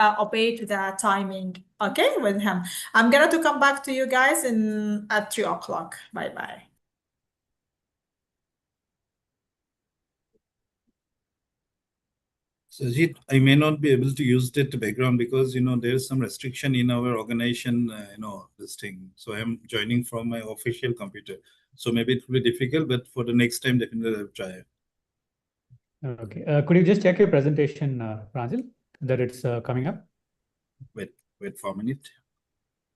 obey to the timing, okay, with him. I'm going to come back to you guys at 3 o'clock. Bye-bye. Sajid, I may not be able to use that background because, there's some restriction in our organization, this thing. So I'm joining from my official computer. So maybe it will be difficult, but for the next time, definitely I'll try. Okay. Could you just check your presentation, Pranjal, that it's coming up? Wait for a minute.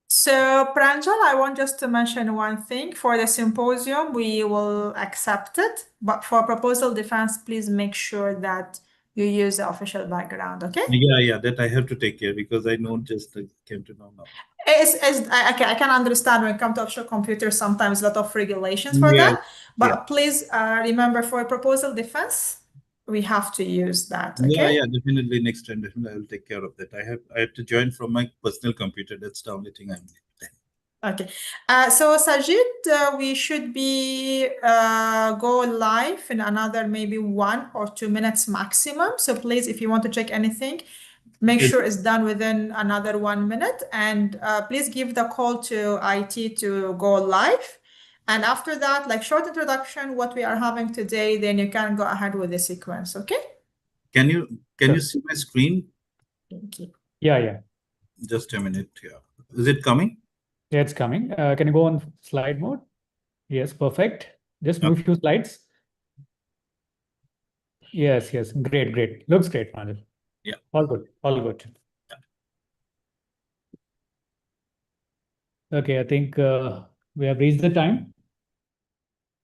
So, Pranjal, I want just to mention one thing. For the symposium, we will accept it. But for proposal defense, please make sure that you use the official background, okay? Yeah, that I have to take care because I know just came to know now. Okay, I can understand when it comes to offshore computers, sometimes a lot of regulations for that. But please remember, for proposal defense, we have to use that. Okay? Yeah, definitely. Next time, definitely I will take care of that. I have to join from my personal computer. That's the only thing I'm doing. Okay. So Sajid, we should be go live in another maybe 1 or 2 minutes maximum. So please, if you want to check anything, make sure it's done within another 1 minute, and please give the call to IT to go live. And after that, like short introduction, what we are having today, then you can go ahead with the sequence. Okay? Can you see my screen? Thank you. Yeah. Just a minute. Yeah. Is it coming? Yeah, it's coming. Can you go on slide mode? Yes, perfect. Just move a few slides. Yes. Great. Looks great, Pranjal. Yeah. All good. Okay, I think we have reached the time.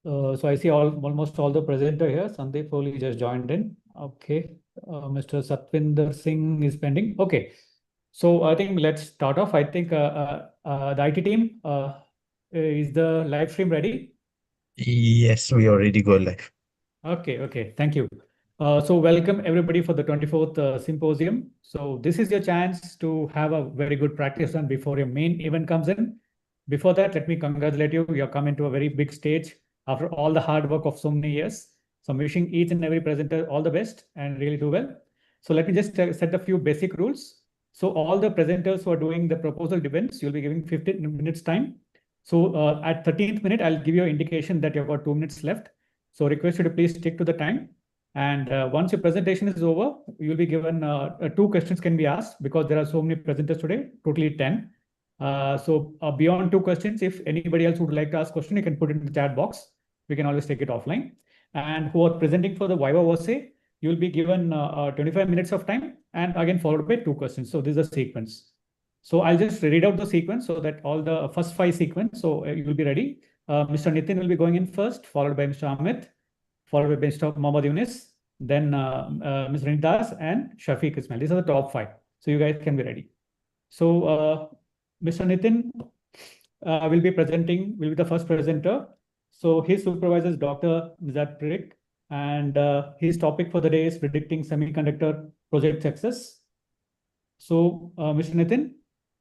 So I see almost all the presenter here. Sandeep only just joined in. Okay. Mr. Satvinder Singh is pending. Okay. So I think let's start off. I think the IT team, is the live stream ready? Yes, we already go live. Okay. Thank you. So welcome everybody for the 24th Symposium. So this is your chance to have a very good practice run before your main event comes in. Before that, let me congratulate you. You have come into a very big stage after all the hard work of so many years. So I'm wishing each and every presenter all the best and really do well. So let me just set a few basic rules. So all the presenters who are doing the proposal defense, you'll be giving 15 minutes time. So at 13th minute, I'll give you an indication that you've got 2 minutes left. So request you to please stick to the time. And once your presentation is over, you'll be given 2 questions can be asked because there are so many presenters today, totally 10. So beyond 2 questions, if anybody else would like to ask a question, you can put it in the chat box. We can always take it offline. And who are presenting for the Viva Verse, you'll be given 25 minutes of time and again followed by 2 questions. So this is a sequence. So I'll just read out the sequence so that all the first 5 sequence. So you'll be ready. Mr. Nitin will be going in first, followed by Mr. Amit, followed by Mr. Mohammad Yunus, then Mr. Rindas and Shafiq Ismail. These are the top 5. So you guys can be ready. So Mr. Nitin will be the first presenter. So his supervisor is Dr. Nizat Parekh, and his topic for the day is predicting semiconductor project success. So Mr. Nitin,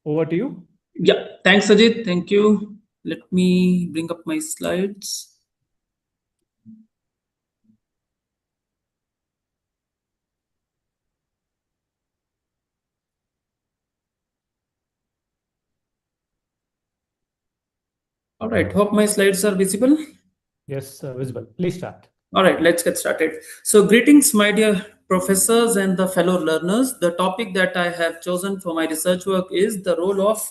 over to you. Yeah, thanks, Ajit. Thank you. Let me bring up my slides. All right, hope my slides are visible. Yes, visible. Please start. All right, let's get started. So greetings, my dear professors and the fellow learners. The topic that I have chosen for my research work is the role of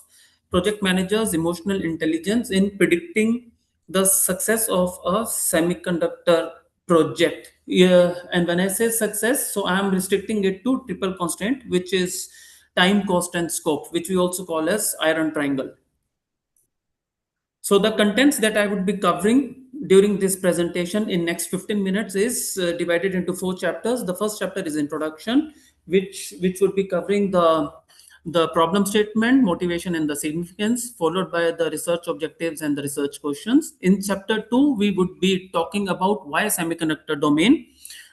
project managers' emotional intelligence in predicting the success of a semiconductor project. Yeah, and when I say success, so I am restricting it to triple constant, which is time, cost, and scope, which we also call as iron triangle. So the contents that I would be covering during this presentation in next 15 minutes is divided into 4 chapters. The first chapter is introduction, which would be covering the problem statement, motivation, and the significance, followed by the research objectives and the research questions. In chapter 2, we would be talking about why semiconductor domain,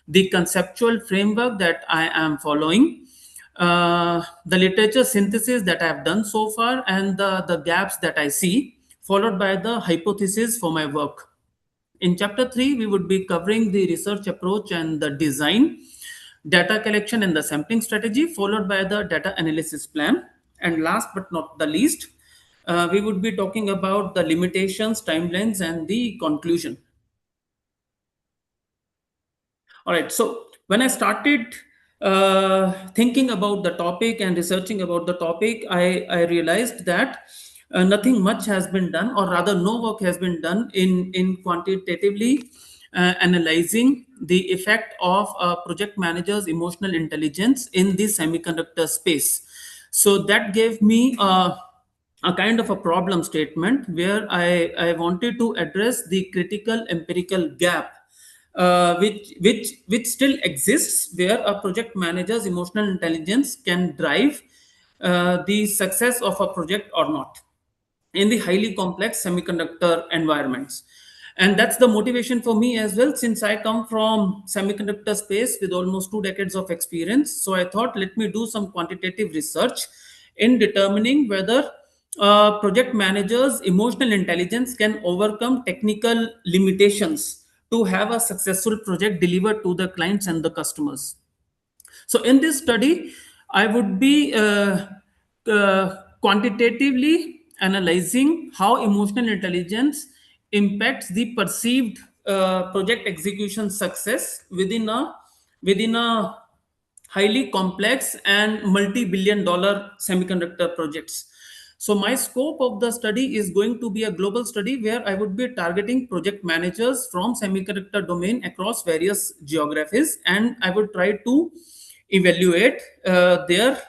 the conceptual framework that I am following, the literature synthesis that I have done so far, and the gaps that I see, followed by the hypothesis for my work. In chapter 3, we would be covering the research approach and the design, data collection and the sampling strategy, followed by the data analysis plan. And last but not the least, we would be talking about the limitations, timelines, and the conclusion. All right, so when I started thinking about the topic and researching about the topic, I realized that nothing much has been done, or rather no work has been done in quantitatively analyzing the effect of a project manager's emotional intelligence in the semiconductor space. So that gave me a kind of a problem statement where I wanted to address the critical empirical gap which still exists, where a project manager's emotional intelligence can drive the success of a project or not in the highly complex semiconductor environments. And that's the motivation for me as well, since I come from semiconductor space with almost 2 decades of experience. So I thought, let me do some quantitative research in determining whether project managers emotional intelligence can overcome technical limitations to have a successful project delivered to the clients and the customers. So in this study, I would be quantitatively analyzing how emotional intelligence impacts the perceived project execution success within a highly complex and multi-billion-dollar semiconductor projects. So my scope of the study is going to be a global study where I would be targeting project managers from semiconductor domain across various geographies, and I would try to evaluate their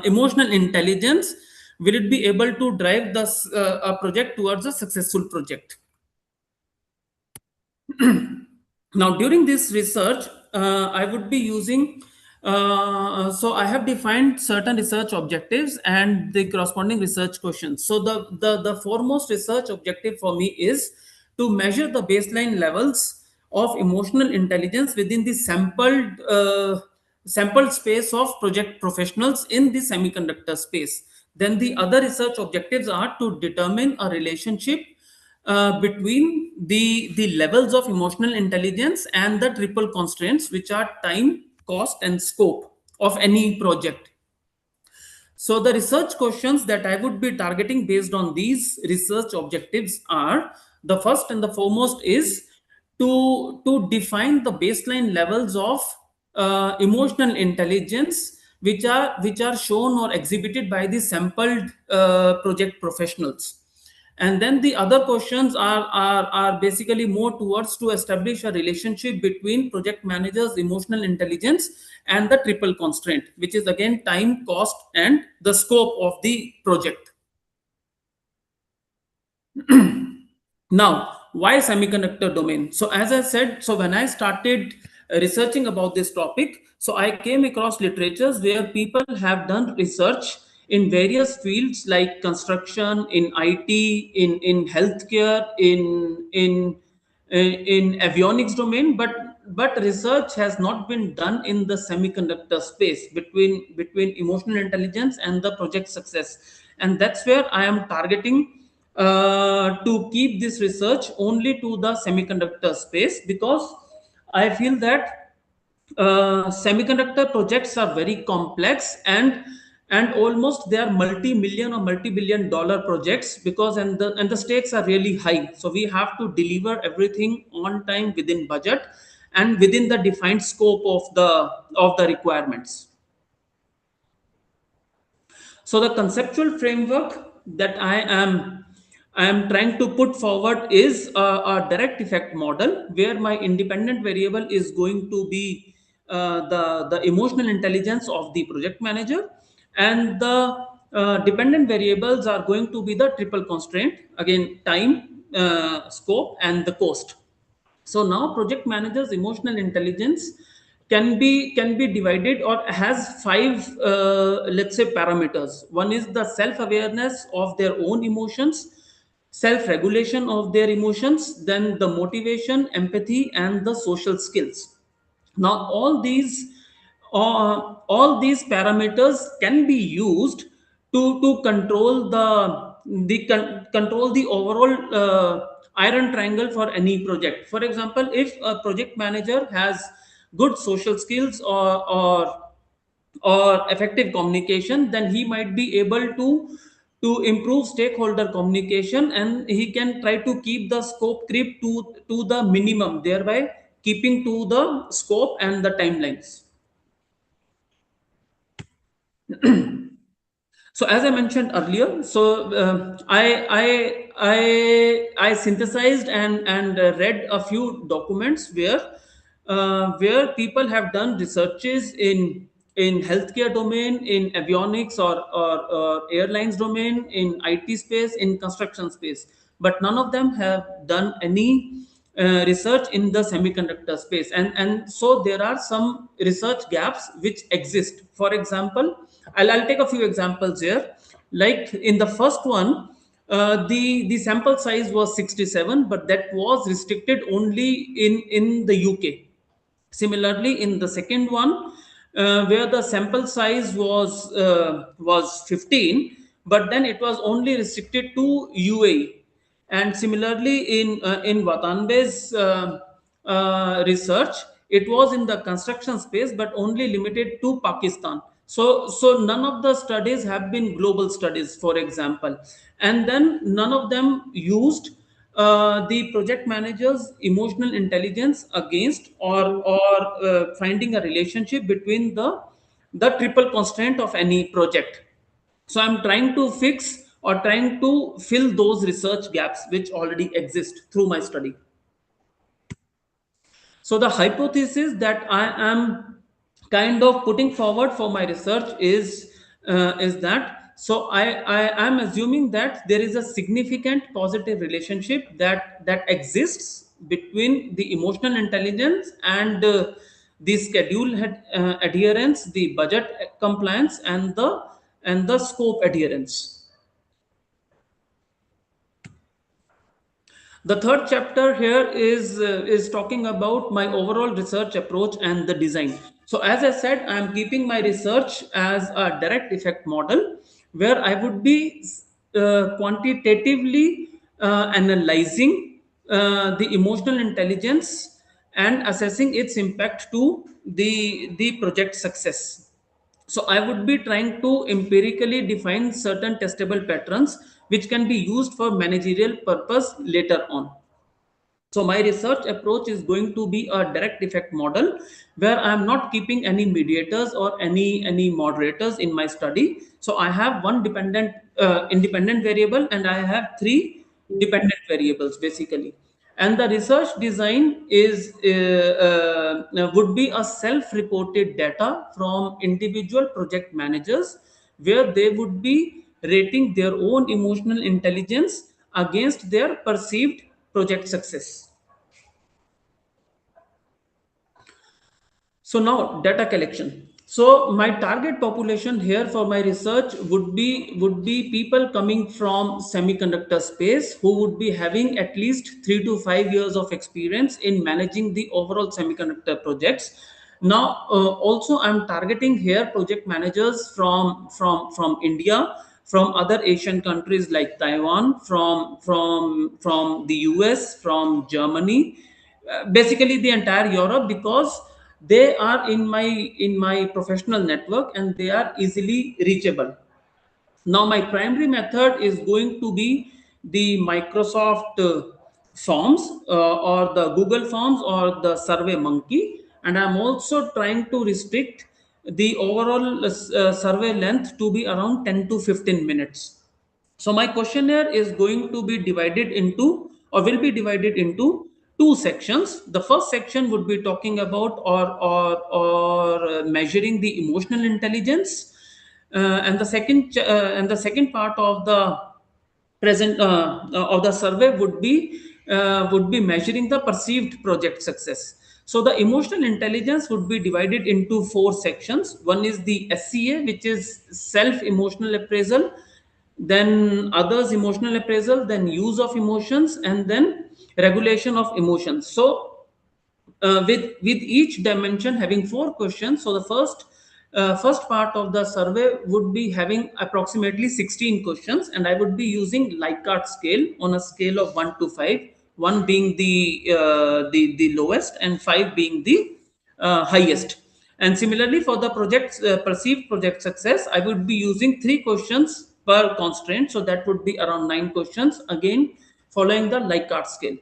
emotional intelligence. Will it be able to drive this a project towards a successful project? Now, during this research, I would be using, so I have defined certain research objectives and the corresponding research questions. So the foremost research objective for me is to measure the baseline levels of emotional intelligence within the sampled space of project professionals in the semiconductor space. Then the other research objectives are to determine a relationship between the levels of emotional intelligence and the triple constraints, which are time, cost, and scope of any project. So the research questions that I would be targeting based on these research objectives are, the first and the foremost is to define the baseline levels of emotional intelligence which are shown or exhibited by the sampled project professionals. And then the other questions are basically more towards to establish a relationship between project managers' emotional intelligence and the triple constraint, which is again time, cost, and the scope of the project. Now, why semiconductor domain? So as I said, so when I started researching about this topic, so I came across literatures where people have done research in various fields like construction, in IT, in healthcare, in avionics domain, but research has not been done in the semiconductor space between emotional intelligence and the project success. And that's where I am targeting to keep this research only to the semiconductor space, because I feel that semiconductor projects are very complex, and almost they are multi-million or multi-billion dollar projects, because and the stakes are really high. So we have to deliver everything on time, within budget, and within the defined scope of the requirements. So the conceptual framework that I am trying to put forward is a direct effect model, where my independent variable is going to be the emotional intelligence of the project manager, and the dependent variables are going to be the triple constraint, again time, scope, and the cost. So now project managers emotional intelligence can be divided, or has five let's say parameters. One is the self awareness of their own emotions, self regulation of their emotions, then the motivation, empathy, and the social skills. Now all these parameters can be used to control control the overall iron triangle for any project. For example, if a project manager has good social skills or effective communication, then he might be able to improve stakeholder communication, and he can try to keep the scope creep to the minimum, thereby keeping to the scope and the timelines. So as I mentioned earlier, so I synthesized and read a few documents where people have done researches in healthcare domain, in avionics or airlines domain, in IT space, in construction space, but none of them have done any research in the semiconductor space, and so there are some research gaps which exist. For example, I'll take a few examples here. Like in the first one, the sample size was 67, but that was restricted only in the UK. Similarly, in the second one, where the sample size was 15, but then it was only restricted to UAE. And similarly, in Watanbe's research, it was in the construction space, but only limited to Pakistan. So none of the studies have been global studies, for example, and then none of them used the project manager's emotional intelligence against or finding a relationship between the triple constraint of any project. So I'm trying to fix or trying to fill those research gaps which already exist through my study. So the hypothesis that I am kind of putting forward for my research is that, so I am assuming that there is a significant positive relationship that exists between the emotional intelligence and the schedule adherence, the budget compliance, and the scope adherence. The third chapter here is talking about my overall research approach and the design. So as I said, I am keeping my research as a direct effect model, where I would be quantitatively analyzing the emotional intelligence and assessing its impact to the project success. So I would be trying to empirically define certain testable patterns which can be used for managerial purpose later on. So my research approach is going to be a direct effect model, where I am not keeping any mediators or any moderators in my study. So I have one independent variable, and I have three dependent variables basically. And the research design would be a self-reported data from individual project managers, where they would be rating their own emotional intelligence against their perceived project success. So now data collection. So my target population here for my research would be people coming from semiconductor space who would be having at least 3 to 5 years of experience in managing the overall semiconductor projects. Now also I'm targeting here project managers from India, from other Asian countries like Taiwan, from the US, from Germany, basically the entire Europe, because they are in my professional network and they are easily reachable. Now my primary method is going to be the Microsoft forms or the Google forms or the Survey Monkey, and I'm also trying to restrict the overall survey length to be around 10 to 15 minutes. So my questionnaire is going to be divided into, or will be divided into, two sections. The first section would be talking about or measuring the emotional intelligence, and the second part of the present of the survey would be measuring the perceived project success. So the emotional intelligence would be divided into four sections. One is the SEA, which is self emotional appraisal, then others emotional appraisal, then use of emotions, and then regulation of emotions. So with each dimension having four questions. So the first part of the survey would be having approximately 16 questions, and I would be using Likert scale on a scale of 1 to 5, 1 being the lowest and 5 being highest. And similarly, for the project's perceived project success, I would be using 3 questions per constraint. So that would be around 9 questions, again, following the Likert scale.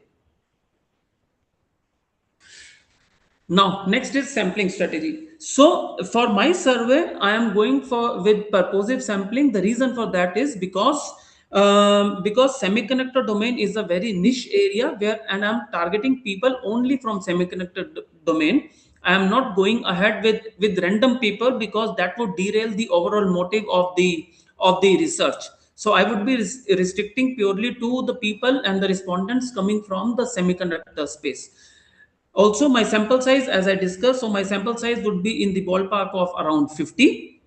Now, next is sampling strategy. So for my survey, I am going for with purposive sampling. The reason for that is because semiconductor domain is a very niche area and I'm targeting people only from semiconductor domain. I am not going ahead with random people because that would derail the overall motive of the research. So I would be restricting purely to the people and the respondents coming from the semiconductor space. Also, my sample size, as I discussed, so my sample size would be in the ballpark of around 50.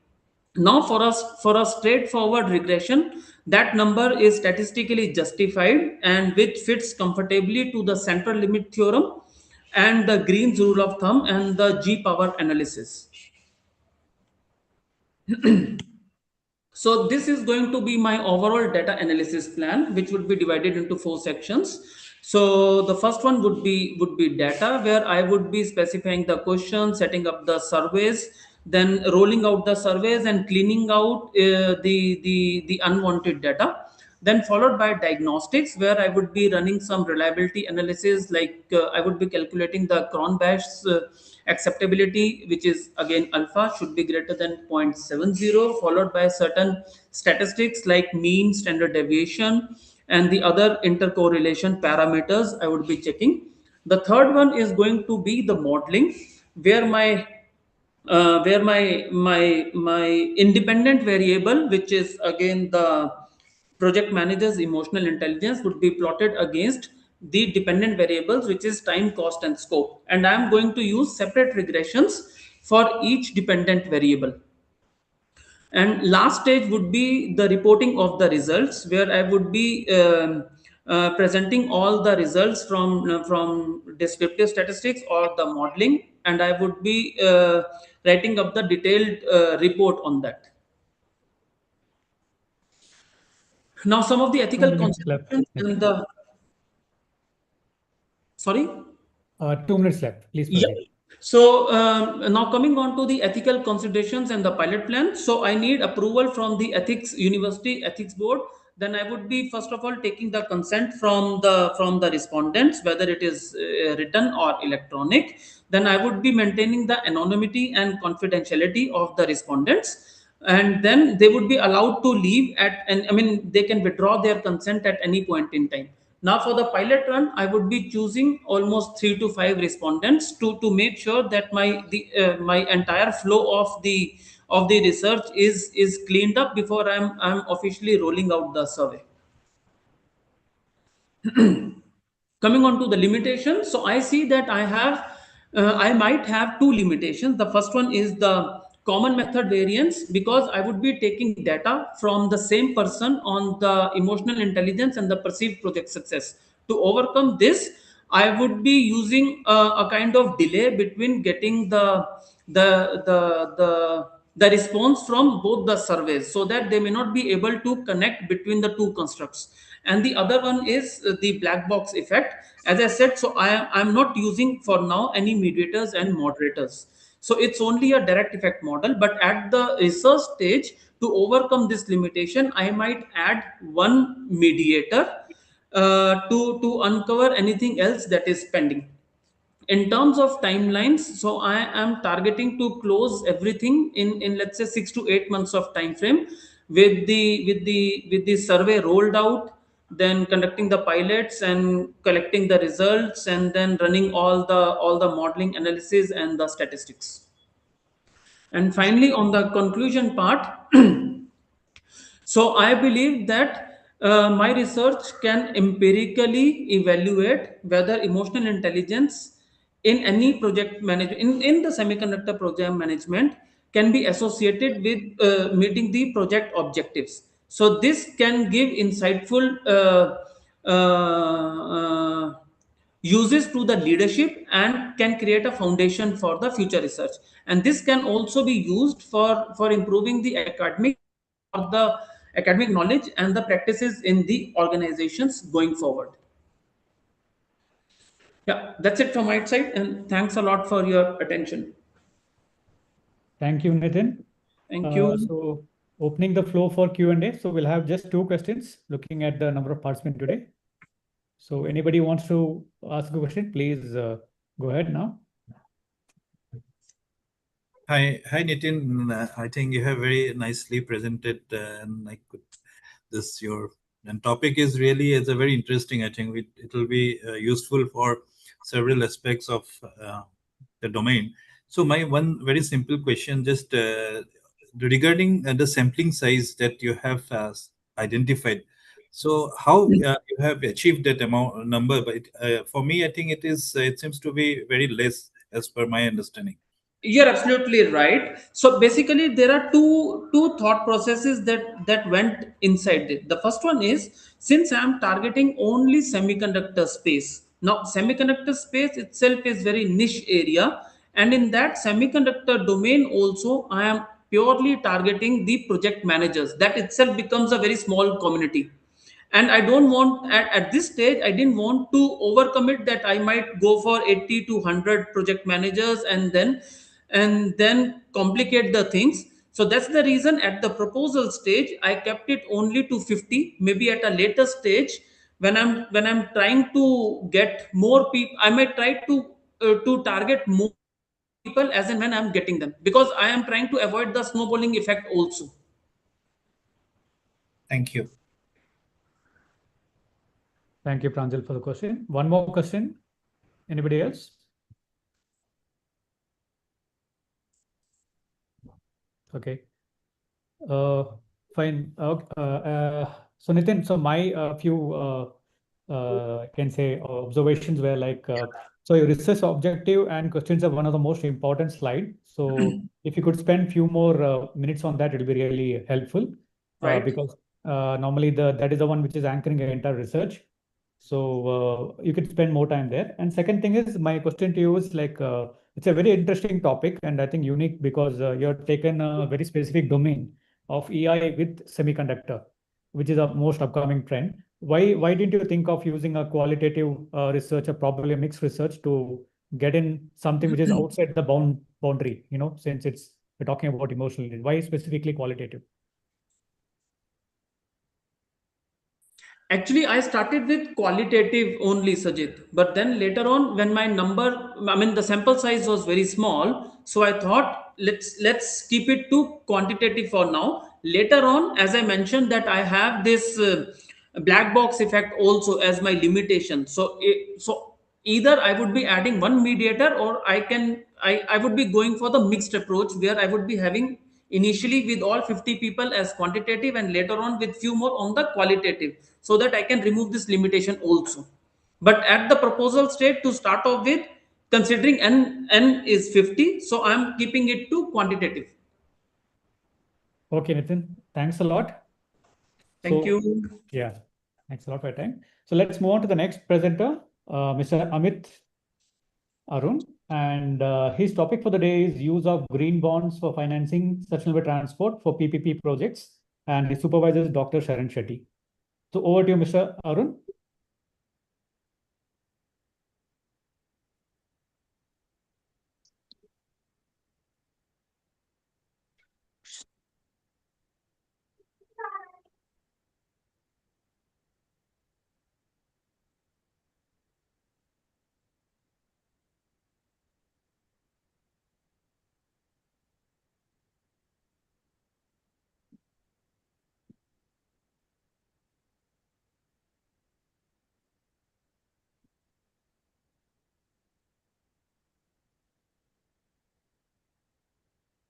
Now, for a straightforward regression, that number is statistically justified and which fits comfortably to the central limit theorem and the Green's rule of thumb and the G power analysis. So this is going to be my overall data analysis plan, which would be divided into 4 sections. So the first one would be data, where I would be specifying the questions, setting up the surveys, then rolling out the surveys and cleaning out the unwanted data. Then followed by diagnostics, where I would be running some reliability analysis, like I would be calculating the Cron-Bash acceptability, which is again alpha should be greater than 0.70, followed by certain statistics like mean, standard deviation, and the other intercorrelation parameters I would be checking. The third one is going to be the modeling, where my independent variable, which is again the project manager's emotional intelligence, would be plotted against the dependent variables, which is time, cost, and scope. And I'm going to use separate regressions for each dependent variable. And last stage would be the reporting of the results, where I would be presenting all the results from descriptive statistics or the modeling, and I would be writing up the detailed report on that. Now, some of the ethical considerations and the sorry. 2 minutes left. Please proceed. Yeah. So now coming on to the ethical considerations and the pilot plan. So I need approval from the university ethics board. Then I would be first of all taking the consent from the respondents, whether it is written or electronic. Then I would be maintaining the anonymity and confidentiality of the respondents. And then they would be allowed to leave and I mean, they can withdraw their consent at any point in time. Now, for the pilot run, I would be choosing almost 3 to 5 respondents to make sure that my entire flow of the research is cleaned up before I'm officially rolling out the survey. Coming on to the limitations, so I see that I might have 2 limitations. The first one is the common method variance, because I would be taking data from the same person on the emotional intelligence and the perceived project success. To overcome this, I would be using a kind of delay between getting the response from both the surveys, so that they may not be able to connect between the 2 constructs. And the other one is the black box effect. As I said, so I'm not using for now any mediators and moderators. So it's only a direct effect model, but at the research stage, to overcome this limitation, I might add one mediator to uncover anything else that is pending. In terms of timelines, so I am targeting to close everything in let's say 6 to 8 months of time frame, with the survey rolled out, then conducting the pilots and collecting the results, and then running all the modeling analysis and the statistics. And finally, on the conclusion part, so I believe that my research can empirically evaluate whether emotional intelligence in any project management, in the semiconductor project management, can be associated with meeting the project objectives. So this can give insightful uses to the leadership and can create a foundation for the future research. And this can also be used for improving the academic knowledge and the practices in the organizations going forward. Yeah, that's it from my side, and thanks a lot for your attention. Thank you, Nitin. Thank you. So opening the floor for Q&A. So we'll have just 2 questions looking at the number of participants today. So anybody wants to ask a question, please go ahead now. Hi, Nitin. I think you have very nicely presented, and I could this your and topic is really is a very interesting. I think it will be useful for several aspects of the domain. So my one very simple question, just regarding the sampling size that you have identified. So how you have achieved that amount number? But for me, I think it seems to be very less as per my understanding. You're absolutely right. So basically, there are two thought processes that went inside it. The first one is, since I'm targeting only semiconductor space. Now, semiconductor space itself is very niche area, and in that semiconductor domain also, I am purely targeting the project managers. That itself becomes a very small community, and I don't want at this stage, I didn't want to overcommit that I might go for 80 to 100 project managers and then complicate the things. So that's the reason at the proposal stage I kept it only to 50. Maybe at a later stage, when I'm trying to get more people, I might try to target more people as and when I'm getting them, because I am trying to avoid the snowballing effect also. Thank you. Thank you, Pranjal, for the question. One more question. Anybody else? Okay. Fine. So Nitin, so my few can say observations were like, so your research objective and questions are one of the most important slide. So if you could spend few more minutes on that, it will be really helpful. Right. Because normally that is the one which is anchoring your entire research. So you could spend more time there. And second thing is, my question to you is like, it's a very interesting topic and I think unique because you have taken a very specific domain of AI with semiconductor, which is a most upcoming trend. Why didn't you think of using a qualitative research or probably a mixed research to get in something which is outside the boundary, since we're talking about emotional needs. Why specifically qualitative? Actually, I started with qualitative only, Sajid. But then later on, when my the sample size was very small, so I thought let's keep it to quantitative for now. Later on, as I mentioned, that I have this black box effect also as my limitation. So either I would be adding one mediator, or I would be going for the mixed approach where I would be having initially with all 50 people as quantitative and later on with few more on the qualitative, so that I can remove this limitation also. But at the proposal state, to start off with, considering n is 50, so I'm keeping it to quantitative. Okay, Nitin, thanks a lot. Thank So, you. yeah, thanks a lot for your time. So let's move on to the next presenter, Mr. Amit Arun. And his topic for the day is use of green bonds for financing sustainable transport for PPP projects. And his supervisor is Dr. Sharan Shetty. So over to you, Mr. Arun.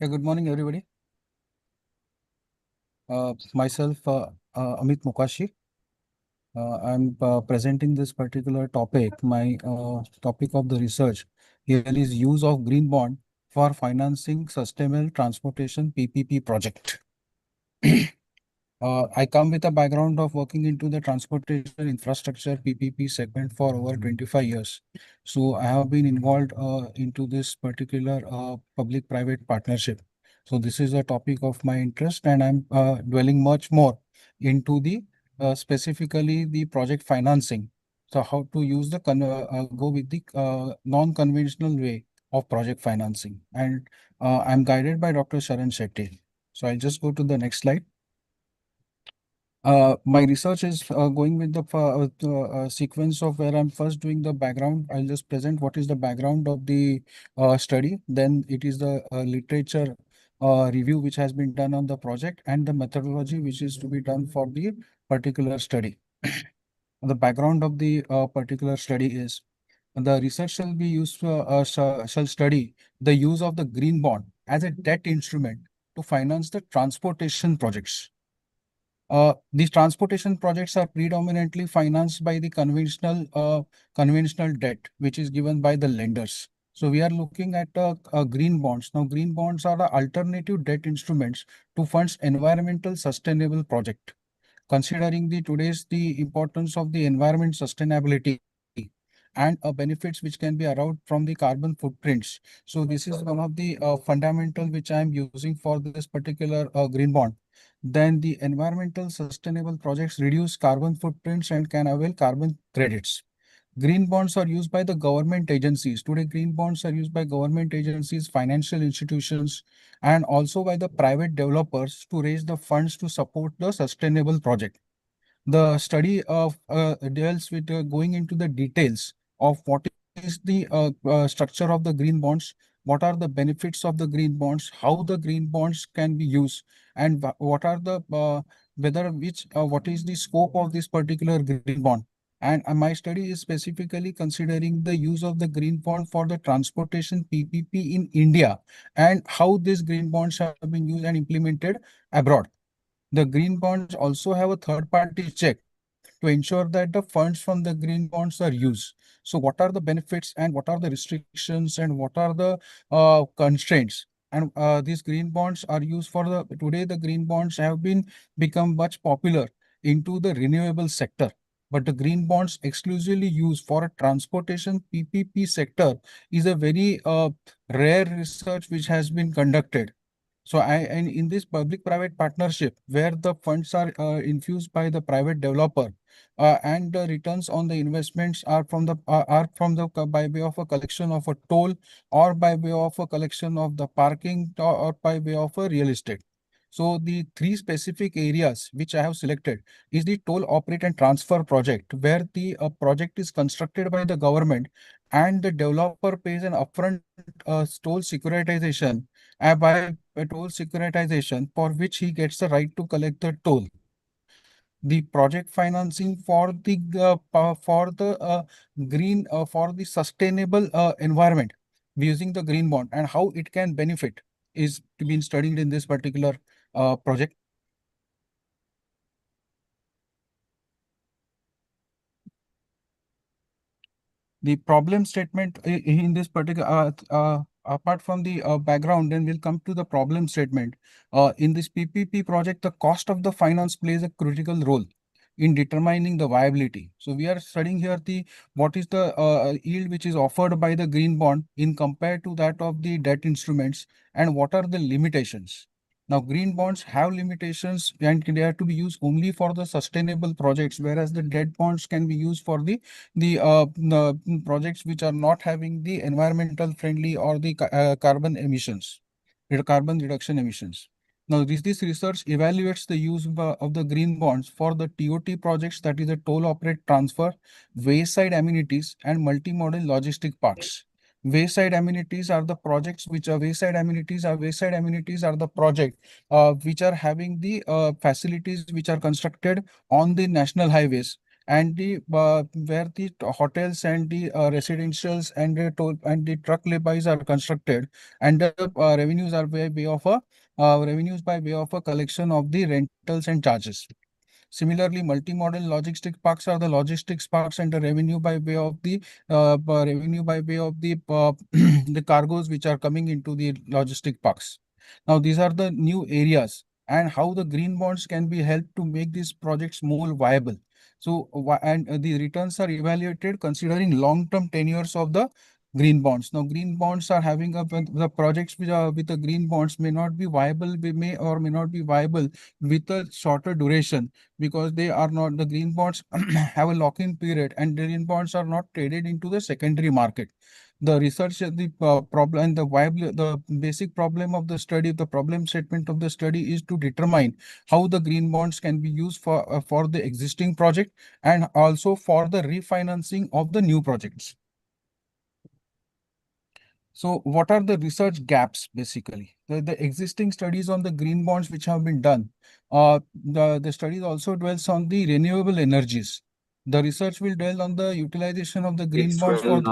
Yeah, good morning, everybody. Myself, Amit Mukashi. I'm presenting this particular topic. My topic of the research here is use of green bond for financing sustainable transportation PPP project. I come with a background of working into the transportation infrastructure PPP segment for over 25 years. So I have been involved into this particular public-private partnership. So this is a topic of my interest, and I'm dwelling much more into the specifically the project financing So how to use the go with the non-conventional way of project financing. And I'm guided by Dr. Sharan Shetty. So I'll just go to the next slide. My research is going with the sequence of where I'm first doing the background. I'll just present what is the background of the study. Then it is the literature review which has been done on the project and the methodology which is to be done for the particular study. The background of the particular study is the research shall be used shall study the use of the green bond as a debt instrument to finance the transportation projects. These transportation projects are predominantly financed by the conventional debt, which is given by the lenders. So we are looking at green bonds. Now, green bonds are the alternative debt instruments to fund environmental sustainable project. Considering the importance of the environment sustainability and benefits which can be around from the carbon footprints. So this is one of the fundamental which I am using for this particular green bond. Then the environmental sustainable projects reduce carbon footprints and can avail carbon credits. Green bonds are used by the government agencies. Today, green bonds are used by government agencies, financial institutions, and also by the private developers to raise the funds to support the sustainable project. The study of deals with going into the details of what is the structure of the green bonds, what are the benefits of the green bonds, how the green bonds can be used, and what are the whether which what is the scope of this particular green bond. And my study is specifically considering the use of the green bond for the transportation PPP in India and how these green bonds have been used and implemented abroad. The green bonds also have a third party check to ensure that the funds from the green bonds are used. So what are the benefits and what are the restrictions and what are the constraints? And these green bonds are used for today the green bonds have been become much popular into the renewable sector. But the green bonds exclusively used for a transportation PPP sector is a very rare research which has been conducted. So and in this public-private partnership, where the funds are infused by the private developer, and the returns on the investments are from the by way of a collection of a toll, or by way of a collection of the parking, or by way of a real estate. So the three specific areas which I have selected is the toll operate and transfer project, where the project is constructed by the government and the developer pays an upfront toll securitization by a toll securitization for which he gets the right to collect the toll. The project financing for the green for the sustainable environment using the green bond and how it can benefit is to be studied in this particular project. The problem statement in this particular apart from the background, then we'll come to the problem statement. In this PPP project, the cost of the finance plays a critical role in determining the viability. So we are studying here the what is the yield which is offered by the green bond in compared to that of the debt instruments, and what are the limitations. Now, green bonds have limitations and they are to be used only for the sustainable projects, whereas the debt bonds can be used for the projects which are not having the environmental friendly or the carbon emissions, carbon reduction emissions. Now, this research evaluates the use of the green bonds for the TOT projects, that is a toll operate transfer, wayside amenities, and multimodal logistic parks. Wayside amenities are the projects which are wayside amenities are the project which are having the facilities which are constructed on the national highways and the where the hotels and the residentials and the toll and the truck laybys are constructed, and the revenues are by way of a collection of the rentals and charges. Similarly, multimodal logistic parks are the logistics parks and the revenue by way of the the cargoes which are coming into the logistic parks. Now, these are the new areas and how the green bonds can be helped to make these projects more viable. So, the returns are evaluated considering long-term tenures of the green bonds. Now, green bonds are having the projects which are with the green bonds may not be viable, may or may not be viable with a shorter duration, because they are not, the green bonds have a lock-in period, and the green bonds are not traded into the secondary market. The research, the problem and the viable, the basic problem of the study, the problem statement of the study is to determine how the green bonds can be used for the existing project and also for the refinancing of the new projects. So what are the research gaps basically? The existing studies on the green bonds which have been done, the studies also dwells on the renewable energies. The research will dwell on the utilization of the green bonds for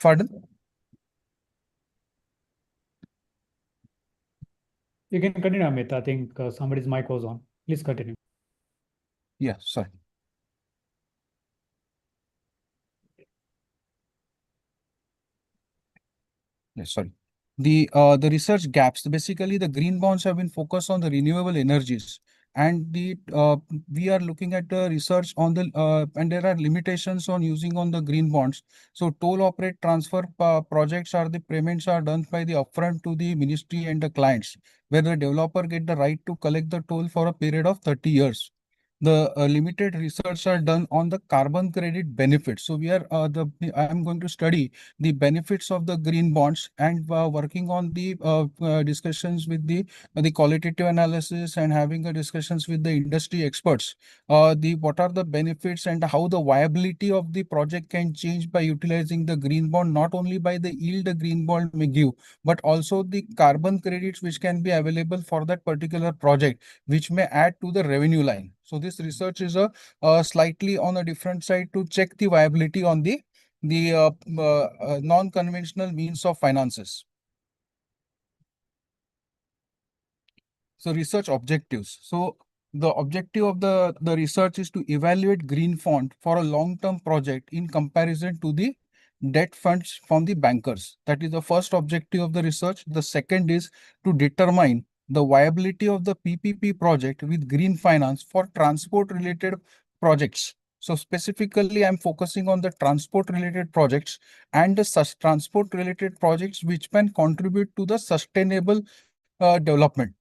pardon? You can continue, Amit. I think somebody's mic was on. Please continue. Yeah, sorry. Yes, sorry. The research gaps, basically the green bonds have been focused on the renewable energies, and we are looking at the research on the and there are limitations on using on the green bonds. So toll operate transfer projects are the payments are done by the upfront to the ministry and the clients, where the developer get the right to collect the toll for a period of 30 years. The limited research are done on the carbon credit benefits. So we are I am going to study the benefits of the green bonds, and working on the discussions with the qualitative analysis and having a discussions with the industry experts. The what are the benefits and how the viability of the project can change by utilizing the green bond, not only by the yield the green bond may give, but also the carbon credits which can be available for that particular project, which may add to the revenue line. So this research is a slightly on a different side to check the viability on the non-conventional means of finances. So research objectives. So the objective of the research is to evaluate green fund for a long-term project in comparison to the debt funds from the bankers. That is the first objective of the research. The second is to determine the viability of the PPP project with green finance for transport related projects. So specifically, I'm focusing on the transport related projects and the transport related projects which can contribute to the sustainable development.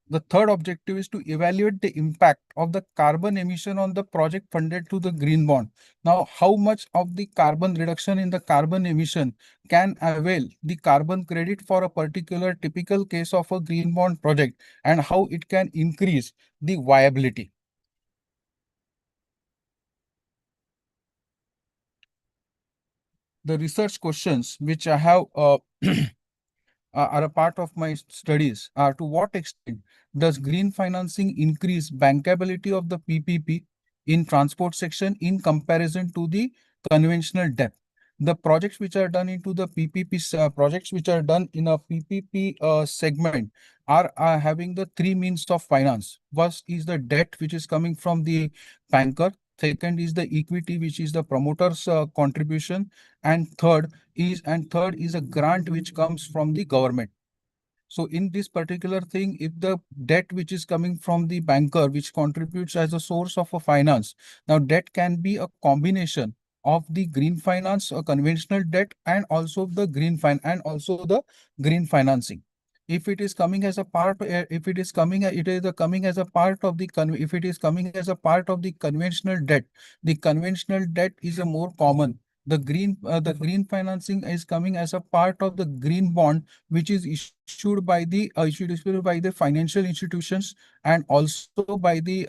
The third objective is to evaluate the impact of the carbon emission on the project funded to the green bond. Now, how much of the carbon reduction in the carbon emission can avail the carbon credit for a particular typical case of a green bond project, and how it can increase the viability. The research questions which I have are a part of my studies are: to what extent does green financing increase bankability of the PPP in transport section in comparison to the conventional debt? The projects which are done into the PPP projects which are done in a PPP segment are having the three means of finance. First is the debt which is coming from the banker. Second is the equity, which is the promoter's contribution, and third is a grant which comes from the government. So in this particular thing, if the debt which is coming from the banker, which contributes as a source of a finance, now debt can be a combination of the green finance or conventional debt, and also the green financing. If it is coming as a part, if it is coming, it is coming as a part of the if it is coming as a part of the conventional debt, the conventional debt is a more common. The green financing is coming as a part of the green bond, which is issued by the financial institutions, and also by the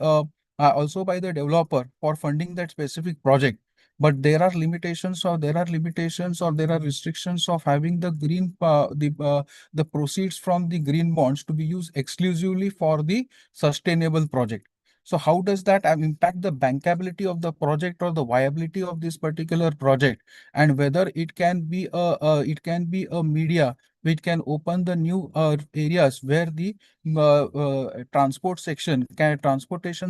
developer for funding that specific project. But there are limitations, or there are restrictions of having the proceeds from the green bonds to be used exclusively for the sustainable project. So how does that impact the bankability of the project or the viability of this particular project, and whether it can be a media which can open the new areas where the transportation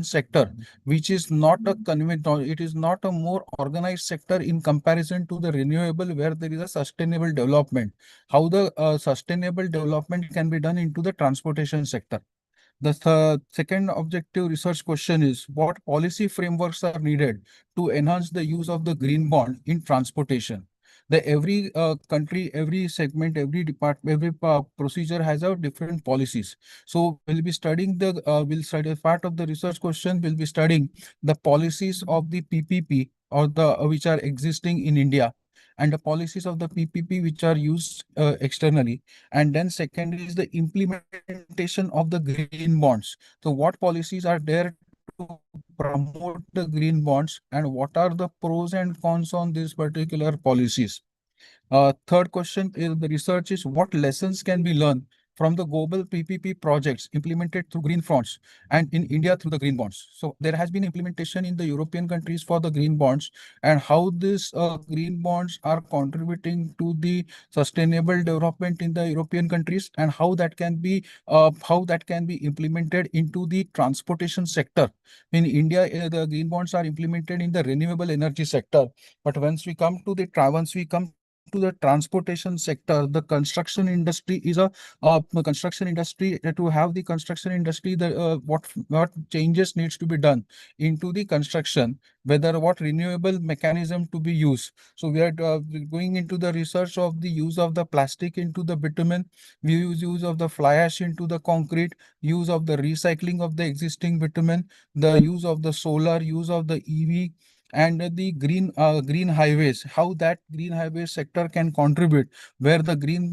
sector, which is not a conventional, it is not a more organized sector in comparison to the renewable, where there is a sustainable development. How the sustainable development can be done into the transportation sector. The second objective research question is what policy frameworks are needed to enhance the use of the green bond in transportation. The every country, every segment, every department, every procedure has a different policies. So we'll be studying we'll study as part of the research question. We'll be studying the policies of the PPP or the which are existing in India, and the policies of the PPP which are used externally. And then second is the implementation of the green bonds. So what policies are there to promote the green bonds, and what are the pros and cons on these particular policies? Third question is the research is what lessons can be learned from the global PPP projects implemented through green funds and in India through the green bonds. So there has been implementation in the European countries for the green bonds, and how these green bonds are contributing to the sustainable development in the European countries, and how that can be implemented into the transportation sector. In India, the green bonds are implemented in the renewable energy sector, but once we come to the transportation sector, the construction industry is construction industry. To have the construction industry, what changes needs to be done into the construction, whether what renewable mechanism to be used. So we are going into the research of the use of the plastic into the bitumen, we use of the fly ash into the concrete, use of the recycling of the existing bitumen, the use of the solar, use of the EV, and the green highways, how that green highway sector can contribute, where the green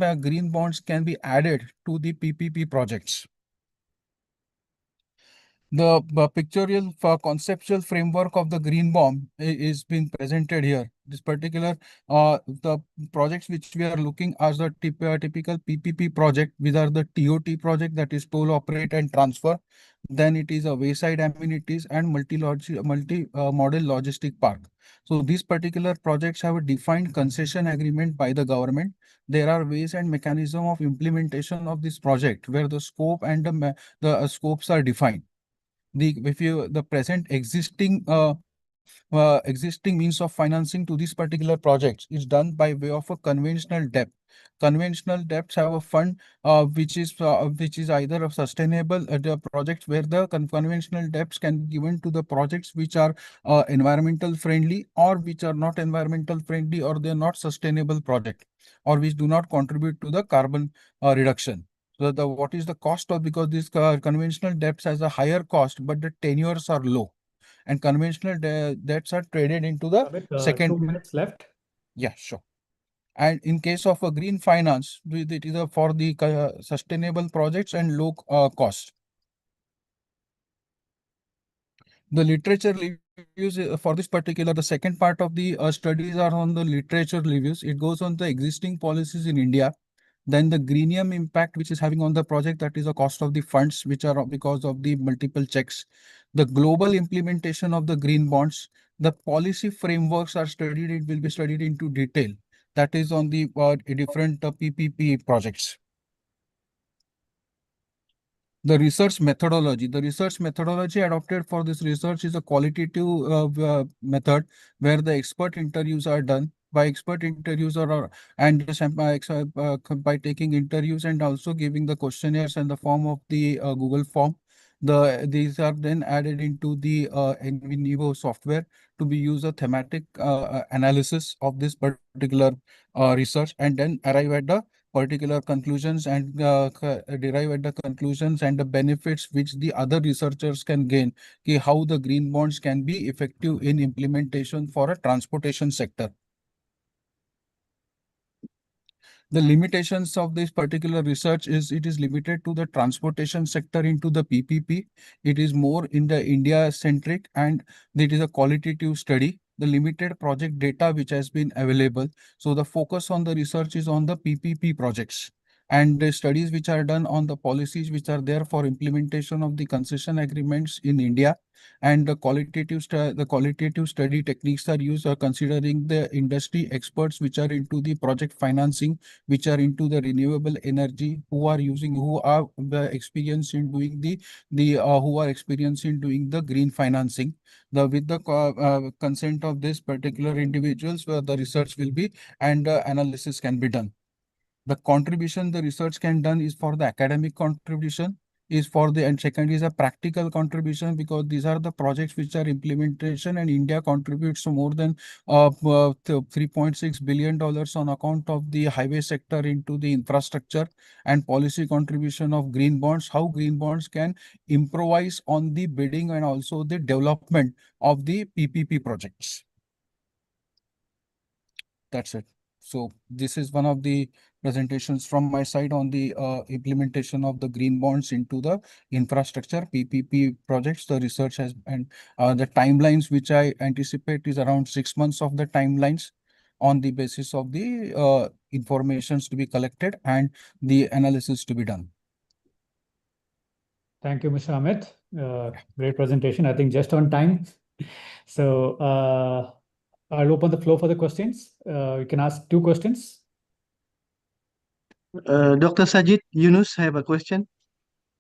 bonds can be added to the PPP projects. The pictorial conceptual framework of the green bomb is being presented here. This particular the projects which we are looking as the typical PPP project, which are the TOT project, that is toll, operate and transfer. Then it is a wayside amenities and multi-model logistic park. So these particular projects have a defined concession agreement by the government. There are ways and mechanism of implementation of this project where the scope and the scopes are defined. The present existing means of financing to these particular projects is done by way of a conventional debt. Conventional debts have a fund which is either a sustainable the projects where the conventional debts can be given to the projects which are environmental friendly, or which are not environmental friendly, or they are not sustainable project, or which do not contribute to the carbon reduction. So what is the cost of, because this conventional debts has a higher cost, but the tenures are low, and conventional debts are traded into the second. 2 minutes left. Yeah, sure. And in case of a green finance, it is for the sustainable projects and low cost. The literature reviews for this particular, the second part of the studies are on the literature reviews. It goes on the existing policies in India. Then the greenium impact which is having on the project, that is the cost of the funds which are because of the multiple checks. The global implementation of the green bonds, the policy frameworks are studied, it will be studied into detail. That is on the different PPP projects. The research methodology adopted for this research is a qualitative method where the expert interviews are done by expert interviews and by taking interviews and also giving the questionnaires in the form of the Google form. These are then added into the NVivo software to be used a thematic analysis of this particular research, and then arrive at the particular conclusions and derive at the conclusions and the benefits which the other researchers can gain, how the green bonds can be effective in implementation for a transportation sector. The limitations of this particular research is it is limited to the transportation sector into the PPP. It is more in the India centric, and it is a qualitative study. The limited project data which has been available. So the focus on the research is on the PPP projects, and the studies which are done on the policies which are there for implementation of the concession agreements in India, and the qualitative study techniques are used considering the industry experts which are into the project financing, which are into the renewable energy, who are experienced in doing who are experienced in doing the green financing. With the consent of this particular individuals, where the research will be and analysis can be done. The contribution the research can done is for the academic contribution. is for the, and second is a practical contribution, because these are the projects which are implementation, and India contributes to more than $3.6 billion on account of the highway sector into the infrastructure, and policy contribution of green bonds, how green bonds can improvise on the bidding and also the development of the PPP projects. That's it. So this is one of the presentations from my side on the implementation of the green bonds into the infrastructure PPP projects. The research has, and the timelines which I anticipate is around 6 months of the timelines, on the basis of the informations to be collected and the analysis to be done. Thank you, Mr. Amit. Great presentation. I think just on time. So I'll open the floor for the questions. You can ask 2 questions. Dr. Sajid Yunus, I have a question.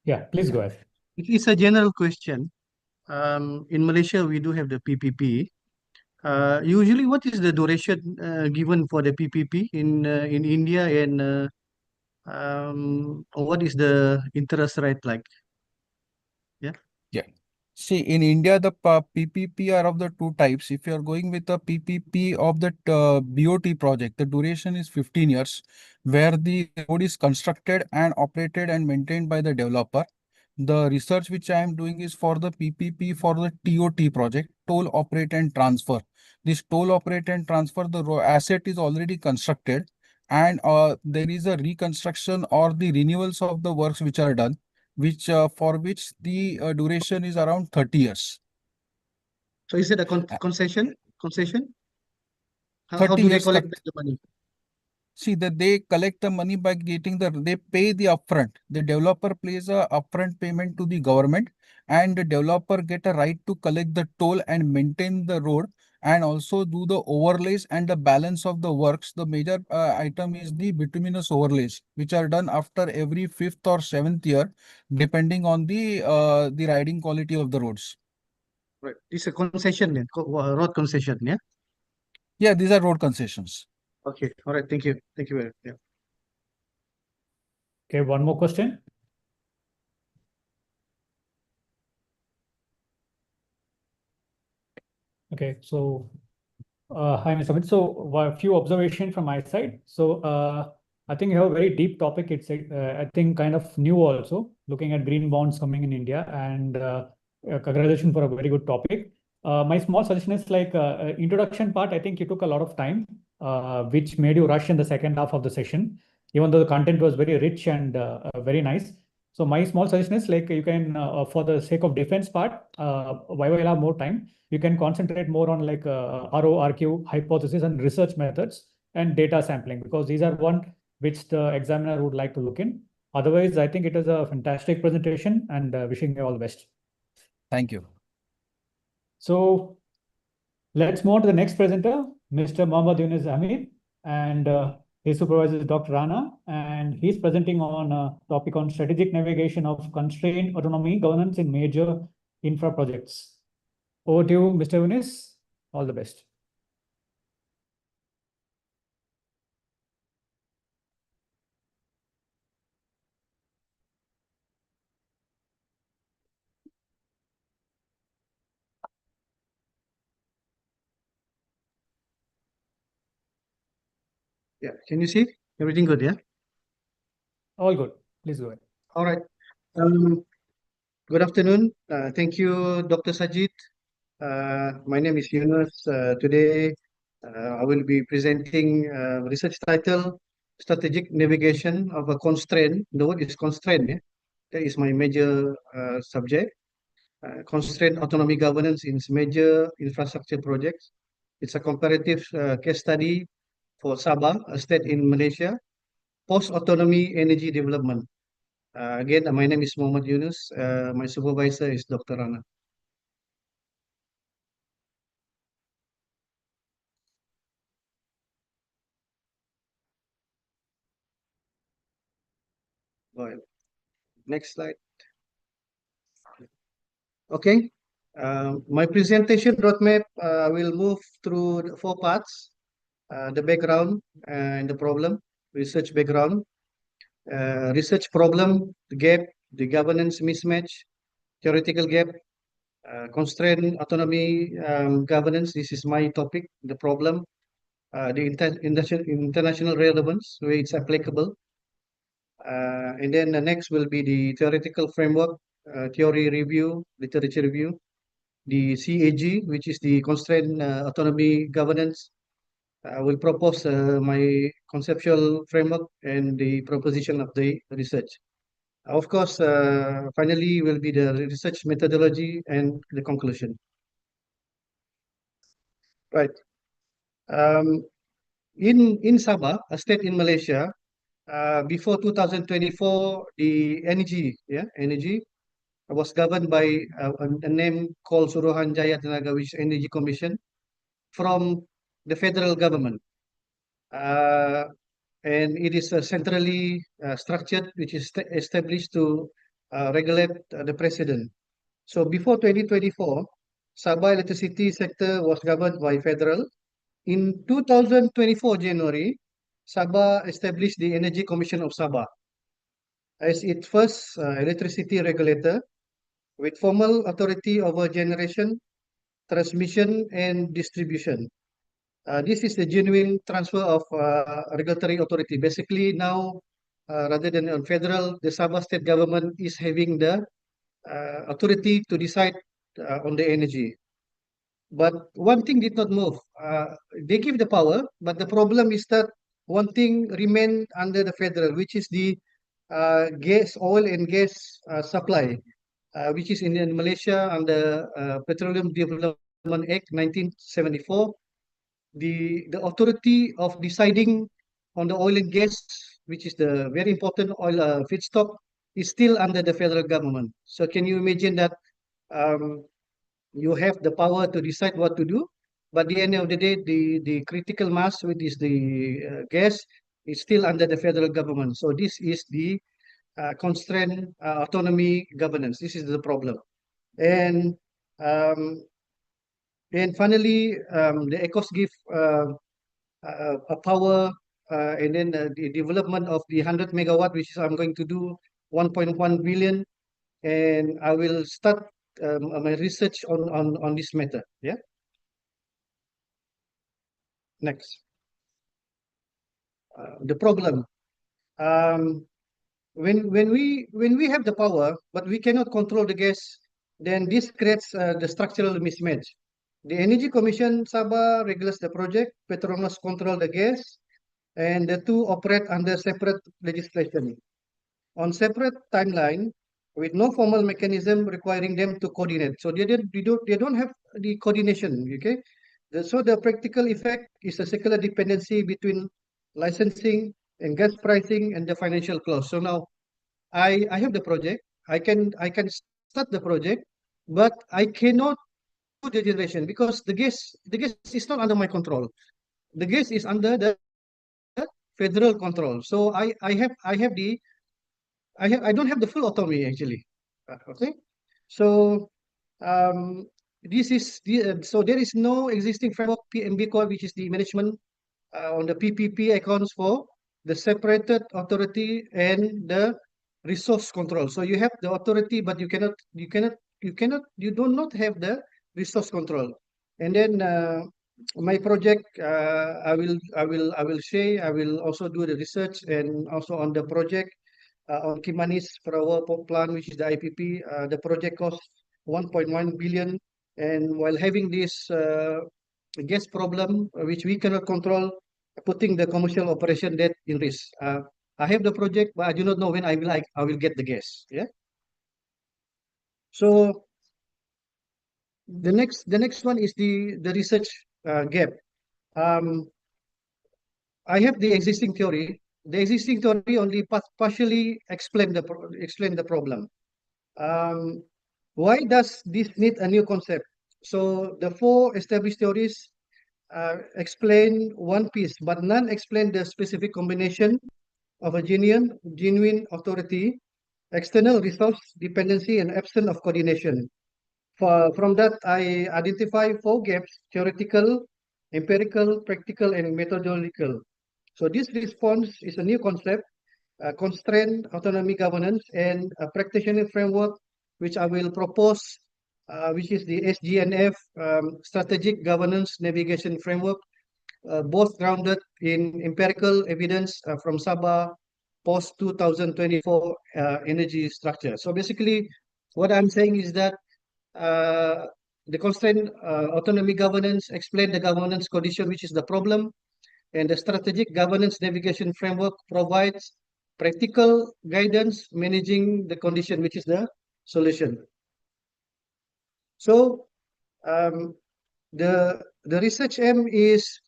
Yeah, please go ahead. It is a general question. In Malaysia, we do have the PPP. Usually, what is the duration given for the PPP in India, and what is the interest rate like? Yeah. Yeah. See, in India, the PPP are of the 2 types. If you are going with a PPP of the BOT project, the duration is 15 years, where the road is constructed and operated and maintained by the developer. The research which I am doing is for the PPP for the TOT project, toll operate and transfer. This toll operate and transfer, the asset is already constructed, and there is a reconstruction or the renewals of the works which are done, which for which the duration is around 30 years. So is it a concession? Concession? How 30 do they years collect the money? See that they collect the money by getting they pay the upfront. The developer pays a upfront payment to the government, and the developer get a right to collect the toll and maintain the road, and also do the overlays and the balance of the works. The major item is the bituminous overlays, which are done after every 5th or 7th year, depending on the riding quality of the roads. Right. It's a concession then, road concession, yeah? Yeah, these are road concessions. Okay. All right. Thank you. Thank you very much. Yeah. Okay, one more question. Okay, so hi, Mr. Amit. So a few observations from my side. So I think you have a very deep topic. It's I think kind of new also, looking at green bonds coming in India, and congratulations for a very good topic. My small suggestion is like introduction part. I think you took a lot of time, which made you rush in the second half of the session, even though the content was very rich and very nice. So my small suggestion is like you can, for the sake of defense part, while we'll have more time, you can concentrate more on like RORQ, hypothesis and research methods and data sampling, because these are one which the examiner would like to look in. Otherwise, I think it is a fantastic presentation, and wishing you all the best. Thank you. So let's move on to the next presenter, Mr. Mohammad Yunus Hamid, and his supervisor is Dr. Rana, and he's presenting on a topic on strategic navigation of constrained autonomy governance in major infra projects. Over to you, Mr. Yunus. All the best. Yeah. Can you see everything good? Yeah. All good. Please go ahead. All right. Good afternoon. Thank you, Dr. Sajid. My name is Yunus. Today, I will be presenting research title, Strategic Navigation of a Constraint. The word is constraint. Yeah? That is my major subject. Constraint autonomy governance in major infrastructure projects. It's a comparative case study for Sabah, a state in Malaysia, post-autonomy energy development. Again, my name is Mohammad Yunus. My supervisor is Dr. Rana. Right. Next slide. Okay. My presentation roadmap will move through the 4 parts. The background and the problem, research background, research problem, the gap, the governance mismatch, theoretical gap, constraint autonomy governance. This is my topic, the problem, the international relevance, where it's applicable. And then the next will be the theoretical framework, theory review, literature review, the CAG, which is the constraint autonomy governance. I will propose my conceptual framework and the proposition of the research. Of course, finally will be the research methodology and the conclusion. Right. In Sabah, a state in Malaysia, before 2024, the energy was governed by a name called Suruhanjaya Tenaga, which is Energy Commission, from the federal government. And it is centrally structured, which is established to regulate the president. So before 2024, Sabah electricity sector was governed by federal. In 2024 January, Sabah established the Energy Commission of Sabah as its first electricity regulator with formal authority over generation, transmission, and distribution. This is the genuine transfer of regulatory authority. Basically, now, rather than on federal, the Sabah state government is having the authority to decide on the energy. But one thing did not move. They give the power, but the problem is that one thing remained under the federal, which is the oil and gas supply, which is in Malaysia under Petroleum Development Act 1974. The authority of deciding on the oil and gas, which is the very important oil feedstock, is still under the federal government. So can you imagine that you have the power to decide what to do, but at the end of the day, the critical mass, which is the gas, is still under the federal government. So this is the constraint autonomy governance. This is the problem. And finally, the ECOS give a power and then the development of the 100 megawatt, which is I'm going to do 1.1 billion, and I will start my research on this matter. Yeah. Next. The problem. When we have the power, but we cannot control the gas, then this creates the structural mismatch. The Energy Commission Sabah regulates the project, Petronas control the gas, and the two operate under separate legislation on separate timeline with no formal mechanism requiring them to coordinate. So they don't have the coordination. Okay, so the practical effect is a secular dependency between licensing and gas pricing and the financial clause. So now I have the project. I can start the project, but I cannot do the generation because the gas is not under my control. The gas is under the federal control. So I don't have the full autonomy actually. Okay, so this is so there is no existing framework PMB code, which is the management on the PPP accounts for the separated authority and the resource control. So you have the authority, but you do not have the resource control. And then my project, I will share. I will also do the research and also on the project on Kimanis power plant, which is the IPP. The project costs 1.1 billion, and while having this gas problem, which we cannot control, putting the commercial operation debt in risk. I have the project, but I do not know when I will get the gas. Yeah. So the next one is the research gap. I have the existing theory. The existing theory only partially explain the problem. Why does this need a new concept? So the four established theories explain one piece, but none explain the specific combination of a genuine authority, external resource dependency, and absence of coordination. From that, I identify four gaps: theoretical, empirical, practical, and methodological. So this response is a new concept constraint autonomy governance, and a practitioner framework, which I will propose, which is the SGNF Strategic Governance Navigation Framework, both grounded in empirical evidence from Sabah post 2024 energy structure. So basically, what I'm saying is that the constraint autonomy governance explain the governance condition, which is the problem, and the strategic governance navigation framework provides practical guidance managing the condition, which is the solution. So the research aim is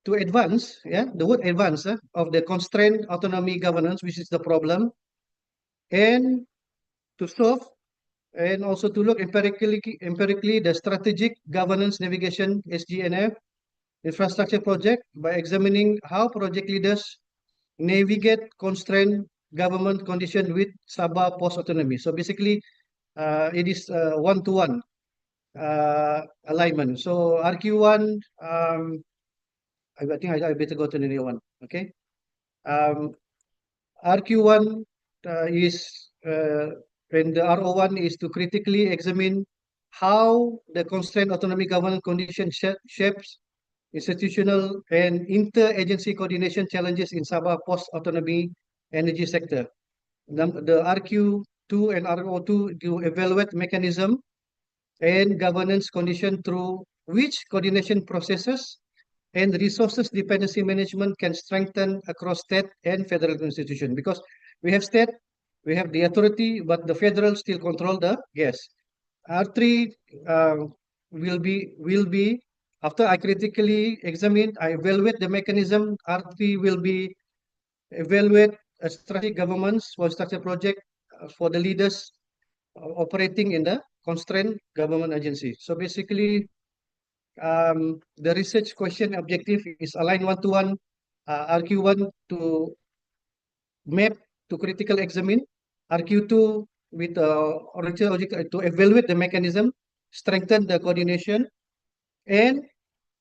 to advance, the word advance of the constraint autonomy governance, which is the problem, and to solve and also to look empirically the strategic governance navigation SGNF infrastructure project by examining how project leaders navigate constrained government condition with Sabah post autonomy. So basically, it is one-to-one alignment. So RQ1, I think I better go to the new one. Okay. RQ1 is and the RO1 is to critically examine how the constrained autonomy governance condition shapes institutional and inter-agency coordination challenges in Sabah post-autonomy energy sector. The RQ2 and RO2 to evaluate mechanism and governance condition through which coordination processes and resources dependency management can strengthen across state and federal institution, because we have state, we have the authority, but the federal still control the gas. R3 will be after I critically examine, I evaluate the mechanism. R3 will be evaluate a strategic governance for structure project for the leaders operating in the constrained government agency. So basically, the research question objective is aligned one-to-one RQ1 to map to critical examine, RQ2 with original to evaluate the mechanism, strengthen the coordination, and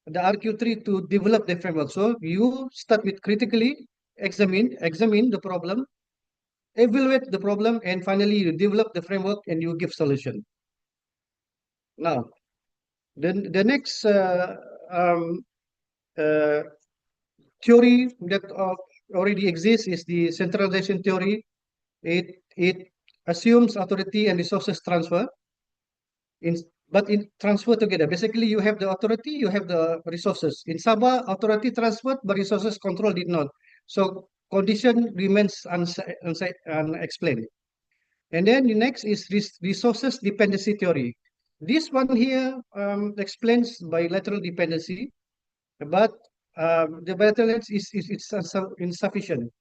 the RQ3 to develop the framework. So you start with critically examine the problem, evaluate the problem, and finally you develop the framework and you give solution. Now, the next theory that already exists is the centralization theory. It assumes authority and resources transfer, but in transfer together. Basically, you have the authority, you have the resources. In Sabah, authority transferred, but resources control did not. So condition remains unexplained. And then the next is resources dependency theory. This one here explains bilateral dependency, but the bilateral is insufficient.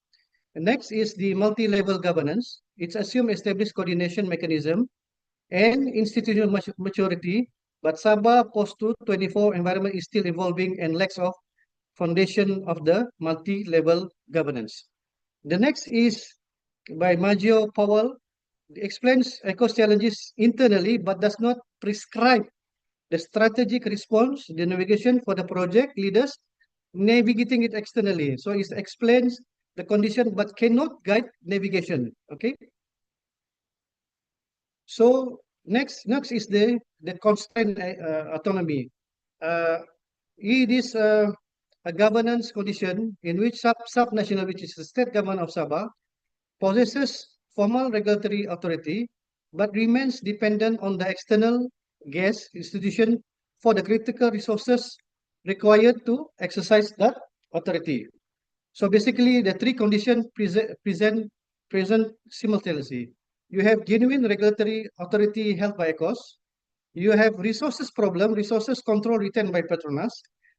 The next is the multi-level governance. It's assumed established coordination mechanism and institutional maturity, but Sabah post-24 environment is still evolving and lacks of foundation of the multi-level governance. The next is by Maggio Powell. It explains ECO's challenges internally, but does not prescribe the strategic response, the navigation for the project leaders navigating it externally. So it explains the condition, but cannot guide navigation. Okay. So next is the constraint autonomy. It is a governance condition in which sub-national, which is the state government of Sabah, possesses formal regulatory authority, but remains dependent on the external gas institution for the critical resources required to exercise that authority. So basically, the three conditions present simultaneously. You have genuine regulatory authority held by ECOS. You have resources problem, resources control retained by Petronas.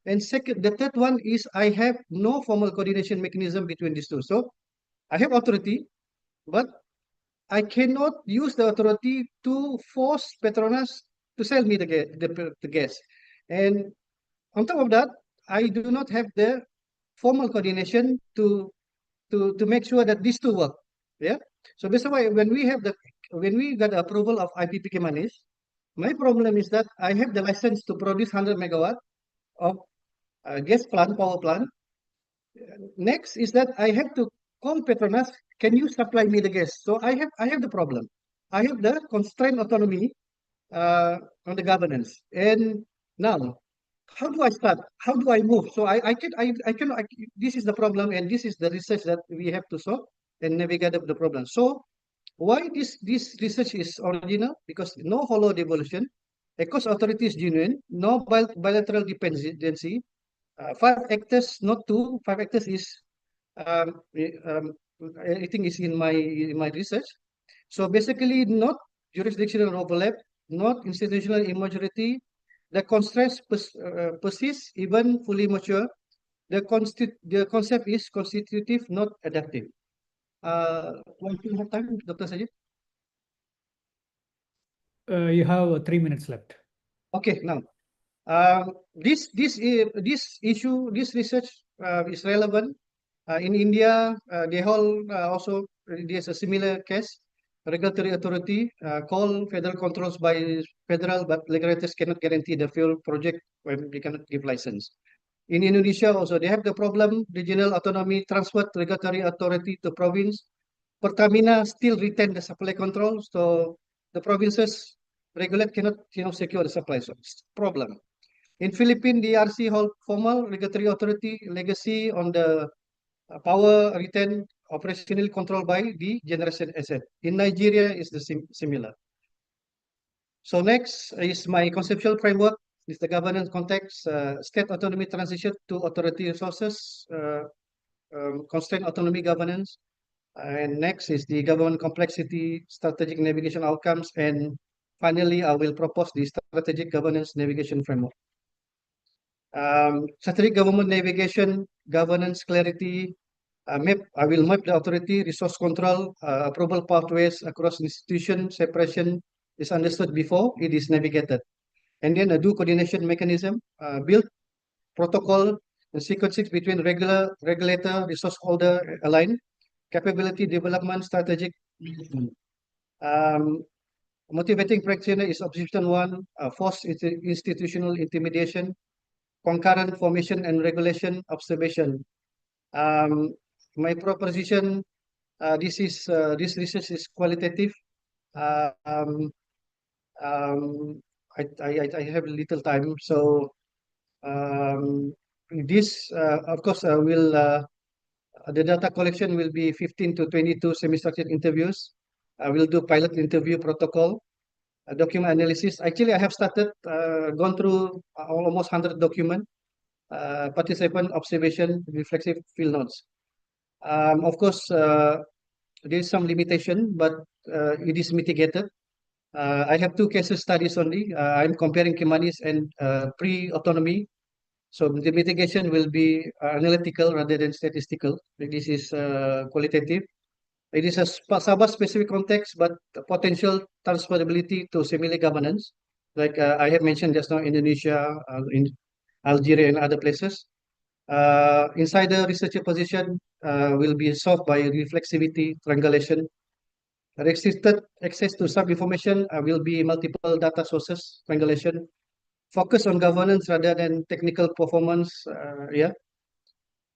And second, the third one is I have no formal coordination mechanism between these two. So I have authority, but I cannot use the authority to force Petronas to sell me the gas. And on top of that, I do not have the formal coordination to make sure that these two work. Yeah. So basically, when we got the approval of IPPK Manis, my problem is that I have the license to produce 100 megawatt of gas plant, power plant. Next is that I have to call Petronas, can you supply me the gas? So I have the problem. I have the constrained autonomy on the governance. And now, how do I start? How do I move? So this is the problem, and this is the research that we have to solve and navigate the problem. So why this research is original? Because no hollow devolution, a cost authority is genuine, no bilateral dependency, 5 actors, not 2, 5 actors is I think is in my research. So basically, not jurisdictional overlap, not institutional immaturity. The constraints persist even fully mature. The concept is constitutive, not adaptive. Want to have time, Dr. Sajid? You have 3 minutes left. Okay, now this issue, this research is relevant. In India, they hold also there's a similar case. Regulatory authority call federal controls by federal, but regulators cannot guarantee the fuel project when they cannot give license. In Indonesia also, they have the problem, regional autonomy transferred regulatory authority to province. Pertamina still retain the supply control, so the provinces regulate cannot secure the supply. So it's a problem. In Philippines, the RC hold formal regulatory authority legacy on the power retained operationally controlled by the generation asset. In Nigeria, is the similar. So next is my conceptual framework. Is the governance context, state autonomy transition to authority resources, constraint autonomy governance. And next is the government complexity, strategic navigation outcomes. And finally, I will propose the strategic governance navigation framework. Strategic government navigation, governance clarity, I will map the authority, resource control, approval pathways across institution, separation is understood before it is navigated. And then do coordination mechanism, build protocol and sequencing between regulator, resource holder align, capability development, strategic management. Motivating practitioner is option 1, forced institutional intimidation, concurrent formation and regulation observation. My proposition, this research is qualitative. I have little time, so this of course will the data collection will be 15 to 22 semi-structured interviews. I will do pilot interview protocol, document analysis. Actually, I have started gone through almost 100 documents. Participant observation, reflexive field notes. Of course, there is some limitation, but it is mitigated. I have 2 case studies only. I'm comparing Kimanis and pre-autonomy. So the mitigation will be analytical rather than statistical. This is qualitative. It is a Sabah-specific context, but potential transferability to similar governance. Like I have mentioned just now, Indonesia, in Algeria and other places. Inside the researcher position will be solved by reflexivity, triangulation. Restricted access to sub-information will be multiple data sources, triangulation. Focus on governance rather than technical performance.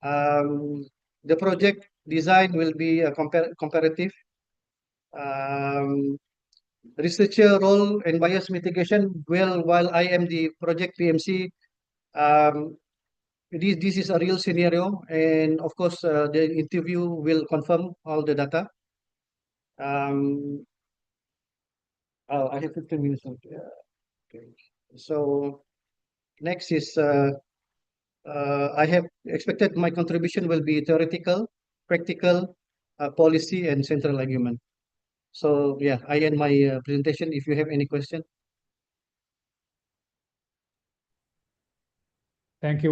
The project design will be comparative. Researcher role and bias mitigation. Well, while I am the project PMC, this is a real scenario, and of course, the interview will confirm all the data. I have 15 minutes. Okay. So next is I have expected my contribution will be theoretical, practical, policy, and central argument. So yeah, I end my presentation. If you have any question. Thank you,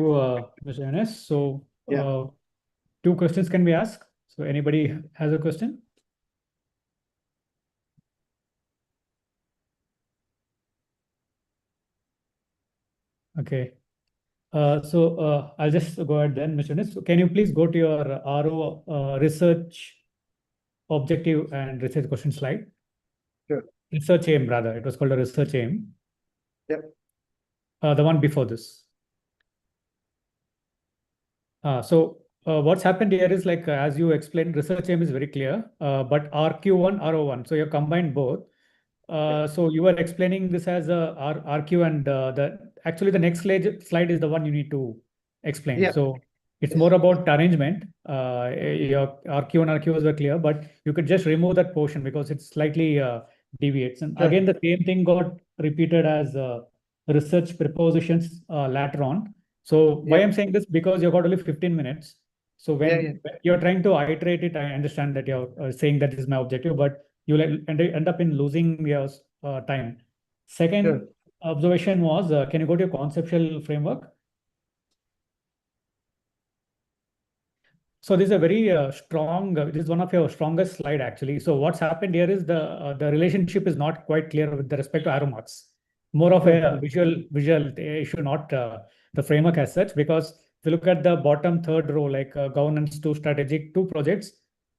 Mr. Enes. So, Yeah. 2 questions can be asked. So, anybody has a question? Okay. I'll just go ahead then, Mr. Enes. So can you please go to your RO research objective and research question slide? Sure. Research aim, rather. It was called a research aim. Yep. The one before this. So what's happened here is like, as you explained, research aim is very clear, but RQ1, RO1. So you combined both. So you were explaining this as a RQ, and actually the next slide is the one you need to explain. Yeah. So it's Yes. more about arrangement. Your RQ and RQs were clear, but you could just remove that portion because it slightly deviates. And again, the same thing got repeated as research prepositions later on. So why Yeah. I'm saying this, because you've got only 15 minutes. So Yeah, when you're trying to iterate it, I understand that you're saying that is my objective, but you'll end up in losing your time. Second Sure. observation was, can you go to your conceptual framework? So this is a very strong, this is one of your strongest slide actually. So what's happened here is the relationship is not quite clear with respect to arrow marks. More of a visual issue, not the framework as such, because if you look at the bottom third row, like governance to strategic, 2 projects,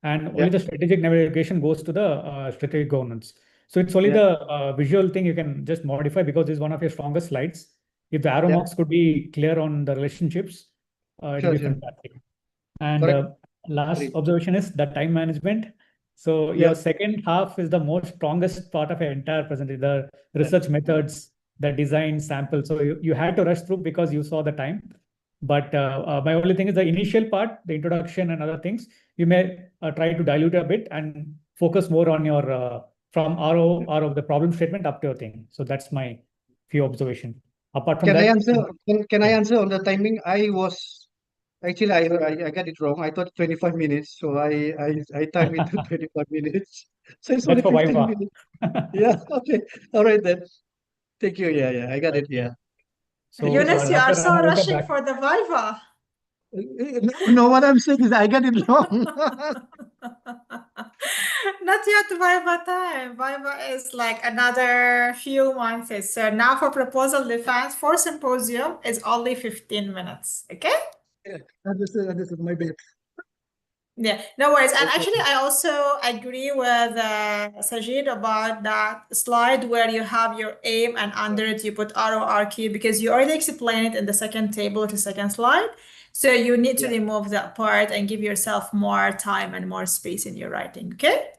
and only the strategic navigation goes to the strategic governance. So it's only the visual thing you can just modify because it's one of your strongest slides. If the arrow marks could be clear on the relationships, it'll be fantastic. And last Great. observation is the time management. So your second half is the most strongest part of your entire presentation, the research methods, the design sample. So you had to rush through because you saw the time. But my only thing is the initial part, the introduction and other things, you may try to dilute a bit and focus more on your from RO of the problem statement up to your thing. So that's my few observation. Apart from Can I that, answer? Can I answer on the timing? Actually, I got it wrong. I thought 25 minutes, so I timed it to 25 minutes. So it's that's only for 15 Viva. minutes. Yeah. Okay. All right then. Thank you. Yeah. I got it. Yeah. So Yunus, you are Dr. so Rana, welcome rushing back. for the Viva. No, what I'm saying is I got it wrong. Not yet Viva time. Viva is like another few months. So now for proposal defense for symposium is only 15 minutes. Okay? Yeah, understood. My bad. Yeah, no worries. And Okay. actually, I also agree with Sajid about that slide where you have your aim and under it you put RORQ because you already explained it in the second table to second slide. So you need to remove that part and give yourself more time and more space in your writing. Okay?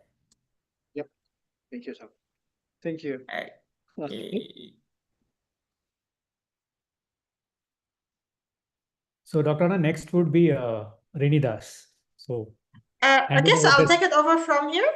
Yep. Thank you, sir. Thank you. Okay. So Dr. Rana, next would be Rini Das. So I guess I'll take it over from here.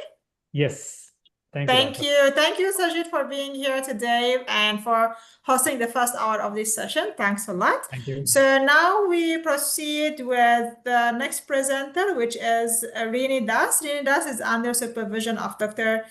Yes. Thank you. Thank you, Sajid, for being here today and for hosting the first hour of this session. Thanks a lot. Thank you. So now we proceed with the next presenter, which is Rini Das. Rini Das is under supervision of Dr.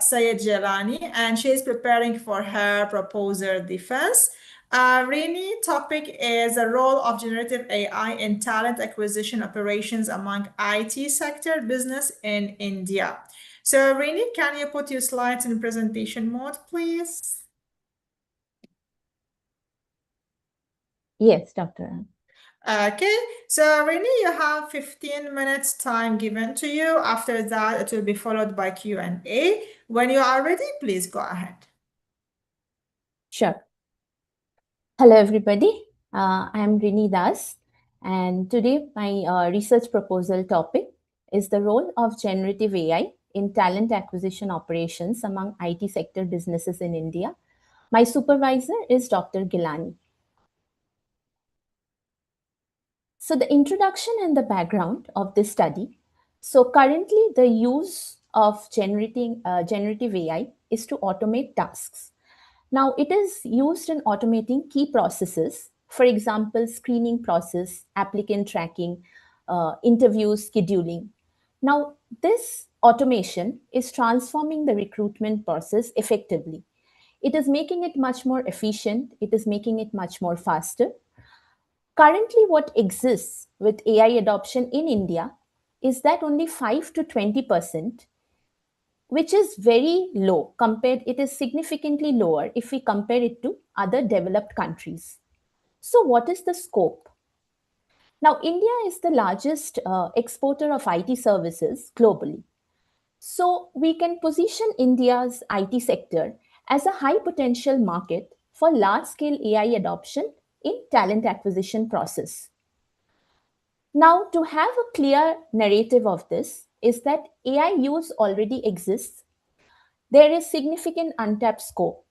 Sayed Jelani, and she is preparing for her proposal defense. Rini topic is the role of generative AI in talent acquisition operations among IT sector business in India. So, Rini, can you put your slides in presentation mode, please? Yes, Dr. Okay, so Rini, you have 15 minutes time given to you. After that, it will be followed by Q&A. When you are ready, please go ahead. Sure. Hello, everybody. I am Rini Das, and today my research proposal topic is the role of generative AI in talent acquisition operations among IT sector businesses in India. My supervisor is Dr. Gilani. So the introduction and the background of this study. So currently the use of generative AI is to automate tasks. Now it is used in automating key processes, for example, screening process, applicant tracking, interviews, scheduling. Now this automation is transforming the recruitment process effectively. It is making it much more efficient. It is making it much more faster. Currently, what exists with AI adoption in India is that only 5 to 20%, which is very low compared, it is significantly lower if we compare it to other developed countries. So what is the scope? Now, India is the largest exporter of IT services globally. So we can position India's IT sector as a high potential market for large scale AI adoption in talent acquisition process. Now, to have a clear narrative of this is that AI use already exists. There is significant untapped scope,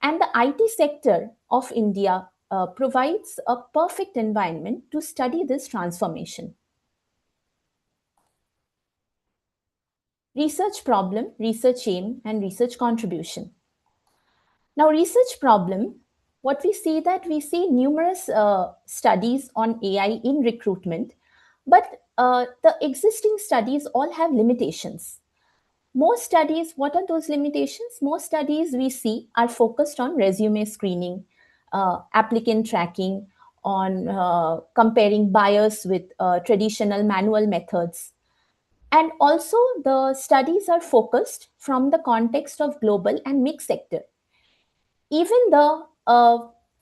and the IT sector of India provides a perfect environment to study this transformation. Research problem, research aim, and research contribution. Now, research problem, what we see numerous studies on AI in recruitment, but the existing studies all have limitations. Most studies, what are those limitations? Most studies we see are focused on resume screening, applicant tracking, on comparing bias with traditional manual methods. And also the studies are focused from the context of global and mixed sector. Even the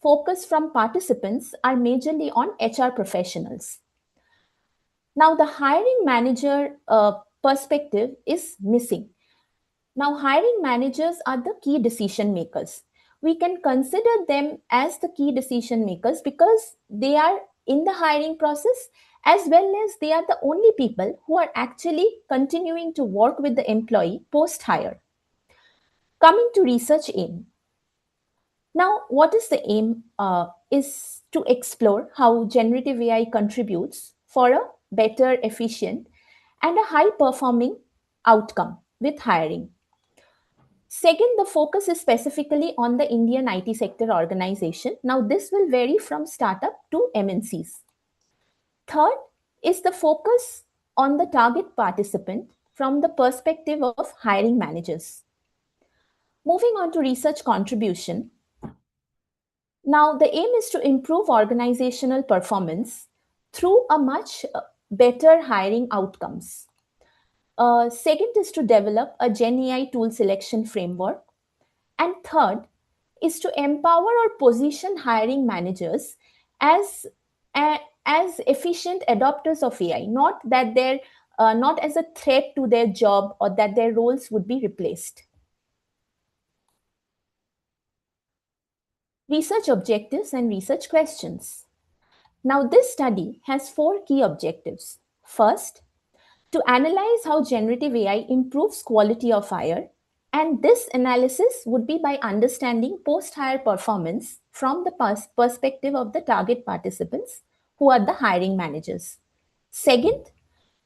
focus from participants are majorly on HR professionals. Now the hiring manager perspective is missing. Now, hiring managers are the key decision makers. We can consider them as the key decision makers because they are in the hiring process, as well as they are the only people who are actually continuing to work with the employee post-hire. Coming to research aim. Now, what is the aim? Is to explore how generative AI contributes for a better, efficient, and a high-performing outcome with hiring. Second, the focus is specifically on the Indian IT sector organization. Now, this will vary from startup to MNCs. Third is the focus on the target participant from the perspective of hiring managers. Moving on to research contribution. Now, the aim is to improve organizational performance through a much better hiring outcomes. Second is to develop a Gen AI tool selection framework. And third is to empower or position hiring managers as efficient adopters of AI, not that they're not as a threat to their job or that their roles would be replaced. Research objectives and research questions. Now, this study has 4 key objectives. First, to analyze how generative AI improves quality of hire. And this analysis would be by understanding post-hire performance from the perspective of the target participants, who are the hiring managers. Second,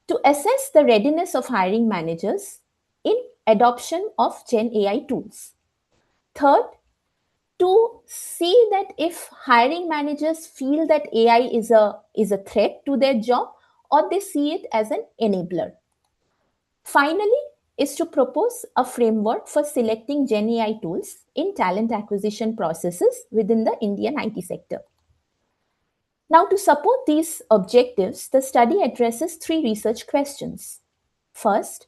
to assess the readiness of hiring managers in adoption of Gen AI tools. Third, to see that if hiring managers feel that AI is a threat to their job or they see it as an enabler. Finally, is to propose a framework for selecting Gen AI tools in talent acquisition processes within the Indian IT sector. Now, to support these objectives, the study addresses 3 research questions. First,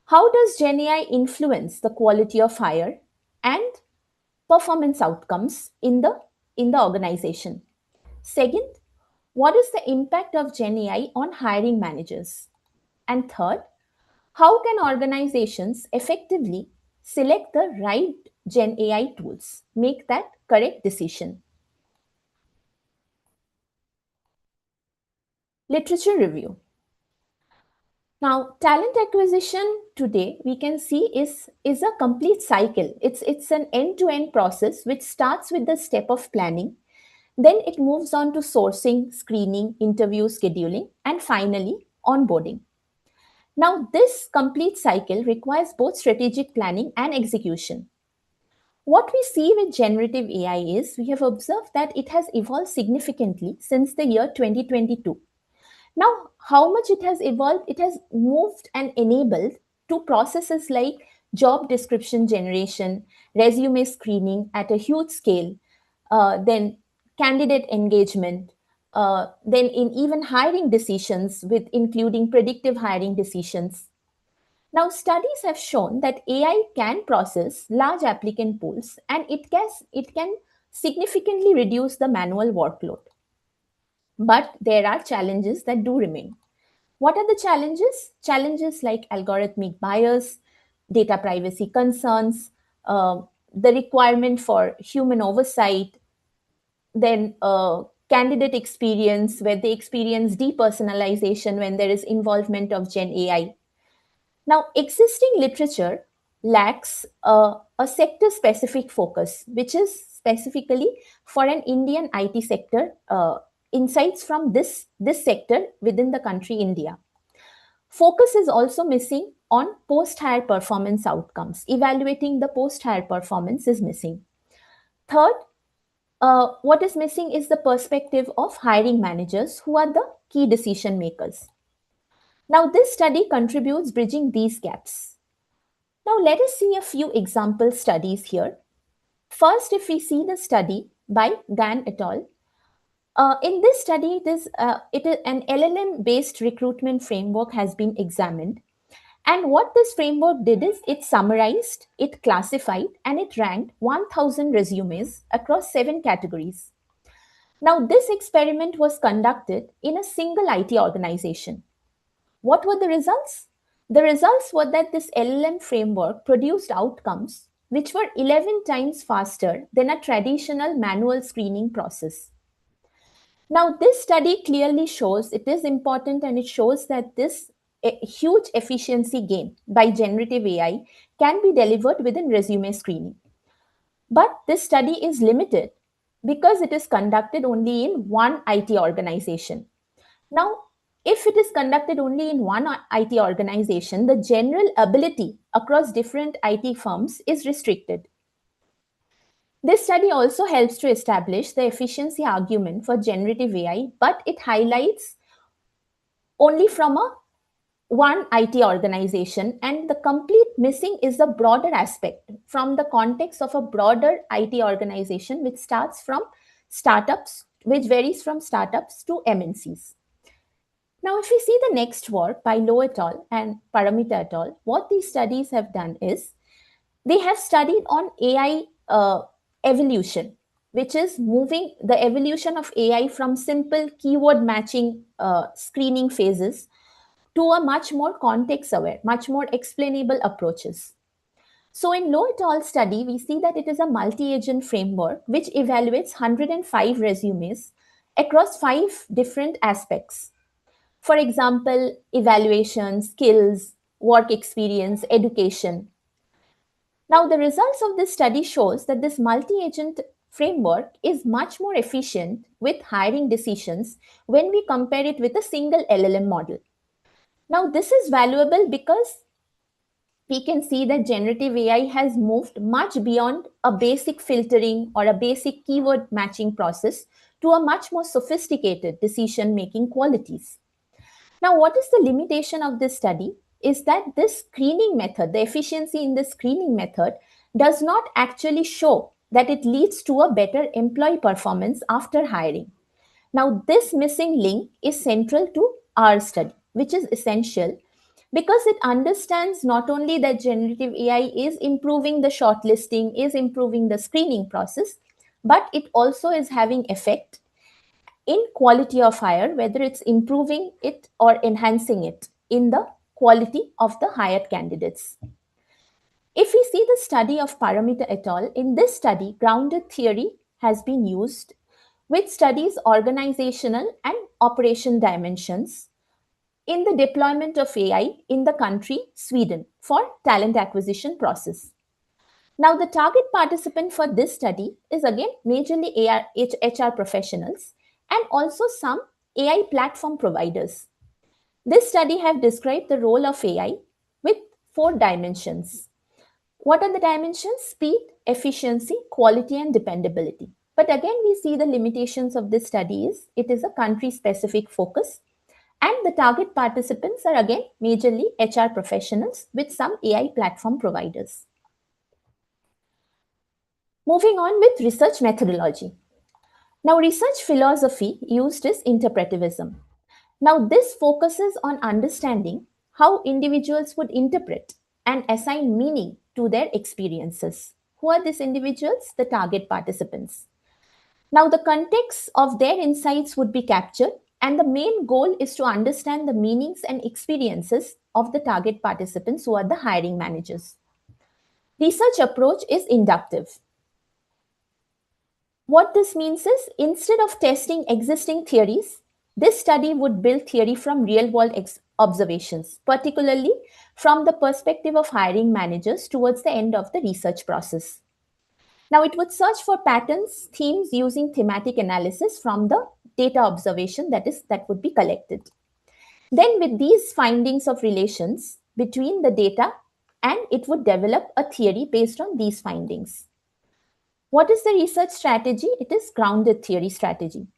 how does Gen AI influence the quality of hire and performance outcomes in the organization? Second, what is the impact of Gen AI on hiring managers? And third, how can organizations effectively select the right Gen AI tools, make that correct decision? Literature review. Now, talent acquisition today we can see is a complete cycle. It's an end-to-end process which starts with the step of planning, then it moves on to sourcing, screening, interview scheduling, and finally onboarding. Now, this complete cycle requires both strategic planning and execution. What we see with generative AI is we have observed that it has evolved significantly since the year 2022. Now, how much it has evolved? It has moved and enabled to processes like job description generation, resume screening at a huge scale, then candidate engagement, then in even hiring decisions with including predictive hiring decisions. Now, studies have shown that AI can process large applicant pools and it can significantly reduce the manual workload. But there are challenges that do remain. What are the challenges? Challenges like algorithmic bias, data privacy concerns, the requirement for human oversight, then candidate experience, where they experience depersonalization when there is involvement of Gen AI. Now, existing literature lacks a sector-specific focus, which is specifically for an Indian IT sector, insights from this sector within the country India. Focus is also missing on post-hire performance outcomes. Evaluating the post-hire performance is missing. Third, what is missing is the perspective of hiring managers, who are the key decision makers. Now, this study contributes bridging these gaps. Now, let us see a few example studies here. First, if we see the study by Gan et al. In this study, an LLM-based recruitment framework has been examined. And what this framework did is it summarized, it classified, and it ranked 1,000 resumes across 7 categories. Now, this experiment was conducted in a single IT organization. What were the results? The results were that this LLM framework produced outcomes which were 11 times faster than a traditional manual screening process. Now, this study clearly shows it is important, and it shows that this huge efficiency gain by generative AI can be delivered within resume screening. But this study is limited because it is conducted only in one IT organization. Now, if it is conducted only in one IT organization, the general ability across different IT firms is restricted. This study also helps to establish the efficiency argument for generative AI, but it highlights only from one IT organization, and the complete missing is the broader aspect from the context of a broader IT organization, which starts from startups, which varies from startups to MNCs. Now, if we see the next work by Low et al. And Paramita et al., what these studies have done is they have studied on AI evolution, which is moving the evolution of AI from simple keyword matching screening phases to a much more context-aware, much more explainable approaches. So in Low et al. Study, we see that it is a multi-agent framework which evaluates 105 resumes across 5 different aspects. For example, evaluation, skills, work experience, education. Now, the results of this study shows that this multi-agent framework is much more efficient with hiring decisions when we compare it with a single LLM model. Now, this is valuable because we can see that generative AI has moved much beyond a basic filtering or a basic keyword matching process to a much more sophisticated decision-making qualities. Now, what is the limitation of this study is that this screening method, the efficiency in the screening method, does not actually show that it leads to a better employee performance after hiring. Now, this missing link is central to our study, which is essential because it understands not only that generative AI is improving the shortlisting, is improving the screening process, but it also is having effect in quality of hire, whether it's improving it or enhancing it in the quality of the hired candidates. If we see the study of Paramita et al., in this study, grounded theory has been used, which studies organizational and operation dimensions in the deployment of AI in the country Sweden for talent acquisition process. Now, the target participant for this study is again majorly HR professionals and also some AI platform providers. This study have described the role of AI with 4 dimensions. What are the dimensions? Speed, efficiency, quality, and dependability. But again, we see the limitations of this study is it is a country-specific focus, and the target participants are again majorly HR professionals with some AI platform providers. Moving on with research methodology. Now, research philosophy used is interpretivism. Now, this focuses on understanding how individuals would interpret and assign meaning to their experiences. Who are these individuals? The target participants. Now, the context of their insights would be captured, and the main goal is to understand the meanings and experiences of the target participants, who are the hiring managers. Research approach is inductive. What this means is, instead of testing existing theories, this study would build theory from real-world observations, particularly from the perspective of hiring managers towards the end of the research process. Now, it would search for patterns, themes using thematic analysis from the data observation that would be collected. Then, with these findings of relations between the data, and it would develop a theory based on these findings. What is the research strategy? It is grounded theory strategy.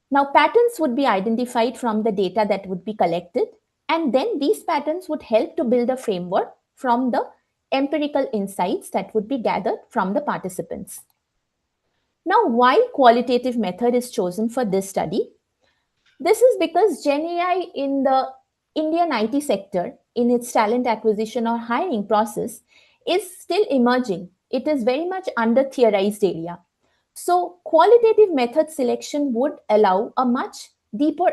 Now, patterns would be identified from the data that would be collected, and then these patterns would help to build a framework from the empirical insights that would be gathered from the participants. Now, why qualitative method is chosen for this study? This is because Gen AI in the Indian IT sector, in its talent acquisition or hiring process, is still emerging. It is very much under theorized area. So qualitative method selection would allow a much deeper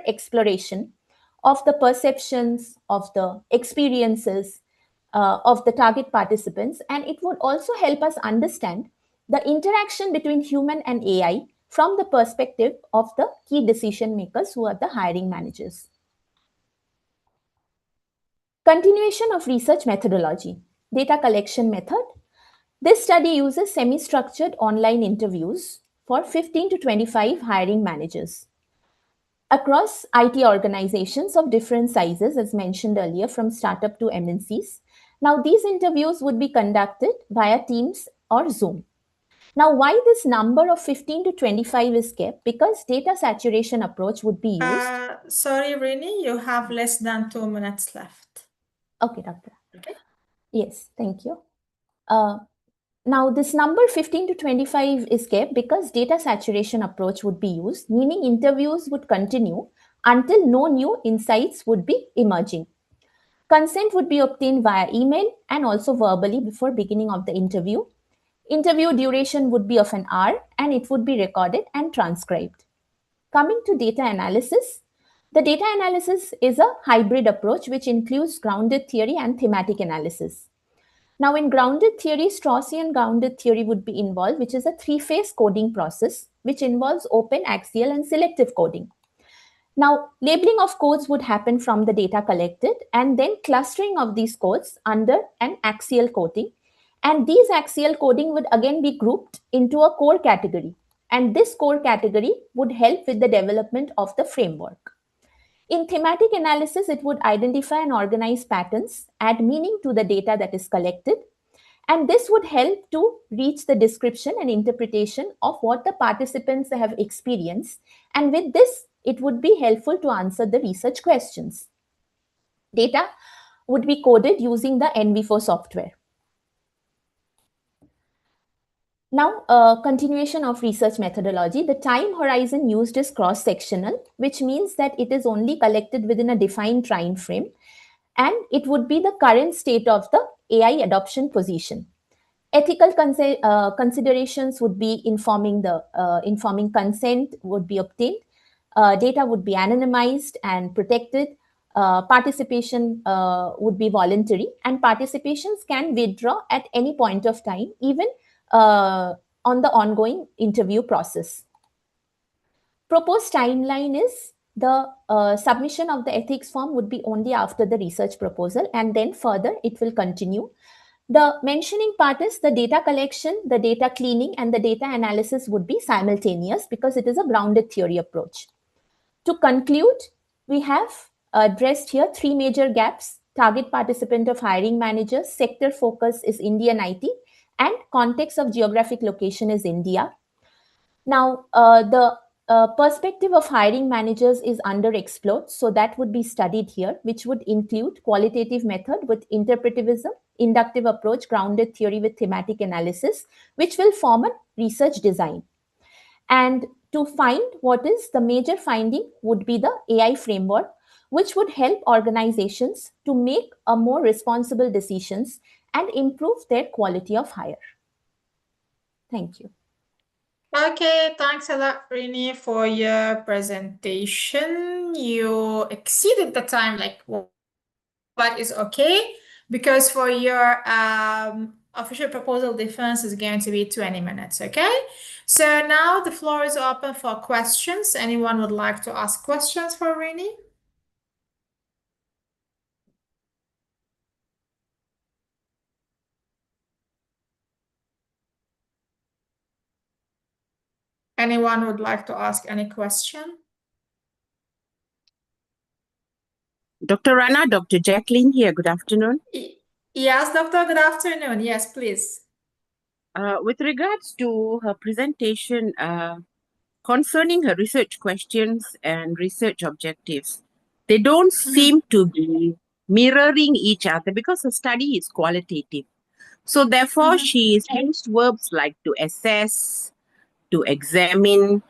exploration of the perceptions, of the experiences of the target participants, and it would also help us understand the interaction between human and AI from the perspective of the key decision makers, who are the hiring managers. Continuation of research methodology. Data collection method. This study uses semi-structured online interviews for 15 to 25 hiring managers across IT organizations of different sizes, as mentioned earlier, from startup to MNCs. Now, these interviews would be conducted via Teams or Zoom. Now, why this number of 15 to 25 is kept? Because data saturation approach would be used. Sorry, Rini, you have less than 2 minutes left. Okay, Doctor. Okay. Yes, thank you. Now, this number 15 to 25 is kept because data saturation approach would be used, meaning interviews would continue until no new insights would be emerging. Consent would be obtained via email and also verbally before beginning of the interview. Interview duration would be of an hour and it would be recorded and transcribed. Coming to data analysis, the data analysis is a hybrid approach which includes grounded theory and thematic analysis. Now, in grounded theory, Straussian grounded theory would be involved, which is a three-phase coding process, which involves open, axial, and selective coding. Now, labeling of codes would happen from the data collected, and then clustering of these codes under an axial coding. And these axial coding would again be grouped into a core category. And this core category would help with the development of the framework. In thematic analysis, it would identify and organize patterns, add meaning to the data that is collected, and this would help to reach the description and interpretation of what the participants have experienced. And with this, it would be helpful to answer the research questions. Data would be coded using the NV4 software. Now, continuation of research methodology. The time horizon used is cross-sectional, which means that it is only collected within a defined time frame, and it would be the current state of the AI adoption position. Ethical considerations would be informing consent would be obtained. Data would be anonymized and protected. Participation would be voluntary, and participations can withdraw at any point of time, even on the ongoing interview process. Proposed timeline is the submission of the ethics form would be only after the research proposal, and then further it will continue. The mentioning part is the data collection, the data cleaning, and the data analysis would be simultaneous because it is a grounded theory approach. To conclude, we have addressed here three major gaps: target participant of hiring managers, sector focus is Indian IT, and context of geographic location is India. Now, the perspective of hiring managers is underexplored, so that would be studied here, which would include qualitative method with interpretivism, inductive approach, grounded theory with thematic analysis, which will form a research design. And to find what is the major finding would be the AI framework, which would help organizations to make a more responsible decisions and improve their quality of hire. Thank you. Okay, thanks a lot, Rini, for your presentation. You exceeded the time, but is okay, because for your official proposal defense is going to be 20 minutes, okay? So now the floor is open for questions. Anyone would like to ask questions for Rini? Anyone would like to ask any question? Dr. Rana, Dr. Jacqueline here. Good afternoon. Yes, Doctor, good afternoon. Yes, please. With regards to her presentation concerning her research questions and research objectives, they don't seem to be mirroring each other because her study is qualitative. So therefore, she is used verbs like to assess, to examine,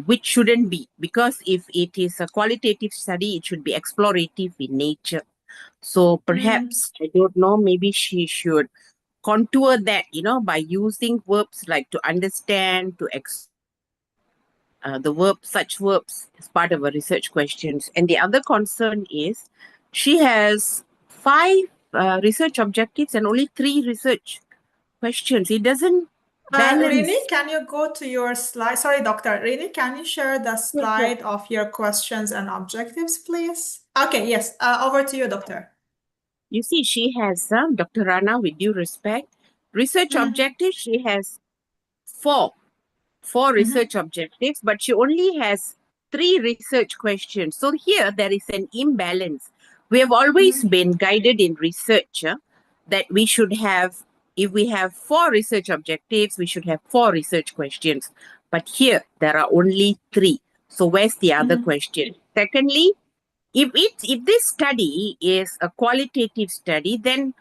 which shouldn't be, because if it is a qualitative study, it should be explorative in nature. So perhaps, I don't know, maybe she should contour that, by using verbs like to understand, to the verb, such verbs as part of her research questions. And the other concern is she has 5 research objectives and only 3 research questions. It doesn't balance. Rini, can you go to your slide? Sorry, Doctor. Rini, can you share the slide of your questions and objectives, please? Okay, yes. Over to you, Doctor. You see, she has, Dr. Rana, with due respect, research objectives, she has 4 research objectives, but she only has 3 research questions. So here there is an imbalance. We have always been guided in research that we should have, if we have 4 research objectives, we should have 4 research questions. But here there are only 3. So where's the other question? Secondly, if this study is a qualitative study, then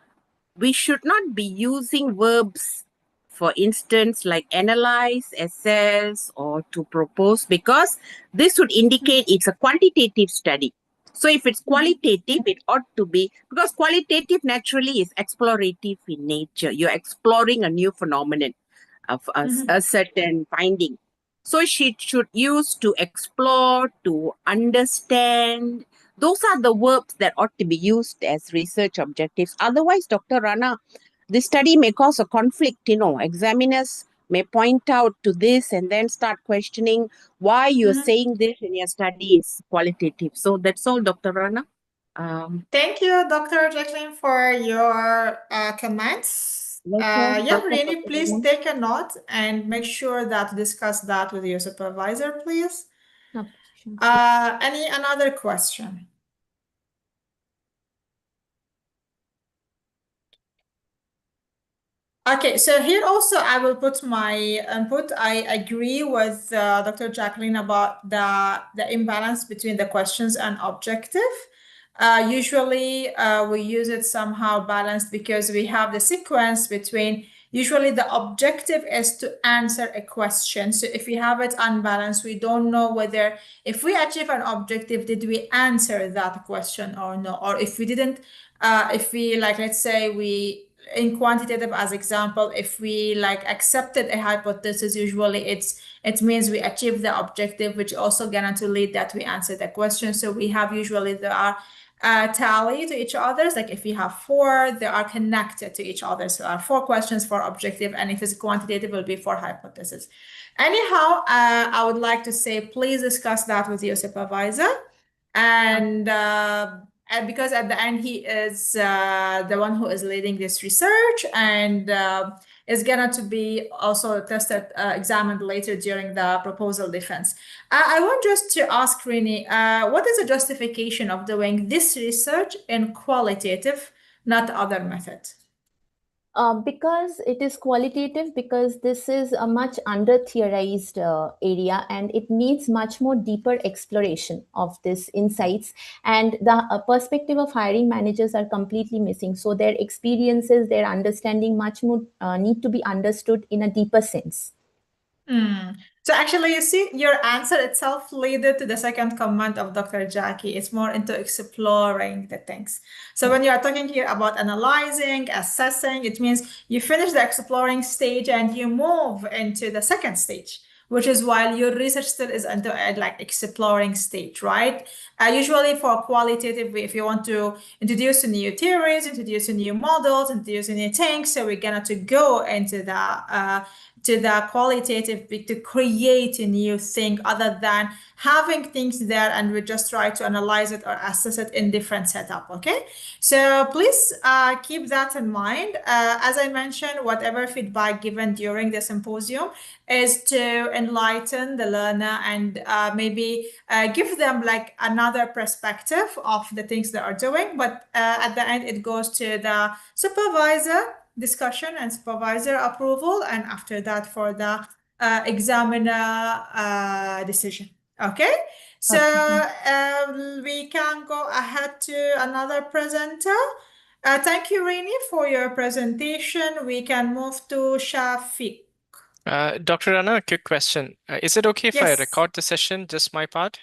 we should not be using verbs, for instance, like analyze, assess, or to propose, because this would indicate it's a quantitative study. So if it's qualitative, it ought to be, because qualitative naturally is explorative in nature. You're exploring a new phenomenon of a certain finding. So she should use to explore, to understand. Those are the verbs that ought to be used as research objectives. Otherwise, Dr. Rana, this study may cause a conflict, Examiners may point out to this and then start questioning why you're saying this and your study is qualitative. So that's all, Dr. Rana. Thank you, Dr. Jacqueline, for your comments. Rini, please take a note and make sure that discuss that with your supervisor, please. Any another question? Okay, so here also I will put my input. I agree with Dr. Jacqueline about the imbalance between the questions and objective. Usually we use it somehow balanced because we have the sequence between, usually the objective is to answer a question. So if we have it unbalanced, we don't know whether if we achieve an objective, did we answer that question or no? Or if we didn't, if we let's say we, in quantitative as example, if we accepted a hypothesis, usually it means we achieved the objective, which also going to lead that we answer the question. So we have usually there are tally to each other. Like if we have 4, they are connected to each other. So there are 4 questions for objective, and if it's quantitative, it will be 4 hypotheses. Anyhow, I would like to say, please discuss that with your supervisor. And because at the end, he is the one who is leading this research, and is going to be also tested, examined later during the proposal defense. I want just to ask Rini, what is the justification of doing this research in qualitative, not other method? Because it is qualitative, because this is a much under theorized area, and it needs much more deeper exploration of these insights, and the perspective of hiring managers are completely missing. So their experiences, their understanding much more need to be understood in a deeper sense. So actually, you see, your answer itself led to the second comment of Dr. Jackie. It's more into exploring the things. So when you are talking here about analyzing, assessing, it means you finish the exploring stage and you move into the second stage, which is while your research still is under like exploring stage, right? Usually for qualitative, if you want to introduce new theories, introduce new models, introduce new things, so we're gonna to go into the qualitative bit to create a new thing other than having things there and we just try to analyze it or assess it in different setup. Okay, so please keep that in mind. As I mentioned, whatever feedback given during the symposium is to enlighten the learner and maybe give them like another perspective of the things they are doing, but at the end it goes to the supervisor discussion and supervisor approval, and after that for the examiner decision. Okay, so we can go ahead to another presenter. Thank you, Rini, for your presentation. We can move to Shafiq. Dr. Rana, a quick question. Is it okay if I Yes. record the session, just my part?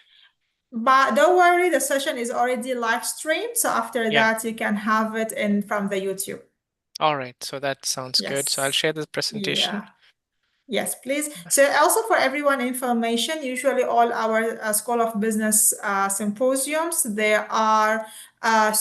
But don't worry, the session is already live streamed, so after that you can have it in from the YouTube. All right, so that sounds good. So I'll share the presentation. Yeah. Yes, please. So also for everyone information, usually all our School of Business symposiums, they are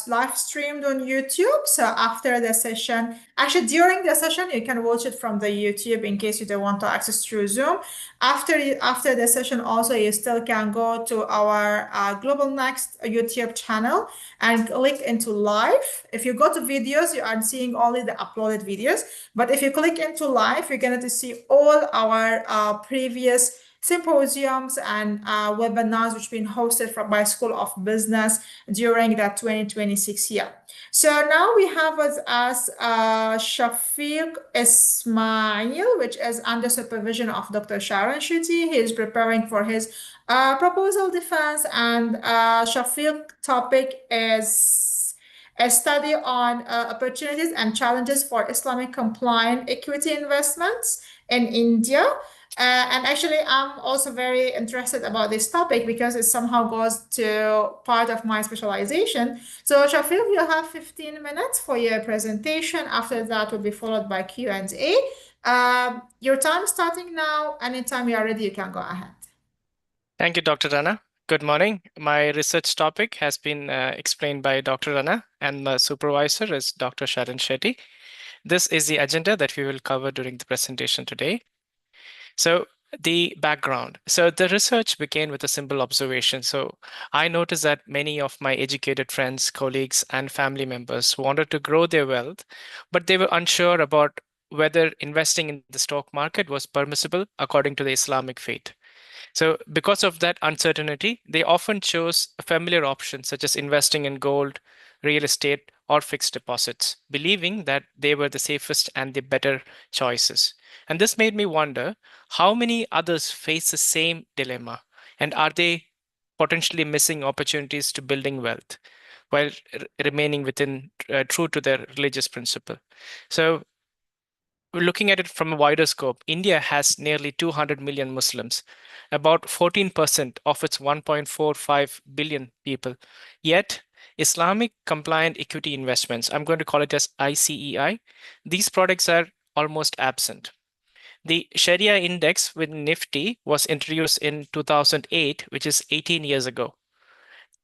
live streamed on YouTube. So after the session, actually during the session, you can watch it from the YouTube in case you don't want to access through Zoom. After the session, also you still can go to our GlobalNxt YouTube channel and click into live. If you go to videos, you are seeing only the uploaded videos. But if you click into live, you're going to see all our previous symposiums and webinars which have been hosted by School of Business during that 2026 year. So now we have with us Shafiq Ismail, which is under supervision of Dr. Sharon Shetty. He is preparing for his proposal defense, and Shafiq topic is a study on opportunities and challenges for Islamic compliant equity investments in India. And actually, I'm also very interested about this topic because it somehow goes to part of my specialization. So Shafiq, you have 15 minutes for your presentation. After that will be followed by Q&A. Your time is starting now. Anytime you are ready, you can go ahead. Thank you, Dr. Rana. Good morning. My research topic has been explained by Dr. Rana, and the supervisor is Dr. Sharon Shetty. This is the agenda that we will cover during the presentation today. So the background. So the research began with a simple observation. So I noticed that many of my educated friends, colleagues, and family members wanted to grow their wealth, but they were unsure about whether investing in the stock market was permissible according to the Islamic faith. So because of that uncertainty, they often chose familiar options such as investing in gold, real estate, or fixed deposits, believing that they were the safest and the better choices. And this made me wonder how many others face the same dilemma, and are they potentially missing opportunities to building wealth while remaining within true to their religious principle. So we're looking at it from a wider scope. India has nearly 200 million Muslims, about 14% of its 1.45 billion people. Yet, Islamic compliant equity investments, I'm going to call it as ICEI, these products are almost absent. The Sharia index with Nifty was introduced in 2008, which is 18 years ago.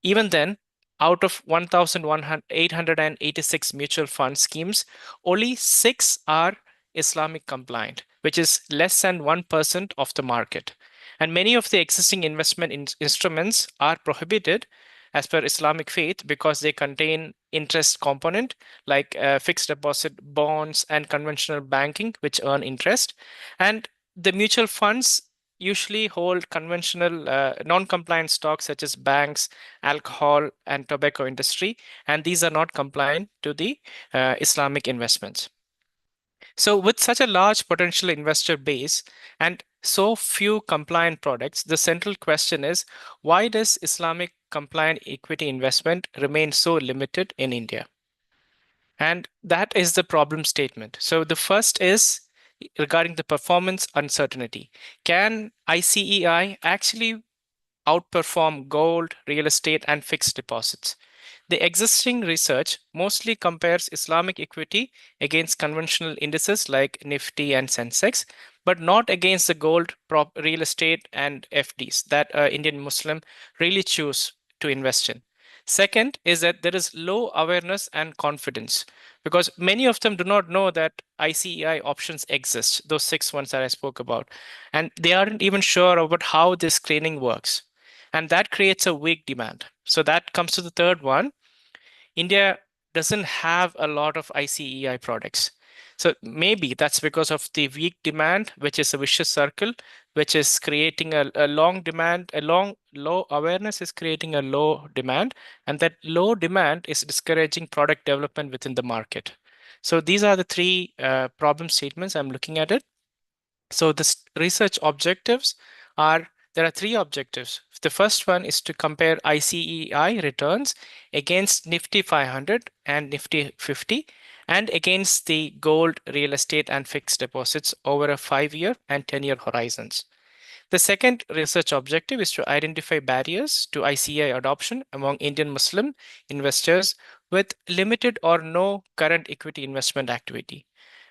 Even then, out of 1,886 mutual fund schemes, only 6 are Islamic compliant, which is less than 1% of the market. And many of the existing investment instruments are prohibited as per Islamic faith because they contain interest component like fixed deposit bonds and conventional banking, which earn interest. And the mutual funds usually hold conventional non-compliant stocks such as banks, alcohol, and tobacco industry, and these are not compliant to the Islamic investments. So with such a large potential investor base and so few compliant products, the central question is, why does Islamic compliant equity investment remain so limited in India? And that is the problem statement. So the first is regarding the performance uncertainty. Can ICEI actually outperform gold, real estate, and fixed deposits? The existing research mostly compares Islamic equity against conventional indices like Nifty and Sensex, but not against the gold, real estate, and FDs that Indian Muslim really choose to invest in. Second is that there is low awareness and confidence because many of them do not know that ICEI options exist, those 6 ones that I spoke about, and they aren't even sure about how this screening works. And that creates a weak demand. So that comes to the third one. India doesn't have a lot of ICEI products. So maybe that's because of the weak demand, which is a vicious circle, which is creating a long demand, low awareness is creating a low demand, and that low demand is discouraging product development within the market. So these are the 3 problem statements I'm looking at it. So the research objectives are, there are 3 objectives. The first one is to compare ICEI returns against Nifty 500 and Nifty 50 and against the gold, real estate, and fixed deposits over a 5-year and 10-year horizons. The second research objective is to identify barriers to ICEI adoption among Indian Muslim investors with limited or no current equity investment activity.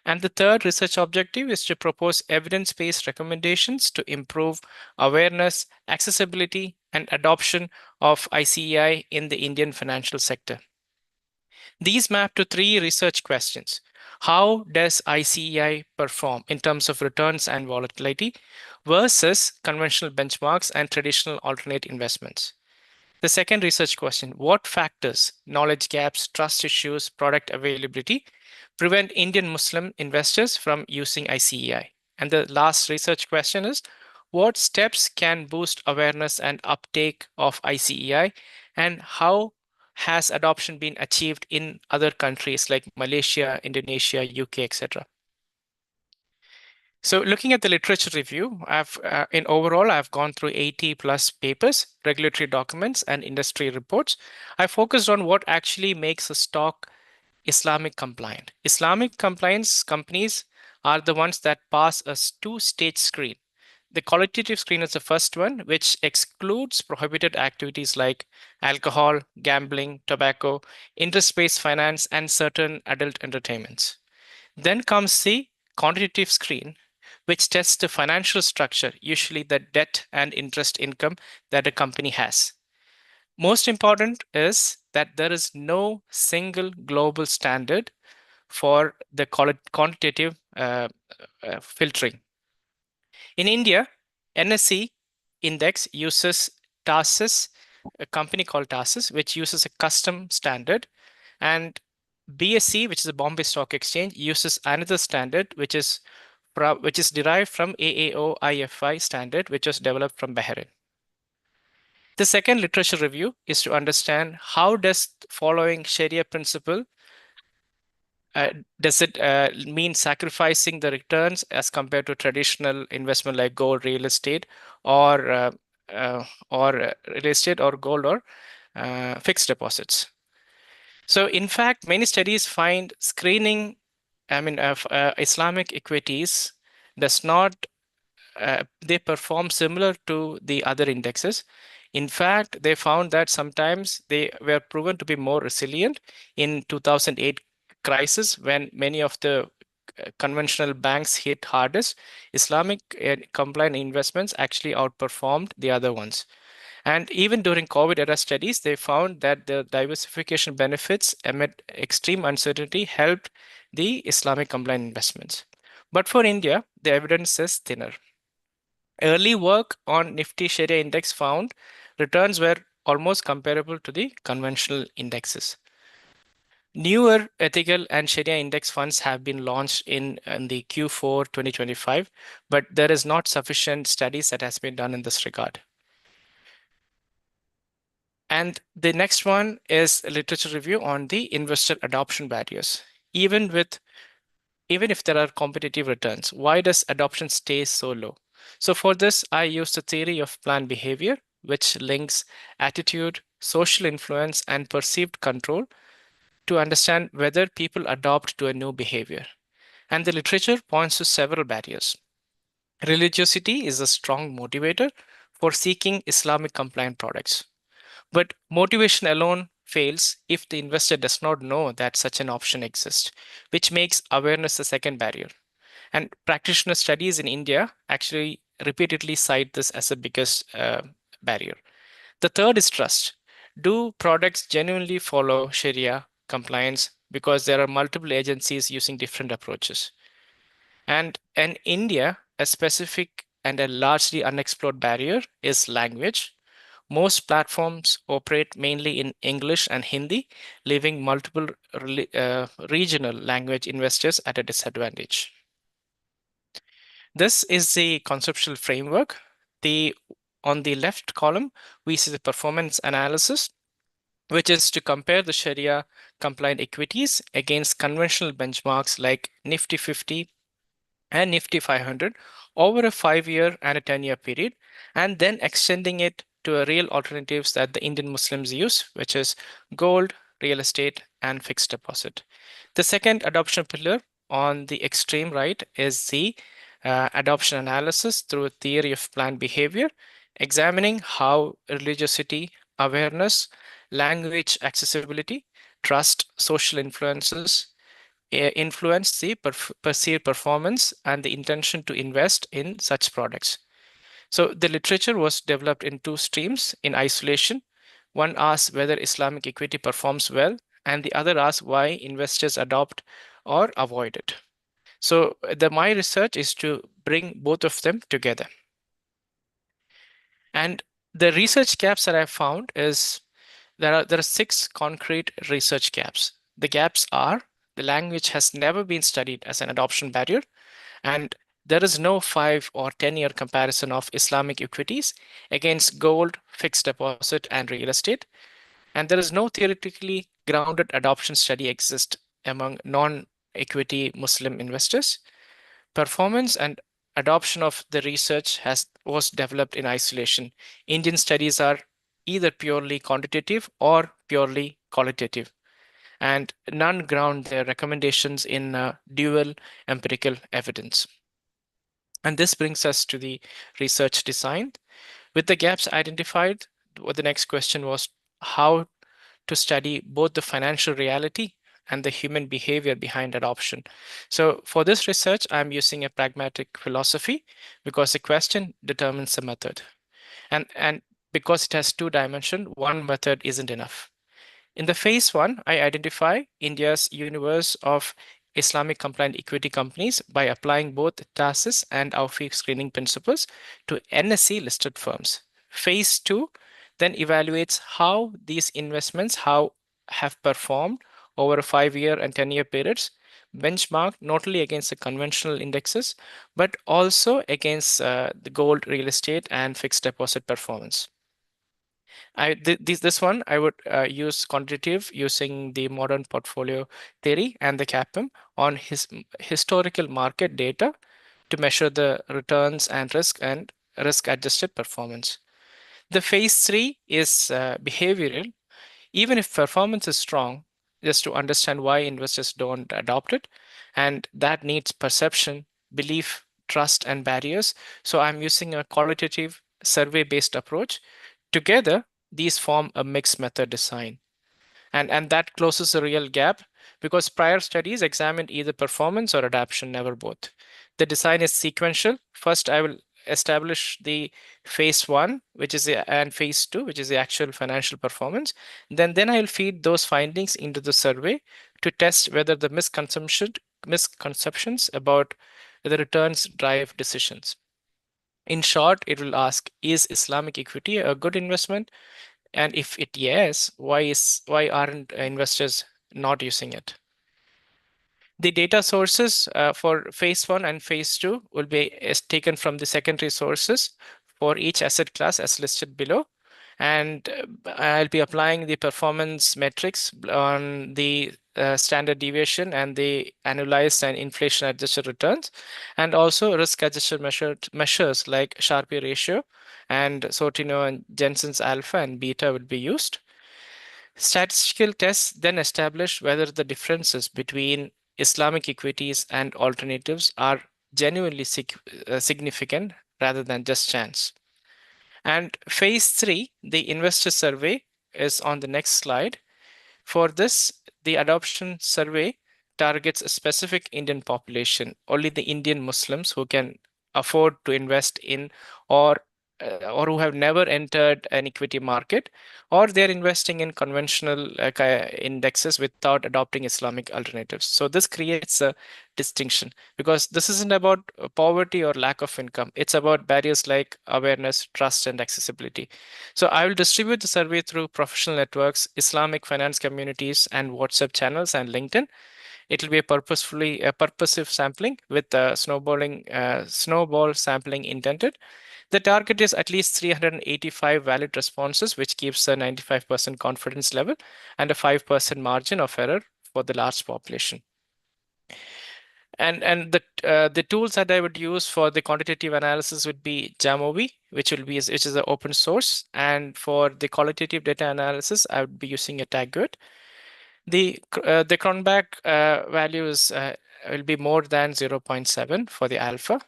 And the third research objective is to propose evidence-based recommendations to improve awareness, accessibility, and adoption of ICEI in the Indian financial sector. These map to 3 research questions. How does ICEI perform in terms of returns and volatility versus conventional benchmarks and traditional alternate investments? The second research question, what factors, knowledge gaps, trust issues, product availability, prevent Indian Muslim investors from using ICEI? And the last research question is, what steps can boost awareness and uptake of ICEI, and how has adoption been achieved in other countries like Malaysia, Indonesia, UK, etc.? So looking at the literature review, in overall, I've gone through 80 plus papers, regulatory documents, and industry reports. I focused on what actually makes a stock Islamic compliant. Islamic compliance companies are the ones that pass a 2-stage screen. The qualitative screen is the first one, which excludes prohibited activities like alcohol, gambling, tobacco, interest-based finance, and certain adult entertainments. Then comes the quantitative screen, which tests the financial structure, usually the debt and interest income that a company has. Most important is that there is no single global standard for the quantitative filtering. In India, NSE index uses TASIS, a company called TASIS, which uses a custom standard, and BSE, which is a Bombay Stock Exchange, uses another standard, which is derived from AAO-IFI standard, which was developed from Bahrain. The second literature review is to understand how does following Sharia principle, does it mean sacrificing the returns as compared to traditional investment like gold, real estate, or real estate or gold or fixed deposits? So in fact, many studies find screening, Islamic equities does not, they perform similar to the other indexes. In fact, they found that sometimes they were proven to be more resilient in 2008 crisis when many of the conventional banks hit hardest. Islamic compliant investments actually outperformed the other ones. And even during COVID era studies, they found that the diversification benefits amid extreme uncertainty helped the Islamic compliant investments. But for India, the evidence is thinner. Early work on Nifty Sharia index found returns were almost comparable to the conventional indexes. Newer ethical and Sharia index funds have been launched in the Q4 2025, but there is not sufficient studies that has been done in this regard. And the next one is a literature review on the investor adoption barriers. Even if there are competitive returns, why does adoption stay so low? So for this, I use the theory of planned behavior, which links attitude, social influence, and perceived control to understand whether people adopt to a new behavior. And the literature points to several barriers. Religiosity is a strong motivator for seeking Islamic compliant products. But motivation alone fails if the investor does not know that such an option exists, which makes awareness the second barrier. And practitioner studies in India actually repeatedly cite this as the biggest barrier. The third is trust. Do products genuinely follow Sharia compliance? Because there are multiple agencies using different approaches. And in India, a specific and a largely unexplored barrier is language. Most platforms operate mainly in English and Hindi, leaving multiple regional language investors at a disadvantage. This is the conceptual framework. On the left column, we see the performance analysis, which is to compare the Sharia compliant equities against conventional benchmarks like Nifty 50 and Nifty 500 over a 5-year and a 10-year period, and then extending it to real alternatives that the Indian Muslims use, which is gold, real estate, and fixed deposit. The second adoption pillar on the extreme right is the adoption analysis through theory of planned behavior, examining how religiosity, awareness, language accessibility, trust, social influences influence the perceived performance and the intention to invest in such products. So the literature was developed in two streams in isolation. One asks whether Islamic equity performs well, and the other asks why investors adopt or avoid it. So my research is to bring both of them together. And the research gaps that I found is there are 6 concrete research gaps. The gaps are the language has never been studied as an adoption barrier, and there is no 5 or 10-year comparison of Islamic equities against gold, fixed deposit, and real estate. And there is no theoretically grounded adoption study exist among non-equity Muslim investors. Performance and adoption of the research was developed in isolation. Indian studies are either purely quantitative or purely qualitative, and none ground their recommendations in dual empirical evidence. And this brings us to the research design. With the gaps identified, the next question was how to study both the financial reality and the human behavior behind adoption. So for this research, I'm using a pragmatic philosophy because the question determines the method. And because it has 2 dimensions, one method isn't enough. In the phase 1, I identify India's universe of Islamic compliant equity companies by applying both TASIS and AUFI screening principles to NSE listed firms. Phase 2 then evaluates how these investments have performed over a 5-year and 10-year periods, benchmarked not only against the conventional indexes, but also against the gold, real estate, and fixed deposit performance. This one, I would use quantitative using the modern portfolio theory and the CAPM on historical market data to measure the returns and risk adjusted performance. The phase 3 is behavioral. Even if performance is strong, just to understand why investors don't adopt it, and that needs perception, belief, trust, and barriers. So I'm using a qualitative survey-based approach. Together, these form a mixed method design. And that closes the real gap because prior studies examined either performance or adoption, never both. The design is sequential. First, I will establish the phase 1, and phase 2, which is the actual financial performance. Then I'll feed those findings into the survey to test whether the misconceptions about the returns drive decisions. In short, it will ask, is Islamic equity a good investment? And if yes, why aren't investors not using it? The data sources for phase 1 and phase 2 will be taken from the secondary sources for each asset class as listed below. And I'll be applying the performance metrics on the standard deviation and the annualized and inflation adjusted returns, and also risk adjusted measures like Sharpe ratio and Sortino and Jensen's alpha and beta would be used. Statistical tests then establish whether the differences between Islamic equities and alternatives are genuinely significant rather than just chance. And phase 3, the investor survey, is on the next slide. For this, the adoption survey targets a specific Indian population, only the Indian Muslims who can afford to invest in or who have never entered an equity market, or they're investing in conventional indexes without adopting Islamic alternatives. So this creates a distinction because this isn't about poverty or lack of income. It's about barriers like awareness, trust, and accessibility. So I will distribute the survey through professional networks, Islamic finance communities, and WhatsApp channels and LinkedIn. It will be a purposive sampling with snowball sampling intended. The target is at least 385 valid responses, which gives a 95% confidence level and a 5% margin of error for the large population. And the tools that I would use for the quantitative analysis would be Jamovi, which is an open source, and for the qualitative data analysis, I would be using a TagGrid. The Cronbach values will be more than 0.7 for the alpha.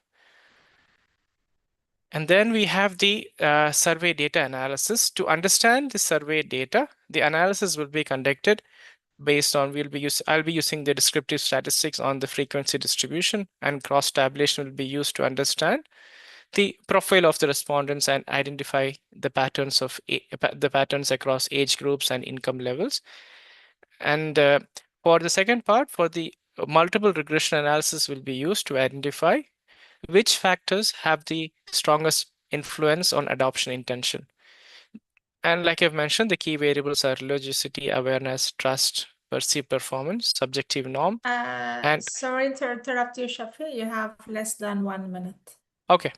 And then we have the survey data analysis. To understand the survey data, the analysis will be conducted based on I'll be using the descriptive statistics on the frequency distribution, and cross tabulation will be used to understand the profile of the respondents and identify the patterns across age groups and income levels. And for the second part, for the multiple regression analysis will be used to identify which factors have the strongest influence on adoption intention. And like I've mentioned, the key variables are religiosity, awareness, trust, perceived performance, subjective norm. Sorry to interrupt you, Shafi. You have less than 1 minute. Okay,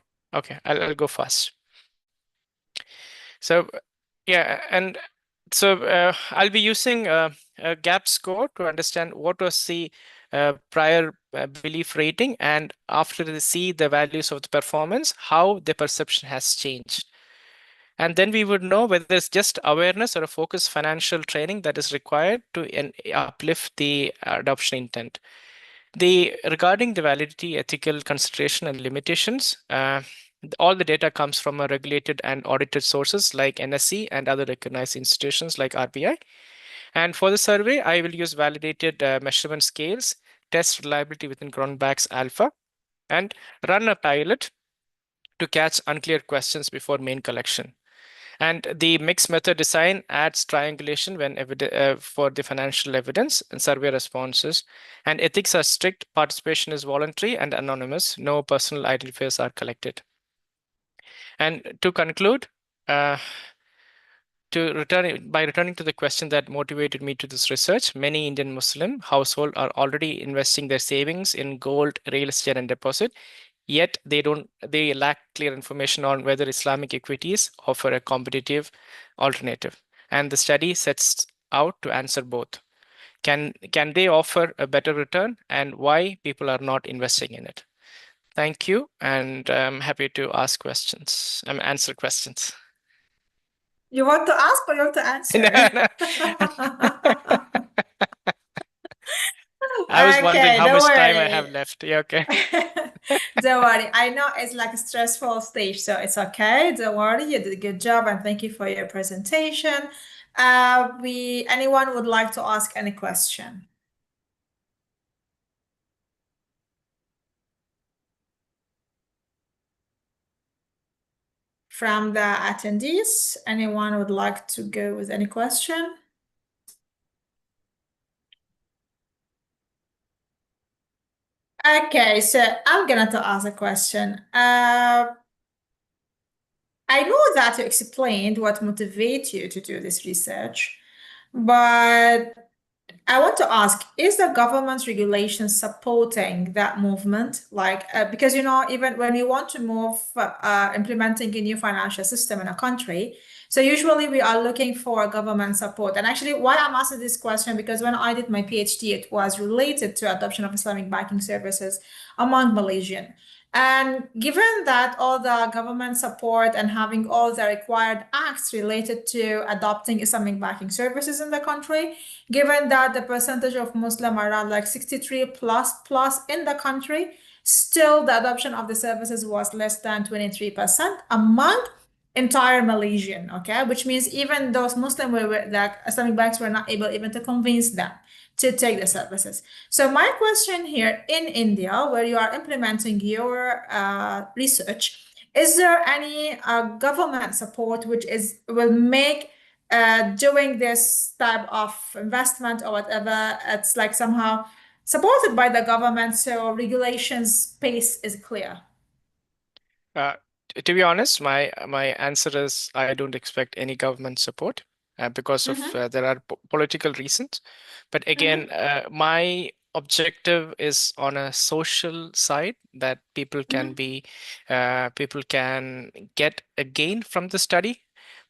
I'll go fast. So yeah, and so I'll be using a gap score to understand what was the prior belief rating, and after they see the values of the performance, how the perception has changed. And then we would know whether it's just awareness or a focused financial training that is required to uplift the adoption intent. Regarding the validity, ethical consideration, and limitations, all the data comes from a regulated and audited sources like NSE and other recognized institutions like RBI. And for the survey, I will use validated measurement scales, test reliability within Cronbach's alpha, and run a pilot to catch unclear questions before main collection. And the mixed method design adds triangulation when for the financial evidence and survey responses. And ethics are strict, participation is voluntary and anonymous, no personal identifiers are collected. And to conclude, by returning to the question that motivated me to this research, many Indian Muslim households are already investing their savings in gold, real estate, and deposit. Yet they lack clear information on whether Islamic equities offer a competitive alternative. And the study sets out to answer both. Can they offer a better return, and why people are not investing in it? Thank you, and I'm happy to answer questions. You want to ask or you want to answer? No. I was wondering how much time I have left. Yeah, okay. Don't worry. I know it's like a stressful stage, so it's okay. Don't worry. You did a good job, and thank you for your presentation. Anyone would like to ask any question? From the attendees, anyone would like to go with any question? Okay, so I'm gonna ask a question. I know that you explained what motivates you to do this research, but I want to ask, is the government's regulation supporting that movement? Because, even when we want to move implementing a new financial system in a country, so usually we are looking for government support. And actually, why I'm asking this question, because when I did my PhD, it was related to adoption of Islamic banking services among Malaysian. And given that all the government support and having all the required acts related to adopting Islamic banking services in the country, given that the percentage of Muslim are around like 63 plus in the country, still the adoption of the services was less than 23% among entire Malaysian, okay? Which means even those Muslim the Islamic banks were not able even to convince them to take the services. So my question here, in India, where you are implementing your research, is there any government support which will make doing this type of investment or whatever, it's like somehow supported by the government, so regulations pace is clear? To be honest, my answer is I don't expect any government support because of there are political reasons. But again, my objective is on a social side, that people can people can get a gain from the study,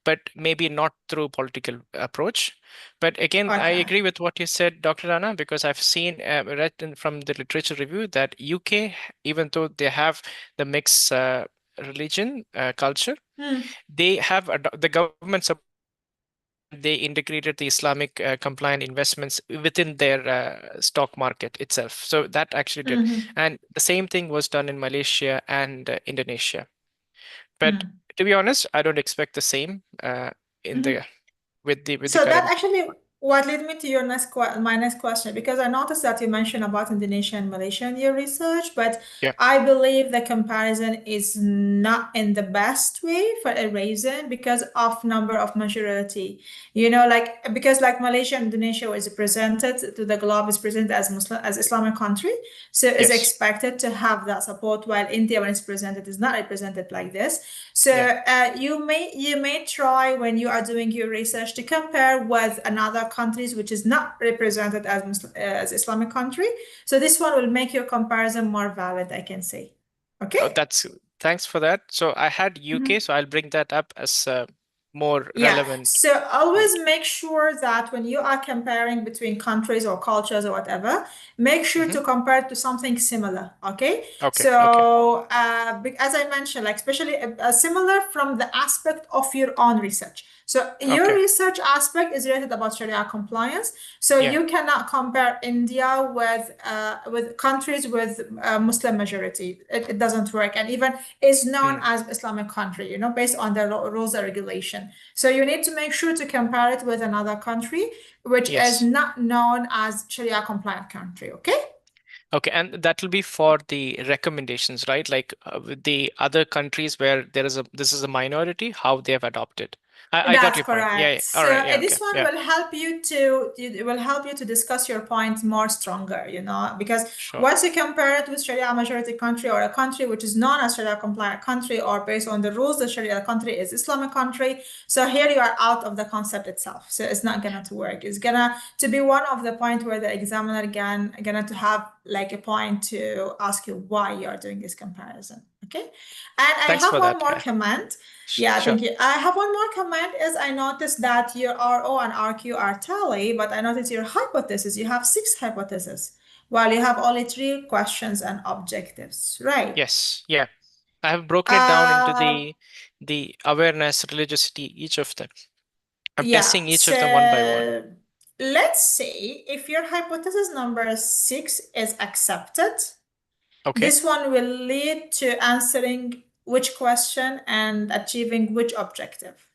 but maybe not through political approach. But again, I agree with what you said, Dr. Rana, because I've seen read from the literature review that UK, even though they have the mixed religion culture, they have the government support. They integrated the Islamic compliant investments within their stock market itself. So that actually did. And the same thing was done in Malaysia and Indonesia. But to be honest, I don't expect the same in the with the So that current. actually what led me to your my next question, because I noticed that you mentioned about Indonesia and Malaysia in your research, but I believe the comparison is not in the best way for a reason, because of number of majority. You know, like because like Malaysia and Indonesia is presented to the globe, is presented as Islamic country, so it's expected to have that support, while India, when it's presented, is not represented like this. So you may try, when you are doing your research, to compare with another countries which is not represented as Islamic country. So this one will make your comparison more valid, I can say. Okay. Oh, thanks for that. So I had UK, so I'll bring that up as more relevant. So always make sure that when you are comparing between countries or cultures or whatever, make sure to compare it to something similar. Okay. So as I mentioned, like especially similar from the aspect of your own research. So your research aspect is related about Sharia compliance. So you cannot compare India with countries with Muslim majority. It doesn't work, and even is known as Islamic country, you know, based on the rules and regulation. So you need to make sure to compare it with another country which is not known as Sharia compliant country. Okay. Okay, and that will be for the recommendations, right? Like with the other countries where this is a minority, how they have adopted. I got your correct. point. Yeah. So this one will help you to discuss your point more stronger, you know, because once you compare it with Sharia majority country or a country which is known as Sharia compliant country, or based on the rules the Sharia country is Islamic country, so here you are out of the concept itself. So it's not gonna to work. It's gonna to be one of the point where the examiner gonna to have like a point to ask you why you are doing this comparison. Okay. And I have one more comment. Thank you. I have one more comment. Is I noticed that your RO and RQ are tally, but I noticed your hypothesis, you have 6 hypotheses, while you have only 3 questions and objectives, right? Yes. Yeah. I have broken it down into the awareness, religiosity, each of them. I'm testing each of them one by one. Let's say if your hypothesis number 6 is accepted, this one will lead to answering which question and achieving which objective.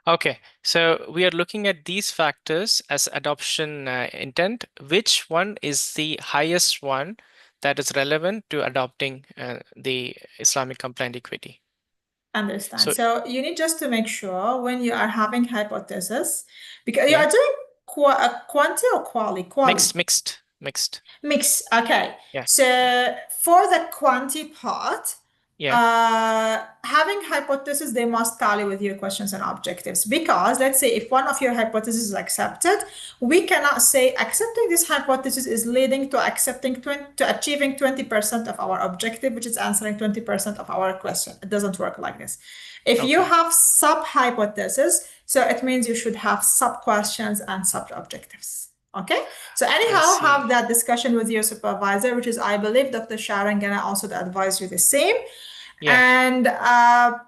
Okay, so we are looking at these factors as adoption intent. Which one is the highest one that is relevant to adopting the Islamic compliant equity? Understand. So you need just to make sure when you are having hypothesis, because you are doing quantity or quality? Mixed. Okay. So for the quantity part, having hypothesis, they must tally with your questions and objectives, because let's say if one of your hypotheses is accepted, we cannot say accepting this hypothesis is leading to achieving 20% of our objective, which is answering 20% of our question. It doesn't work like this. If you have sub hypothesis, so it means you should have sub questions and sub objectives. Okay, so anyhow, have that discussion with your supervisor, which is, I believe, Dr. Sharon gonna also advise you the same. And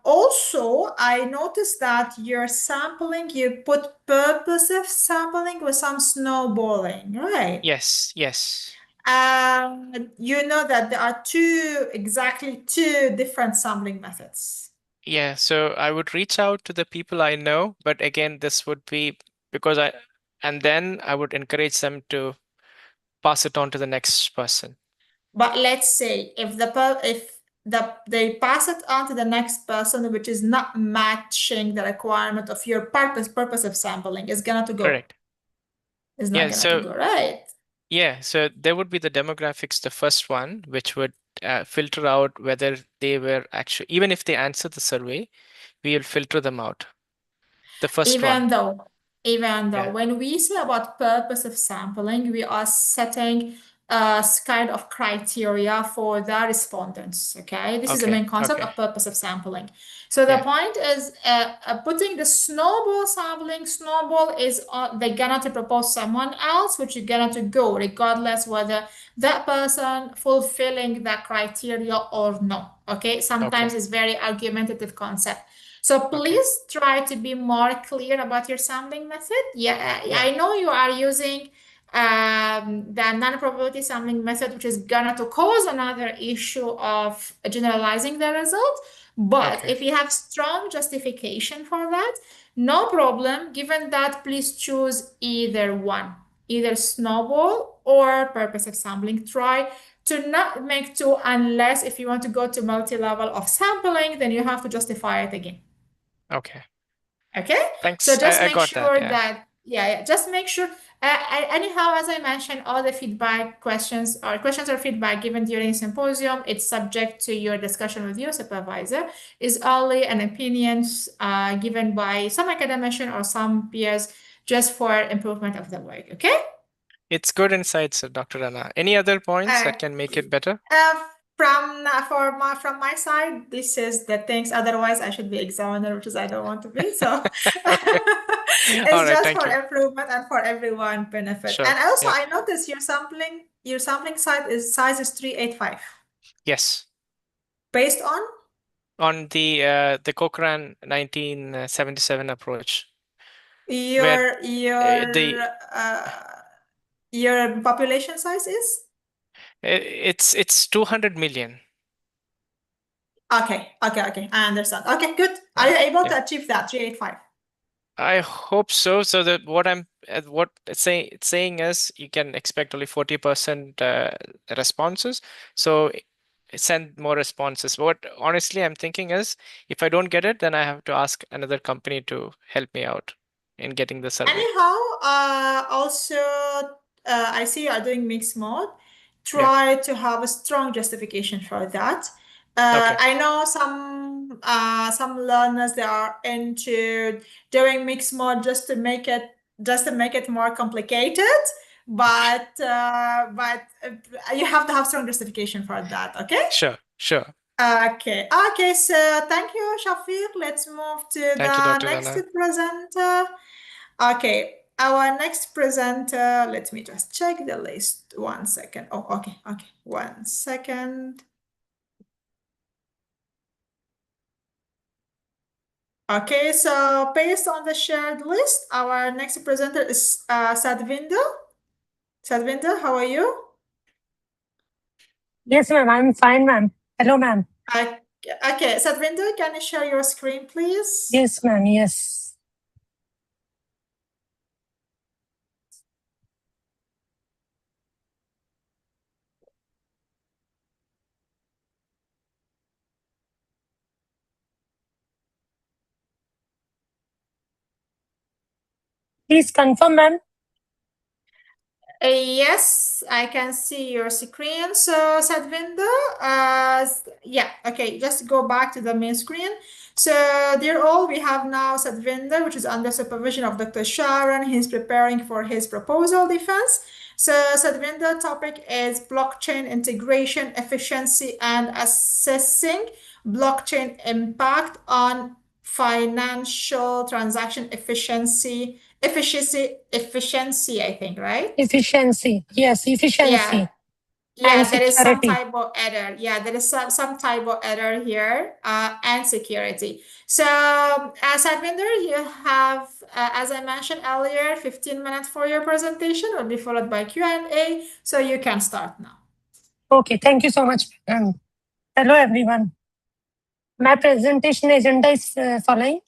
also, I noticed that your sampling, you put purposive sampling with some snowballing, right? Yes. You know that there are exactly two different sampling methods. Yeah, so I would reach out to the people I know, but again, this would be because and then I would encourage them to pass it on to the next person. But let's say if they pass it on to the next person, which is not matching the requirement of your purpose of sampling, is gonna to go. Correct. It's not Yeah, gonna so to go, right? yeah, so there would be the demographics, the first one, which would filter out whether they were actually, even if they answer the survey, we will filter them out. The first one. Even though Yeah. when we say about purpose of sampling, we are setting kind of criteria for the respondents. Okay, this is the Okay, main concept okay. of purpose of sampling. So the Yeah. point is putting the snowball sampling. Snowball is they're gonna to propose someone else, which you're gonna to go regardless whether that person fulfilling that criteria or no. Okay, sometimes Okay. it's very argumentative concept. So please try to be more clear about your sampling method. Yeah, I know you are using the non-probability sampling method, which is gonna to cause another issue of generalizing the result. But if you have strong justification for that, no problem. Given that, please choose either one, either snowball or purpose of sampling. Try to not make two, unless if you want to go to multi-level of sampling, then you have to justify it again. Okay. Okay. Thanks. So just I make got sure that, yeah, just make sure. Anyhow, as I mentioned, all the feedback questions or feedback given during symposium, it's subject to your discussion with your supervisor. Is only an opinions given by some academician or some peers just for improvement of the work. Okay. It's good insights, Dr. Rana. Any other points that can make it better? From my side, this is the things. Otherwise, I should be examiner, which is I don't want to be. So it's All right, just thank for you. improvement and for everyone benefit. Sure. And also, Yeah. I noticed your sampling size is 385. Yes. Based on the Cochrane 1977 approach. your where your population size is? It's 200 million. Okay. I understand. Okay, good. Are you able to achieve that 385? I hope so. So that what it's saying is you can expect only 40% responses. So send more responses. What honestly I'm thinking is if I don't get it, then I have to ask another company to help me out in getting the survey. Anyhow, also I see you are doing mixed mode. Try to have a strong justification for that. I know some learners, they are into doing mixed mode just to make it more complicated. But you have to have strong justification for that. Okay. Sure. Okay. So thank you, Shafiq. Let's move to Thank you, the Dr. next Rana. presenter. Okay, our next presenter, let me just check the list. 1 second. Oh, okay. 1 second. Okay, so based on the shared list, our next presenter is Sadvinder. Sadvinder, how are you? Yes, ma'am. I'm fine, ma'am. Hello, ma'am. Okay, Sadvinder, can you share your screen, please? Yes, ma'am. Yes. Please confirm, ma'am. Yes, I can see your screen. So Sadvinder, yeah, okay, just go back to the main screen. So dear all, we have now Sadvinder, which is under supervision of Dr. Sharon. He's preparing for his proposal defense. So Sadvinder topic is blockchain integration, efficiency, and assessing blockchain impact on financial transaction efficiency, I think, right? Efficiency. Yes, efficiency. Yeah, And there is some security. typo error. Yeah, there is some typo error here, and security. So, Sadvinder, you have, as I mentioned earlier, 15 minutes for your presentation. Will be followed by Q&A. So you can start now. Okay, thank you so much. Hello, everyone. My presentation agenda is following: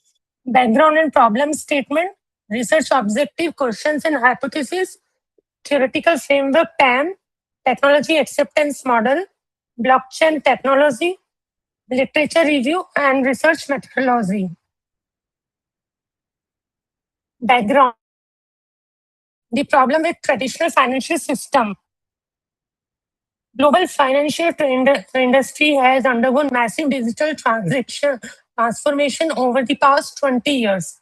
background and problem statement, research objective, questions and hypothesis, theoretical framework TAM, technology acceptance model, blockchain technology, literature review, and research methodology. Background: the problem with traditional financial system. Global financial industry has undergone massive digital transformation over the past 20 years.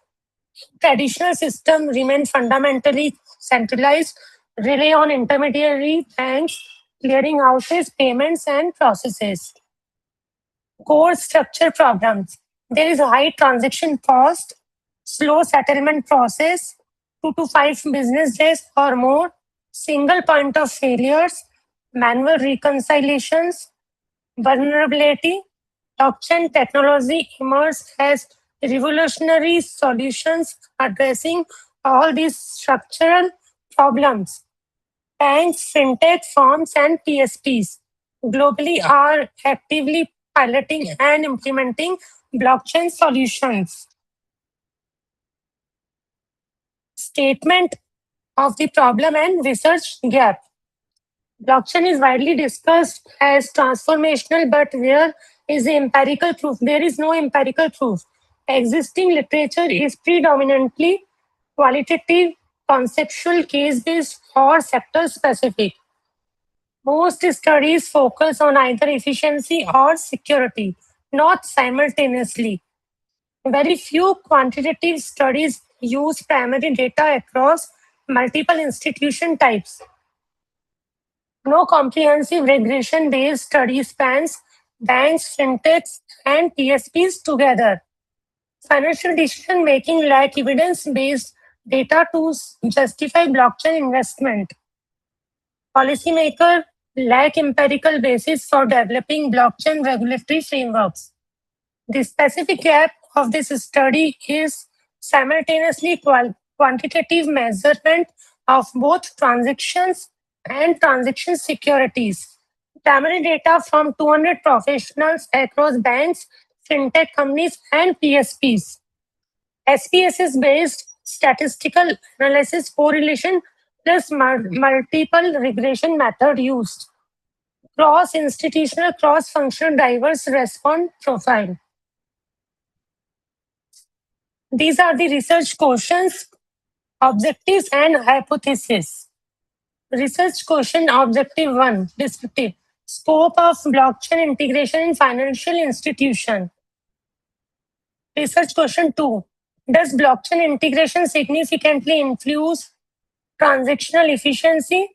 Traditional system remain fundamentally centralized, rely on intermediary banks, clearing houses, payments, and processes. Core structure problems. There is a high transaction cost, slow settlement process, 2 to 5 business days or more, single point of failures, manual reconciliations, vulnerability. Blockchain technology emerged as revolutionary solutions addressing all these structural problems. Banks, fintech firms, and PSPs globally are actively piloting and implementing blockchain solutions. Statement of the problem and research gap. Blockchain is widely discussed as transformational, but where is the empirical proof? There is no empirical proof. Existing literature is predominantly qualitative, conceptual, case-based, or sector-specific. Most studies focus on either efficiency or security, not simultaneously. Very few quantitative studies use primary data across multiple institution types. No comprehensive regression-based study spans banks, fintechs, and PSPs together. Financial decision-making lack evidence-based data to justify blockchain investment. Policymakers lack empirical basis for developing blockchain regulatory frameworks. The specific gap of this study is simultaneously quantitative measurement of both transactions and transaction securities. Primary data from 200 professionals across banks, fintech companies, and PSPs. SPSS-based statistical analysis correlation plus multiple regression method used. Cross-institutional, cross-functional diverse response profile. These are the research questions, objectives, and hypotheses. Research question objective 1, descriptive. Scope of blockchain integration in financial institution. Research question 2. Does blockchain integration significantly influence transactional efficiency?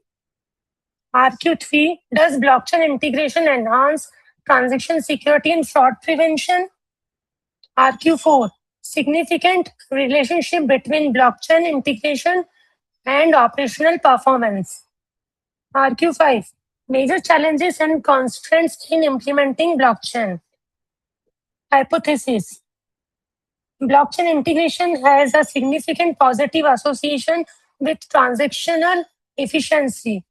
RQ3. Does blockchain integration enhance transaction security and fraud prevention? RQ4. Significant relationship between blockchain integration and operational performance. RQ5. Major challenges and constraints in implementing blockchain. Hypothesis. Blockchain integration has a significant positive association with transactional efficiency.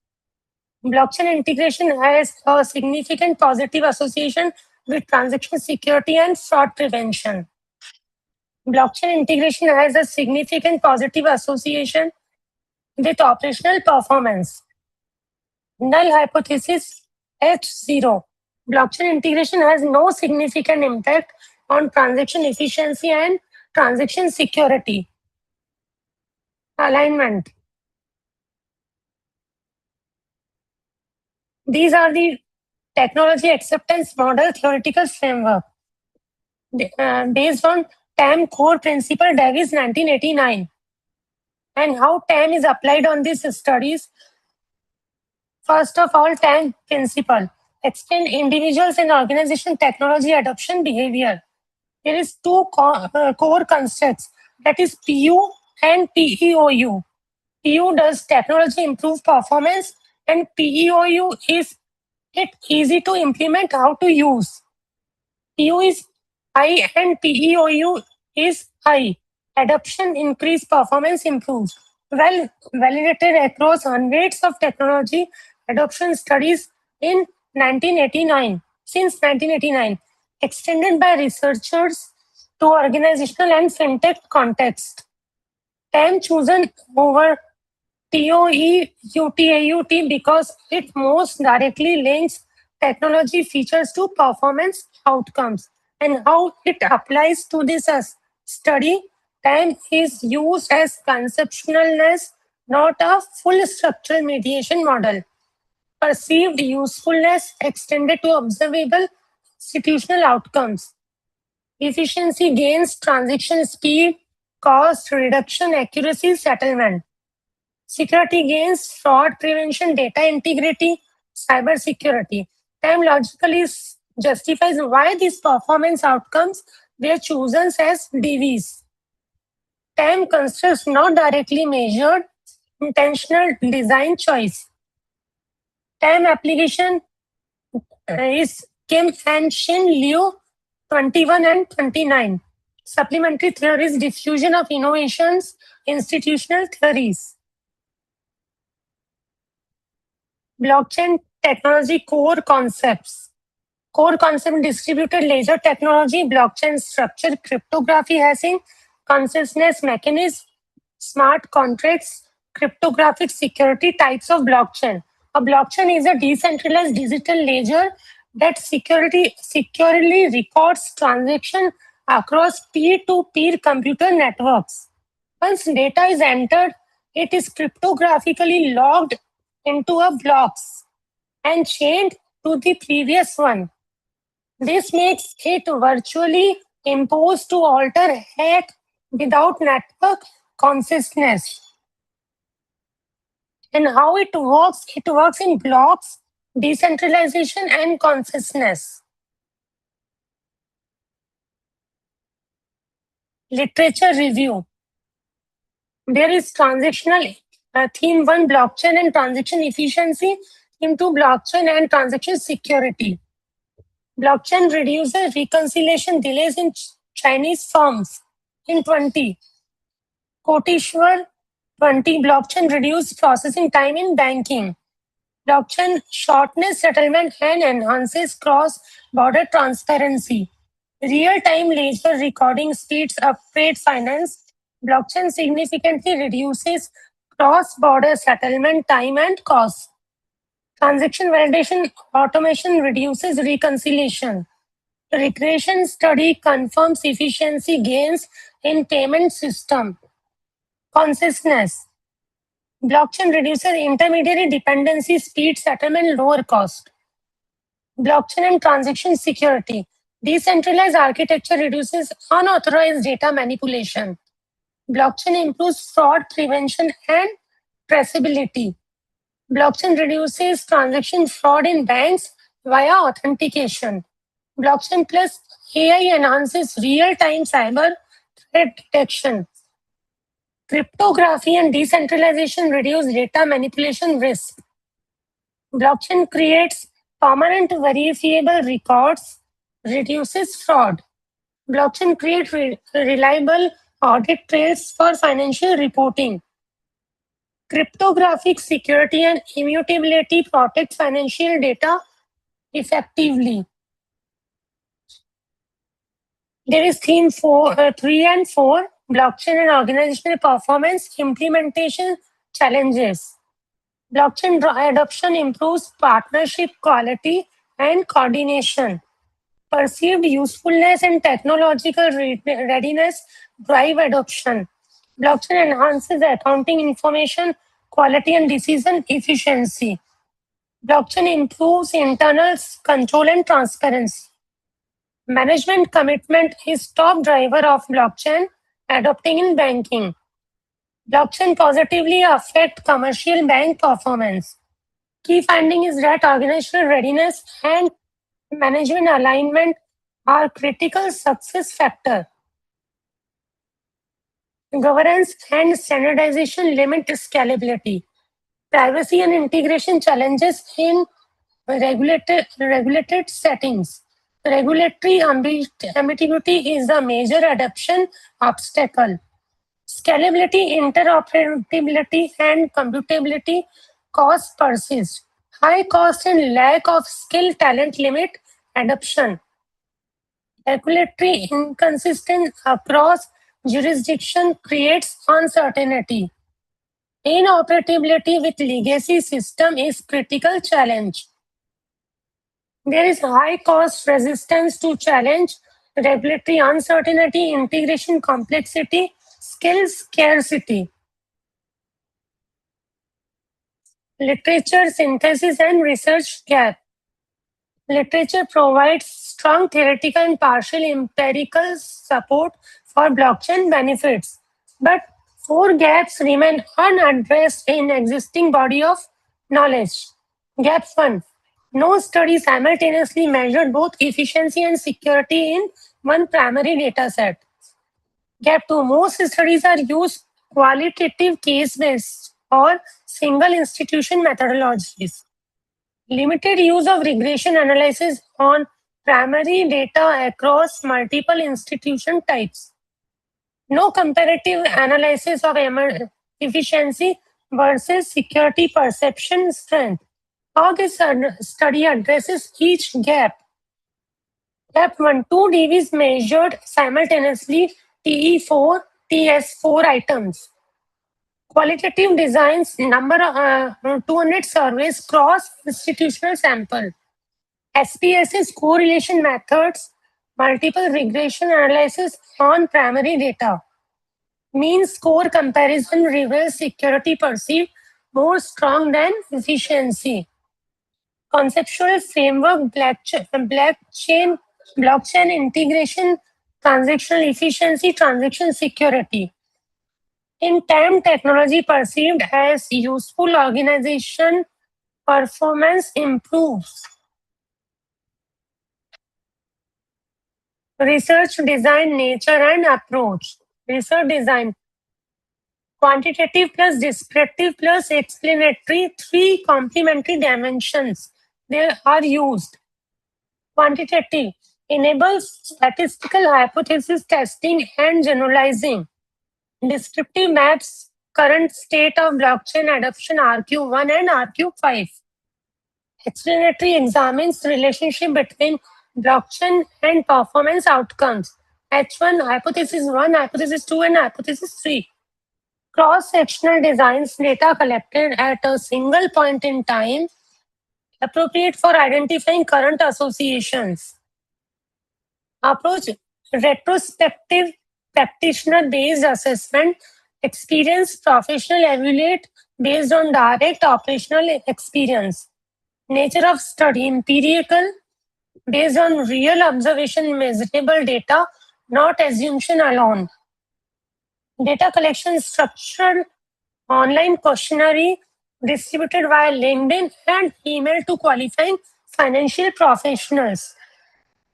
Blockchain integration has a significant positive association with transaction security and fraud prevention. Blockchain integration has a significant positive association with operational performance. Null hypothesis H0. Blockchain integration has no significant impact on transaction efficiency and transaction security. Alignment. These are the technology acceptance model theoretical framework based on TAM core principle Davis 1989. And how TAM is applied on these studies. First of all, TAM principle. Explain individuals and organization technology adoption behavior. There is two core concepts, that is PU and PEOU. PU does technology improve performance, and PEOU is it easy to implement, how to use. PU is high and PEOU is high. Adoption increase, performance improves. Well validated across hundreds of technology adoption studies in 1989. Since 1989, extended by researchers to organizational and fintech context. TAM chosen over TOE-UTAUT because it most directly links technology features to performance outcomes. And how it applies to this study, TAM is used as conceptualness, not a full structural mediation model. Perceived usefulness extended to observable institutional outcomes. Efficiency gains, transaction speed, cost reduction, accuracy, settlement. Security gains, fraud prevention, data integrity, cyber security. TAM logically justifies why these performance outcomes were chosen as DVs. TAM considers not directly measured intentional design choice. TAM application is Kim and Shin Liu 21 and 29. Supplementary theories, diffusion of innovations, institutional theories. Blockchain technology core concepts. Core concept, distributed ledger technology, blockchain structure, cryptography hashing, consensus mechanism, smart contracts, cryptographic security, types of blockchain. A blockchain is a decentralized digital ledger that securely records transactions across peer-to-peer computer networks. Once data is entered, it is cryptographically logged into a blocks and chained to the previous one. This makes it virtually imposed to alter hack without network consciousness. And how it works in blocks, decentralization, and consciousness. Literature review. There is transactional theme 1, blockchain and transaction efficiency, theme 2, blockchain and transaction security. Blockchain reduces reconciliation delays in Chinese firms. In 20, Koteshwar 20, blockchain reduces processing time in banking. Blockchain shortens settlement and enhances cross-border transparency. Real-time ledger recording speeds up trade finance. Blockchain significantly reduces cross-border settlement time and cost. Transaction validation automation reduces reconciliation. Regression study confirms efficiency gains in payment system. Consciousness. Blockchain reduces intermediary dependency, speed, settlement, lower cost. Blockchain and transaction security. Decentralized architecture reduces unauthorized data manipulation. Blockchain improves fraud prevention and traceability. Blockchain reduces transaction fraud in banks via authentication. Blockchain plus AI enhances real-time cyber threat detection. Cryptography and decentralization reduce data manipulation risk. Blockchain creates permanent verifiable records, reduces fraud. Blockchain creates reliable audit trails for financial reporting. Cryptographic security and immutability protect financial data effectively. There is theme 3 and 4, blockchain and organizational performance, implementation challenges. Blockchain adoption improves partnership quality and coordination. Perceived usefulness and technological readiness drive adoption. Blockchain enhances accounting information quality and decision efficiency. Blockchain improves internal control and transparency. Management commitment is top driver of blockchain adopting in banking. Blockchain positively affect commercial bank performance. Key finding is that organizational readiness and management alignment are critical success factor. Governance and standardization limit scalability. Privacy and integration challenges in regulated settings. Regulatory ambiguity is a major adoption obstacle. Scalability, interoperability, and computability costs persist. High cost and lack of skill talent limit adoption. Regulatory inconsistent across jurisdiction creates uncertainty. Inoperability with legacy system is critical challenge. There is high cost resistance to challenge, regulatory uncertainty, integration complexity, skills scarcity. Literature synthesis and research gap. Literature provides strong theoretical and partial empirical support for blockchain benefits, but 4 gaps remain unaddressed in existing body of knowledge. Gap 1. No study simultaneously measured both efficiency and security in one primary dataset. Gap 2. Most studies are used qualitative case-based or single institution methodologies. Limited use of regression analysis on primary data across multiple institution types. No comparative analysis of efficiency versus security perception strength. How this study addresses each gap. Gap 1. 2 DVs measured simultaneously TE4, TS4 items. Qualitative designs, number 200 surveys, cross-institutional sample. SPSS correlation methods, multiple regression analysis on primary data. Mean score comparison reveals security perceived more strong than efficiency. Conceptual framework, blockchain integration, transactional efficiency, transaction security. In time, technology perceived as useful, organization performance improves. Research design, nature and approach. Research design. Quantitative plus descriptive plus explanatory, 3 complementary dimensions. They are used. Quantitative enables statistical hypothesis testing and generalizing. Descriptive maps current state of blockchain adoption RQ1 and RQ5. Explanatory examines the relationship between blockchain and performance outcomes. H1, hypothesis 1, hypothesis 2, and hypothesis 3. Cross-sectional designs data collected at a single point in time, appropriate for identifying current associations. Approach, retrospective practitioner-based assessment, experienced professional evaluate based on direct operational experience. Nature of study, empirical, based on real observation, measurable data, not assumption alone. Data collection structured online questionnaire distributed via LinkedIn and email to qualifying financial professionals.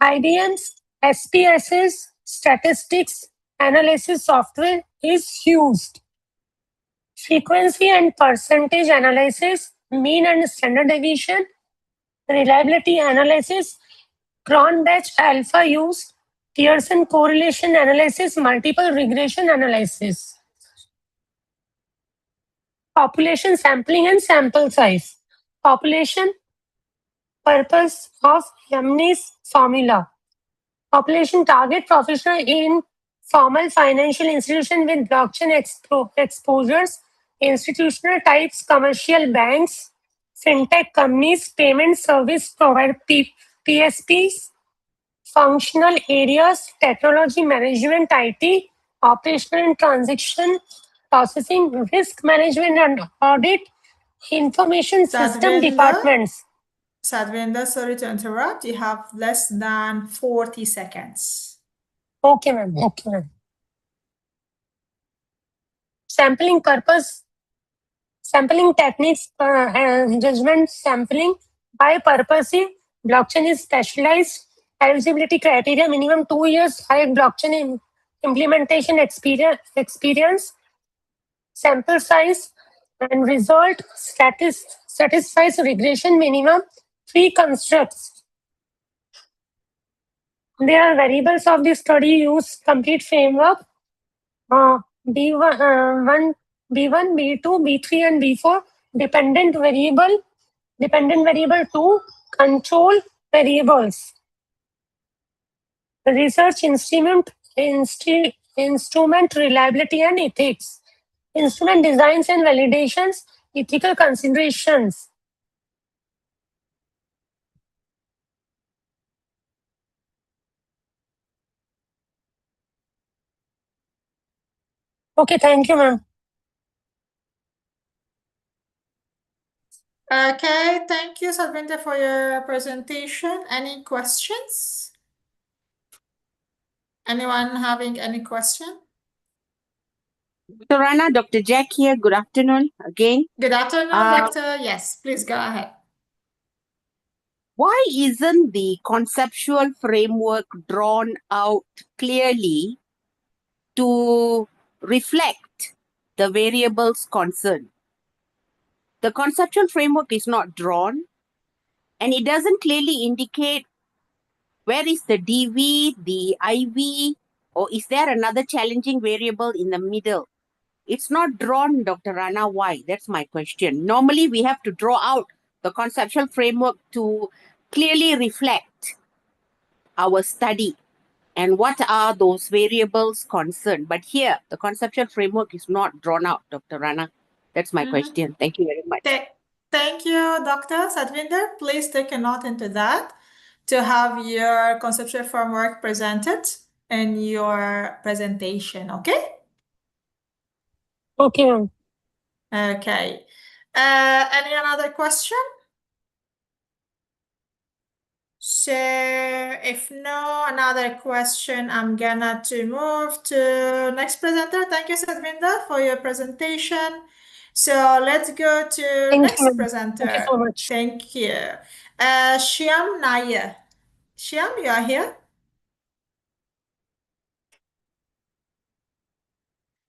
IBM's SPSS statistics analysis software is used. Frequency and percentage analysis, mean and standard deviation, reliability analysis, Cron-Batch alpha used, Pearson correlation analysis, multiple regression analysis. Population sampling and sample size. Population purpose of Yamni's formula. Population target professional in formal financial institution with blockchain exposures, institutional types, commercial banks, fintech companies, payment service provider PSPs, functional areas, technology management, IT, operational and transaction processing, risk management and audit, information system departments. Sadvinder, sorry to interrupt. You have less than 40 seconds. Okay, ma'am. Okay, ma'am. Sampling purpose, sampling techniques, judgment sampling by purposive. Blockchain is specialized. Eligibility criteria, minimum 2 years high blockchain implementation experience. Sample size and result satisfies regression minimum 3 constructs. There are variables of the study use complete framework. B1, B2, B3, and B4. Dependent variable 2, control variables. research instrument reliability and ethics, instrument designs and validations, ethical considerations. Okay, thank you, ma'am. Okay, thank you, Sadhvinda, for your presentation. Any questions? Anyone having any question? Dr. Rana, Dr. Jack here. Good afternoon again. Good afternoon, Doctor. Yes, please go ahead. Why isn't the conceptual framework drawn out clearly to reflect the variables concerned? The conceptual framework is not drawn, and it doesn't clearly indicate where is the DV, the IV, or is there another challenging variable in the middle? It's not drawn, Dr. Rana. Why? That's my question. Normally, we have to draw out the conceptual framework to clearly reflect our study and what are those variables concerned. But here, the conceptual framework is not drawn out, Dr. Rana. That's my question. Thank you very much. Thank you, Dr. Sadhvinder. Please take a note into that to have your conceptual framework presented in your presentation, okay? Okay, ma'am. Okay. Any another question? So if no another question, I'm gonna to move to next presenter. Thank you, Sadhvinder, for your presentation. So let's go to next presenter. Thank you so much. Thank you. Shyam Nair. Shyam, you are here?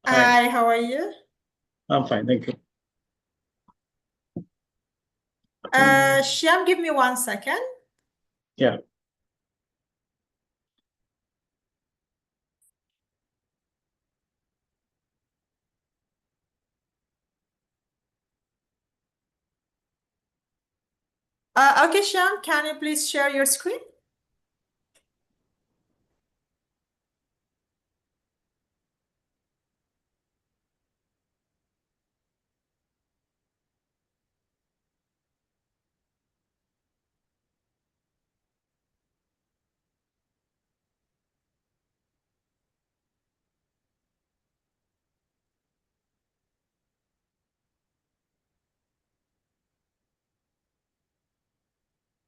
Hi, how are you? I'm fine, thank you. Shyam, give me 1 second. Yeah. Okay, Shyam, can you please share your screen?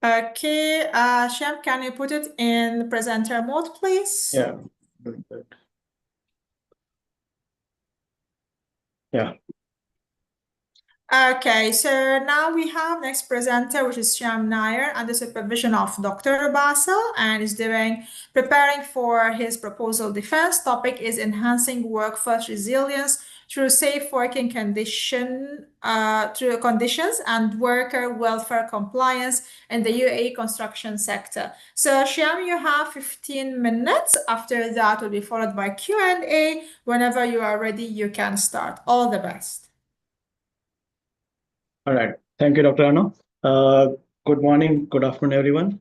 Okay, Shyam, can you put it in presenter mode, please? Yeah. Yeah. Okay, so now we have next presenter, which is Shyam Nair, under supervision of Dr. Basel, and is preparing for his proposal defense. Topic is enhancing workforce resilience through safe working conditions and worker welfare compliance in the UAE construction sector. So Shyam, you have 15 minutes. After that will be followed by Q&A. Whenever you are ready, you can start. All the best. All right. Thank you, Dr. Anna. Good morning, good afternoon, everyone.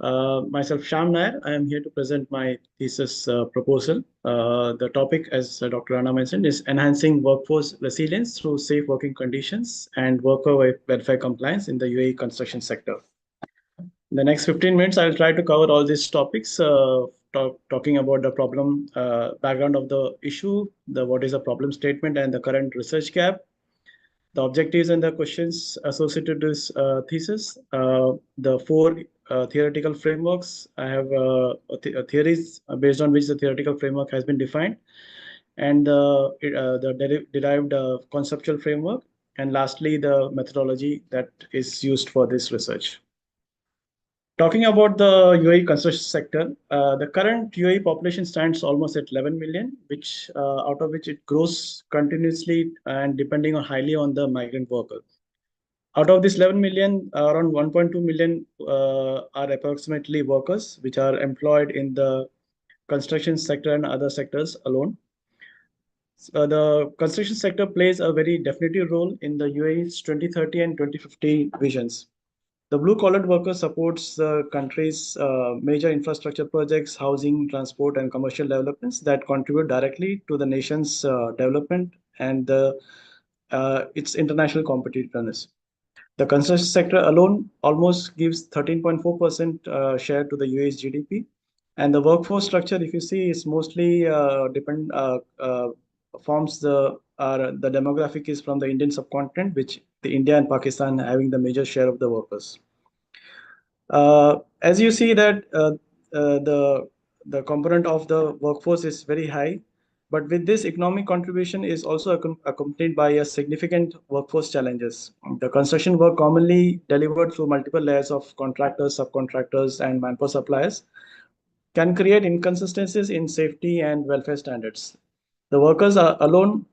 Myself, Shyam Nair. I am here to present my thesis proposal. The topic, as Dr. Anna mentioned, is enhancing workforce resilience through safe working conditions and worker welfare compliance in the UAE construction sector. In the next 15 minutes, I'll try to cover all these topics, talking about the problem, background of the issue, what is the problem statement and the current research gap, the objectives and the questions associated with this thesis, the 4 theoretical frameworks. I have theories based on which the theoretical framework has been defined, and the derived conceptual framework, and lastly, the methodology that is used for this research. Talking about the UAE construction sector, the current UAE population stands almost at 11 million, which out of which it grows continuously and depending on highly on the migrant workers. Out of this 11 million, around 1.2 million are approximately workers which are employed in the construction sector and other sectors alone. The construction sector plays a very definitive role in the UAE's 2030 and 2050 visions. The blue-collar worker supports the country's major infrastructure projects, housing, transport, and commercial developments that contribute directly to the nation's development and its international competitiveness. The construction sector alone almost gives 13.4% share to the UAE's GDP. And the workforce structure, if you see, is mostly forms the demographic is from the Indian subcontinent, which the India and Pakistan having the major share of the workers. As you see that the component of the workforce is very high, but with this economic contribution is also accompanied by a significant workforce challenges. The construction work commonly delivered through multiple layers of contractors, subcontractors, and manpower suppliers can create inconsistencies in safety and welfare standards. The workers are alone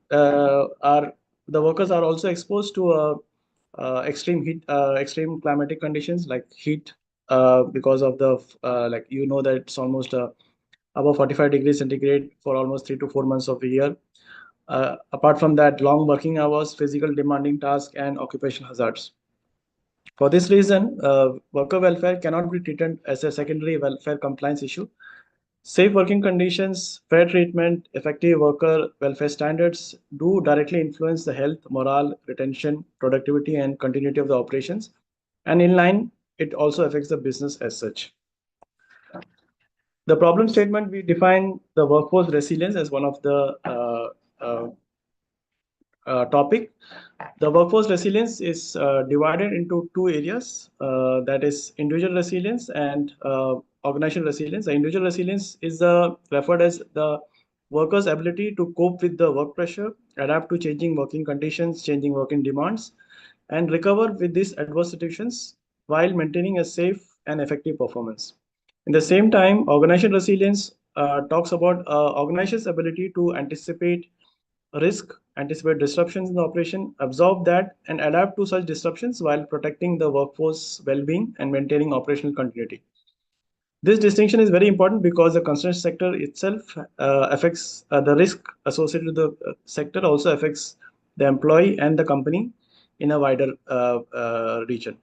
the workers are also exposed to extreme heat, extreme climatic conditions like heat, because of the like that it's almost above 45 degrees centigrade for almost 3 to 4 months of the year. Apart from that, long working hours, physical demanding tasks, and occupational hazards. For this reason, worker welfare cannot be treated as a secondary welfare compliance issue. Safe working conditions, fair treatment, effective worker welfare standards do directly influence the health, morale, retention, productivity, and continuity of the operations. And in line, it also affects the business as such. The problem statement, we define the workforce resilience as one of the topic. The workforce resilience is divided into two areas, that is individual resilience and organizational resilience. The individual resilience is referred as the worker's ability to cope with the work pressure, adapt to changing working conditions, changing working demands, and recover with these adverse situations while maintaining a safe and effective performance. In the same time, organizational resilience talks about organization's ability to anticipate risk, anticipate disruptions in the operation, absorb that, and adapt to such disruptions while protecting the workforce well-being and maintaining operational continuity. This distinction is very important because the construction sector itself affects the risk associated with the sector also affects the employee and the company in a wider region.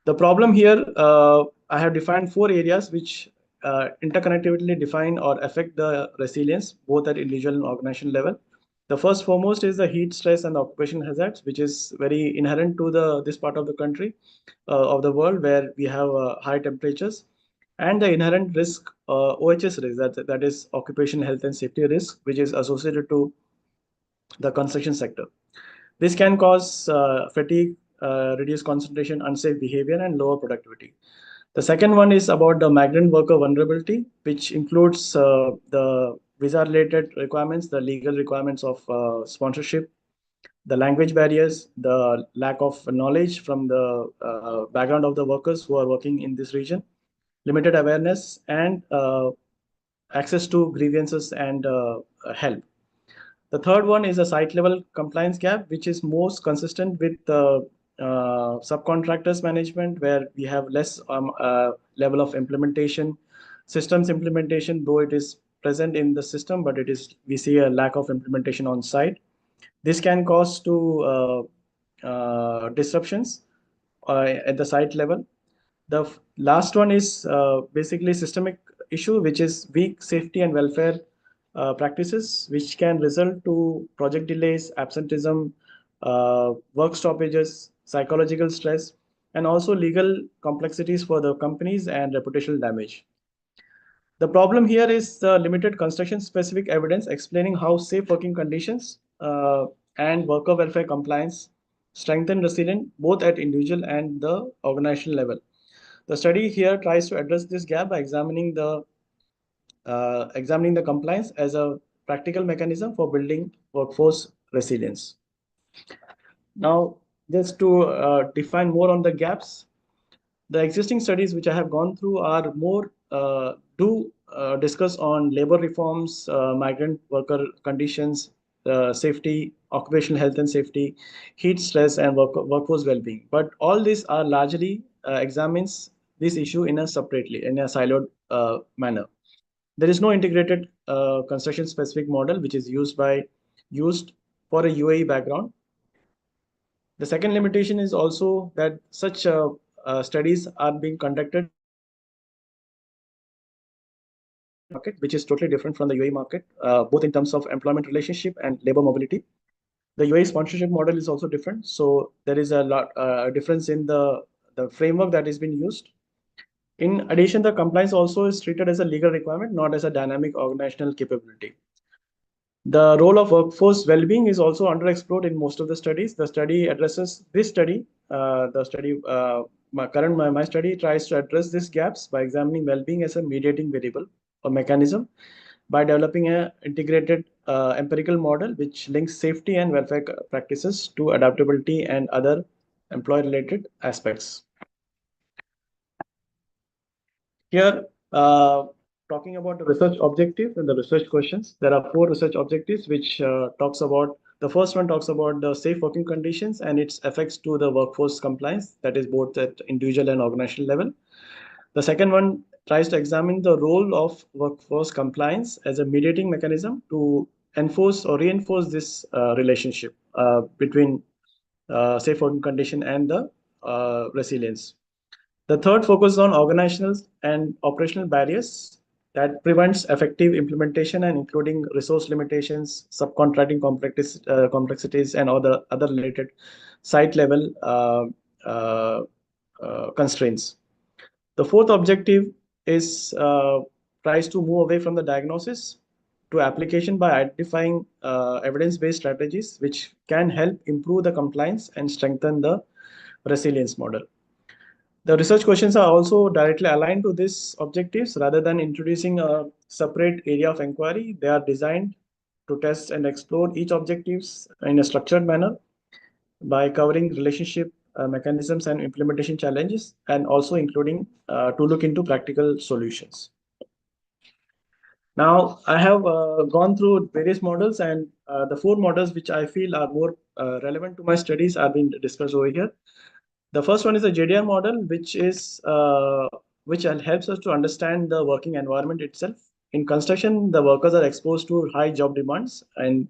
The problem here, I have defined 4 areas which interconnectively define or affect the resilience both at individual and organizational level. The first foremost is the heat stress and occupational hazards, which is very inherent to this part of the country, of the world, where we have high temperatures, and the inherent risk, OHS risk, that is occupational health and safety risk, which is associated to the construction sector. This can cause fatigue, reduced concentration, unsafe behavior, and lower productivity. The second one is about the migrant worker vulnerability, which includes the visa-related requirements, the legal requirements of sponsorship, the language barriers, the lack of knowledge from the background of the workers who are working in this region, limited awareness, and access to grievances and help. The third one is a site level compliance gap, which is most consistent with subcontractors management, where we have less level of implementation, systems implementation, though it is present in the system, but we see a lack of implementation on site. This can cause to disruptions at the site level. The last one is basically systemic issue, which is weak safety and welfare practices, which can result to project delays, absenteeism, work stoppages, psychological stress, and also legal complexities for the companies and reputational damage. The problem here is the limited construction-specific evidence explaining how safe working conditions and worker welfare compliance strengthen resilience both at individual and the organizational level. The study here tries to address this gap by examining the compliance as a practical mechanism for building workforce resilience. Now, just to define more on the gaps, the existing studies which I have gone through are more discuss on labor reforms, migrant worker conditions, safety, occupational health and safety, heat stress, and workforce well-being. But all these are largely examines this issue in a siloed manner. There is no integrated construction specific model which is used for a UAE background. The second limitation is also that such studies are being conducted market, which is totally different from the UAE market, both in terms of employment relationship and labor mobility. The UAE sponsorship model is also different. So there is a lot difference in the framework that is being used. In addition, the compliance also is treated as a legal requirement, not as a dynamic organizational capability. The role of workforce well-being is also underexplored in most of the studies. The study addresses this study. My study tries to address these gaps by examining well-being as a mediating variable or mechanism by developing an integrated empirical model which links safety and welfare practices to adaptability and other employee-related aspects. Here, talking about the research objectives and the research questions, there are 4 research objectives which talks about, the first one talks about the safe working conditions and its effects to the workforce compliance, that is both at individual and organizational level. The second one tries to examine the role of workforce compliance as a mediating mechanism to enforce or reinforce this relationship between safe working condition and the resilience. The third focuses on organizational and operational barriers that prevents effective implementation and including resource limitations, subcontracting complexities, and other related site level constraints. The fourth objective is tries to move away from the diagnosis to application by identifying evidence-based strategies which can help improve the compliance and strengthen the resilience model. The research questions are also directly aligned to these objectives. Rather than introducing a separate area of inquiry, they are designed to test and explore each objectives in a structured manner by covering relationship mechanisms and implementation challenges, and also including to look into practical solutions. Now, I have gone through various models, and the 4 models which I feel are more relevant to my studies are being discussed over here. The first one is a JDR model, which helps us to understand the working environment itself. In construction, the workers are exposed to high job demands, and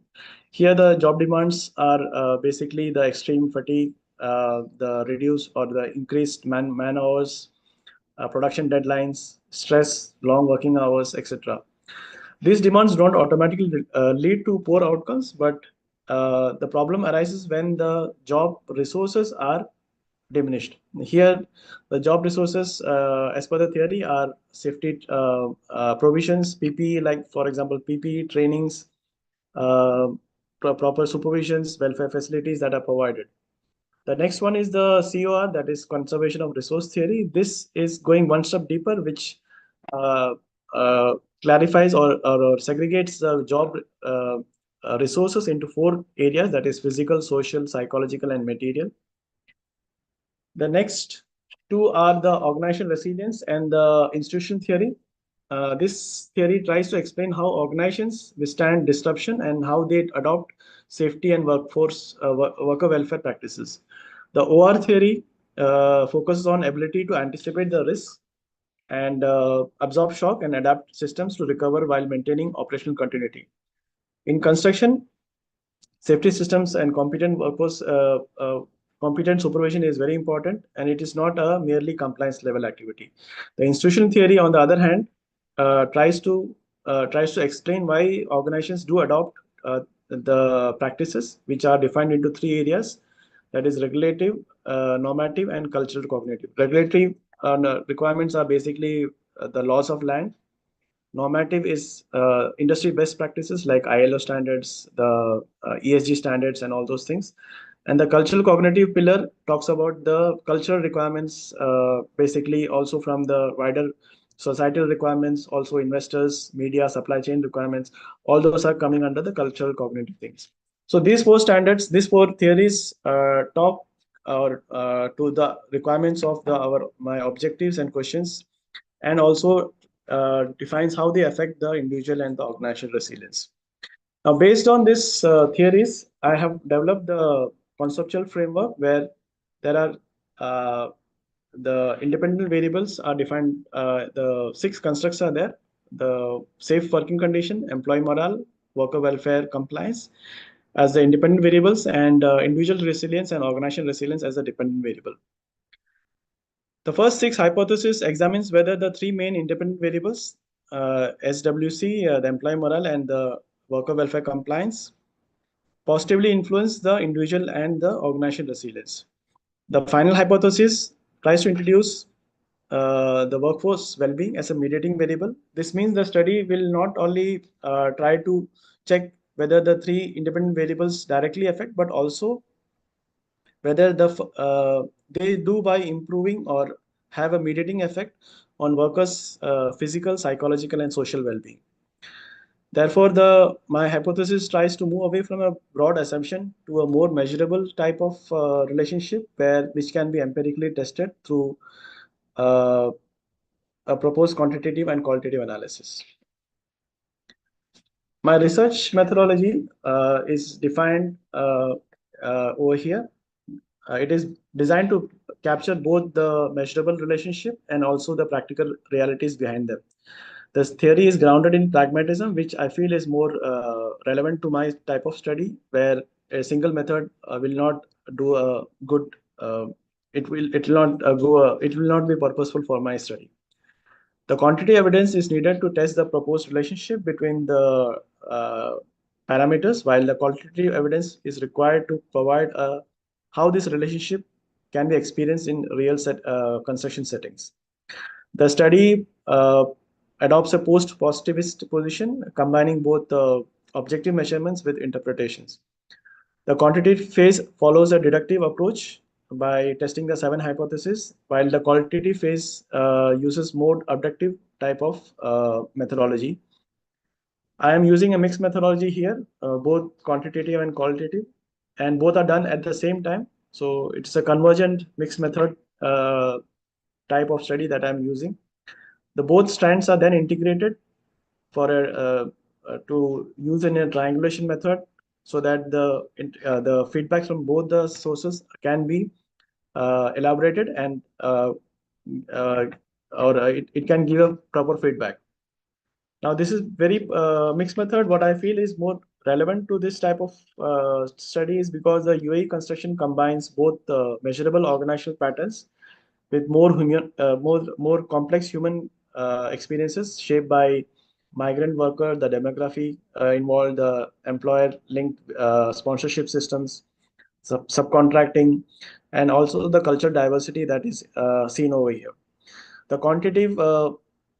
here the job demands are basically the extreme fatigue, the reduced or the increased man hours, production deadlines, stress, long working hours, etc. These demands don't automatically lead to poor outcomes, but the problem arises when the job resources are diminished. Here, the job resources, as per the theory, are safety provisions, PPE, like for example, PPE trainings, proper supervisions, welfare facilities that are provided. The next one is the COR, that is conservation of resource theory. This is going one step deeper, which clarifies or segregates the job resources into 4 areas, that is physical, social, psychological, and material. The next 2 are the organizational resilience and the institutional theory. This theory tries to explain how organizations withstand disruption and how they adopt safety and worker welfare practices. The OR theory focuses on ability to anticipate the risks and absorb shock and adapt systems to recover while maintaining operational continuity. In construction, safety systems and competent workforce competent supervision is very important, and it is not a merely compliance level activity. The institutional theory, on the other hand, tries to explain why organizations do adopt the practices, which are defined into 3 areas, that is regulative, normative, and cultural cognitive. Regulatory requirements are basically the laws of land. Normative is industry best practices like ILO standards, the ESG standards, and all those things. And the cultural cognitive pillar talks about the cultural requirements, basically also from the wider societal requirements, also investors, media, supply chain requirements. All those are coming under the cultural cognitive things. So these 4 standards, these 4 theories talk to the requirements of my objectives and questions, and also defines how they affect the individual and the organizational resilience. Now, based on these theories, I have developed the conceptual framework where there are the independent variables are defined. The 6 constructs are there: the safe working condition, employee morale, worker welfare, compliance as the independent variables, and individual resilience and organizational resilience as a dependent variable. The first 6 hypotheses examines whether the 3 main independent variables, SWC, the employee morale, and the worker welfare compliance, positively influence the individual and the organization resilience. The final hypothesis tries to introduce the workforce well-being as a mediating variable. This means the study will not only try to check whether the 3 independent variables directly affect, but also whether they do by improving or have a mediating effect on workers' physical, psychological, and social well-being. Therefore, my hypothesis tries to move away from a broad assumption to a more measurable type of relationship which can be empirically tested through a proposed quantitative and qualitative analysis. My research methodology is defined over here. It is designed to capture both the measurable relationship and also the practical realities behind them. This theory is grounded in pragmatism, which I feel is more relevant to my type of study, where a single method will not do a good. It will not be purposeful for my study. The quantity evidence is needed to test the proposed relationship between the parameters, while the qualitative evidence is required to provide how this relationship can be experienced in real construction settings. The study adopts a post-positivist position, combining both objective measurements with interpretations. The quantitative phase follows a deductive approach by testing the 7 hypotheses, while the qualitative phase uses more abductive type of methodology. I am using a mixed methodology here, both quantitative and qualitative, and both are done at the same time. So it's a convergent mixed method type of study that I'm using. The both strands are then integrated for to use in a triangulation method, so that the feedback from both the sources can be elaborated and it can give a proper feedback. Now, this is very mixed method. What I feel is more relevant to this type of study is because the UAE construction combines both measurable organizational patterns with more complex human experiences shaped by migrant worker, the demography involved, the employer-linked sponsorship systems, subcontracting, and also the cultural diversity that is seen over here. The quantitative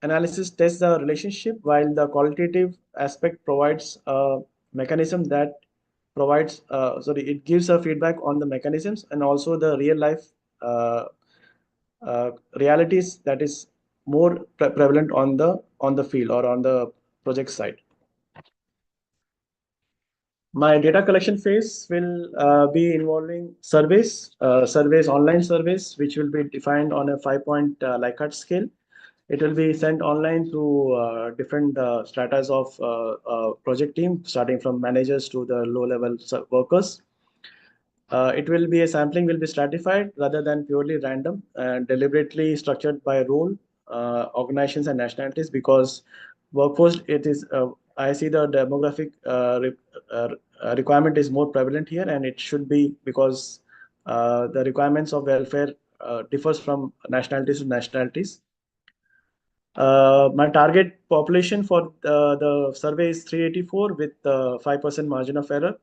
analysis tests the relationship, while the qualitative aspect provides a mechanism that provides, it gives a feedback on the mechanisms and also the real life realities that is more prevalent on the field or on the project side. My data collection phase will be involving surveys, online surveys, which will be defined on a 5-point Likert scale. It will be sent online through different stratas of project team, starting from managers to the low-level workers. Sampling will be stratified rather than purely random and deliberately structured by role, organizations, and nationalities, because workforce, I see the demographic requirement is more prevalent here, and it should be because the requirements of welfare differs from nationalities to nationalities. My target population for the survey is 384 with 5% margin of error.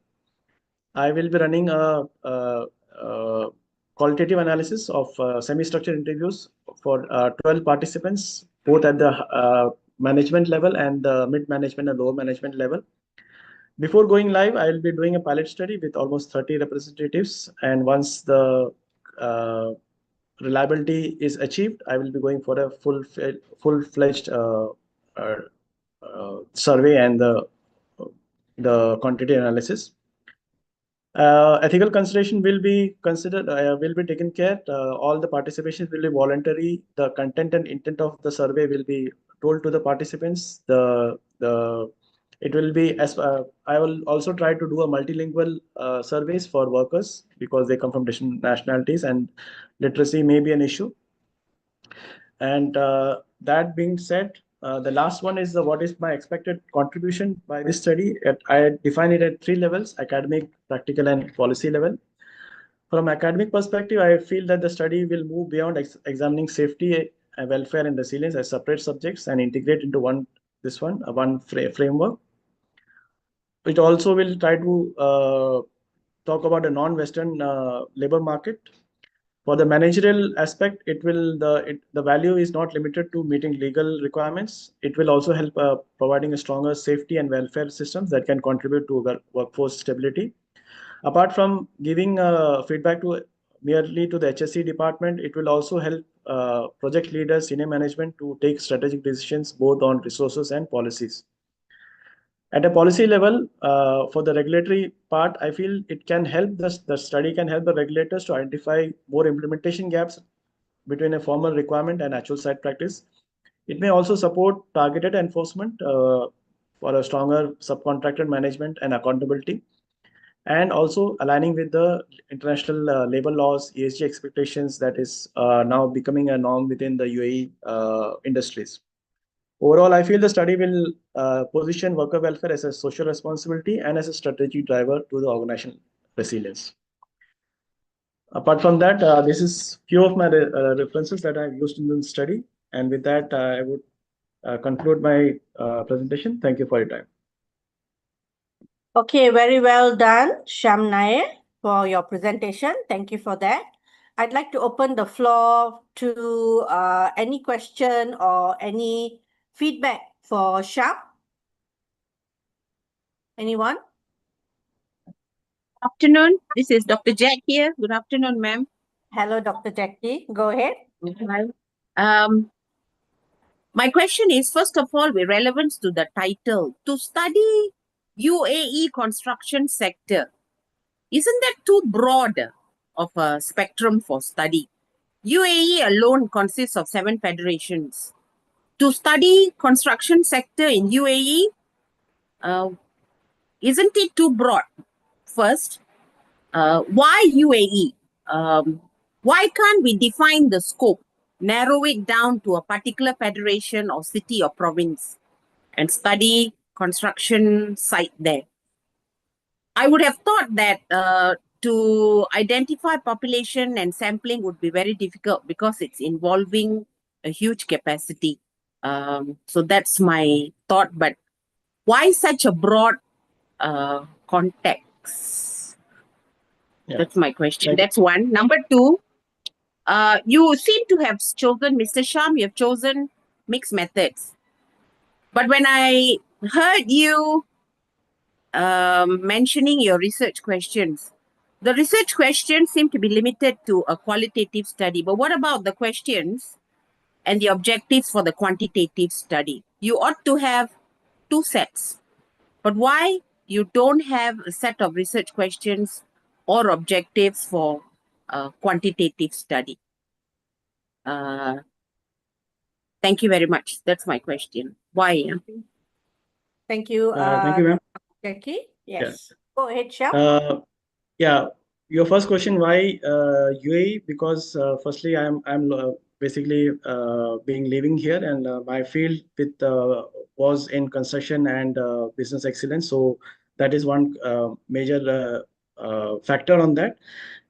I will be running a qualitative analysis of semi-structured interviews for 12 participants, both at the management level and the mid-management and lower management level. Before going live, I will be doing a pilot study with almost 30 representatives, and once the reliability is achieved, I will be going for a full-fledged survey and the quantity analysis. Ethical consideration will be considered, will be taken care. All the participations will be voluntary. The content and intent of the survey will be told to the participants. It will be I will also try to do a multilingual surveys for workers, because they come from different nationalities and literacy may be an issue. And that being said, the last one is what is my expected contribution by this study. I define it at 3 levels: academic, practical, and policy level. From academic perspective, I feel that the study will move beyond examining safety, welfare, and resilience as separate subjects and integrate into one framework. It also will try to talk about a non-Western labor market. For the managerial aspect, the value is not limited to meeting legal requirements. It will also help providing a stronger safety and welfare systems that can contribute to workforce stability. Apart from giving feedback merely to the HSC department, it will also help project leaders, senior management to take strategic decisions both on resources and policies. At a policy level, for the regulatory part, I feel it can help the study can help the regulators to identify more implementation gaps between a formal requirement and actual site practice. It may also support targeted enforcement for a stronger subcontractor management and accountability, and also aligning with the international labor laws, ESG expectations that is now becoming a norm within the UAE industries. Overall, I feel the study will position worker welfare as a social responsibility and as a strategic driver to the organizational resilience. Apart from that, this is few of my references that I've used in the study. And with that, I would conclude my presentation. Thank you for your time. Okay, very well done, Sham Nair, for your presentation. Thank you for that. I'd like to open the floor to any question or any feedback for Sham. Anyone? Afternoon. This is Dr. Jack here. Good afternoon, ma'am. Hello, Dr. Jackie. Go ahead. My question is, first of all, with relevance to the title, to study UAE construction sector, isn't that too broad of a spectrum for study? UAE alone consists of 7 federations. To study construction sector in UAE, isn't it too broad? First, why UAE? Why can't we define the scope, narrow it down to a particular federation or city or province and study construction site there? I would have thought that to identify population and sampling would be very difficult because it's involving a huge capacity. So that's my thought. But why such a broad context? Yeah. That's my question. That's one. Number two, you seem to have chosen, Mr. Sham, you have chosen mixed methods. But when I heard you mentioning your research questions, the research questions seem to be limited to a qualitative study. But what about the questions and the objectives for the quantitative study? You ought to have 2 sets. But why you don't have a set of research questions or objectives for quantitative study? Thank you very much. That's my question. Why? Thank you, Thank you, ma'am. Jackie. Yes. Yes. Go ahead, Sham. Yeah, your first question, why UAE? Because firstly, I'm basically being living here, and my field was in construction and business excellence. So that is one major factor on that.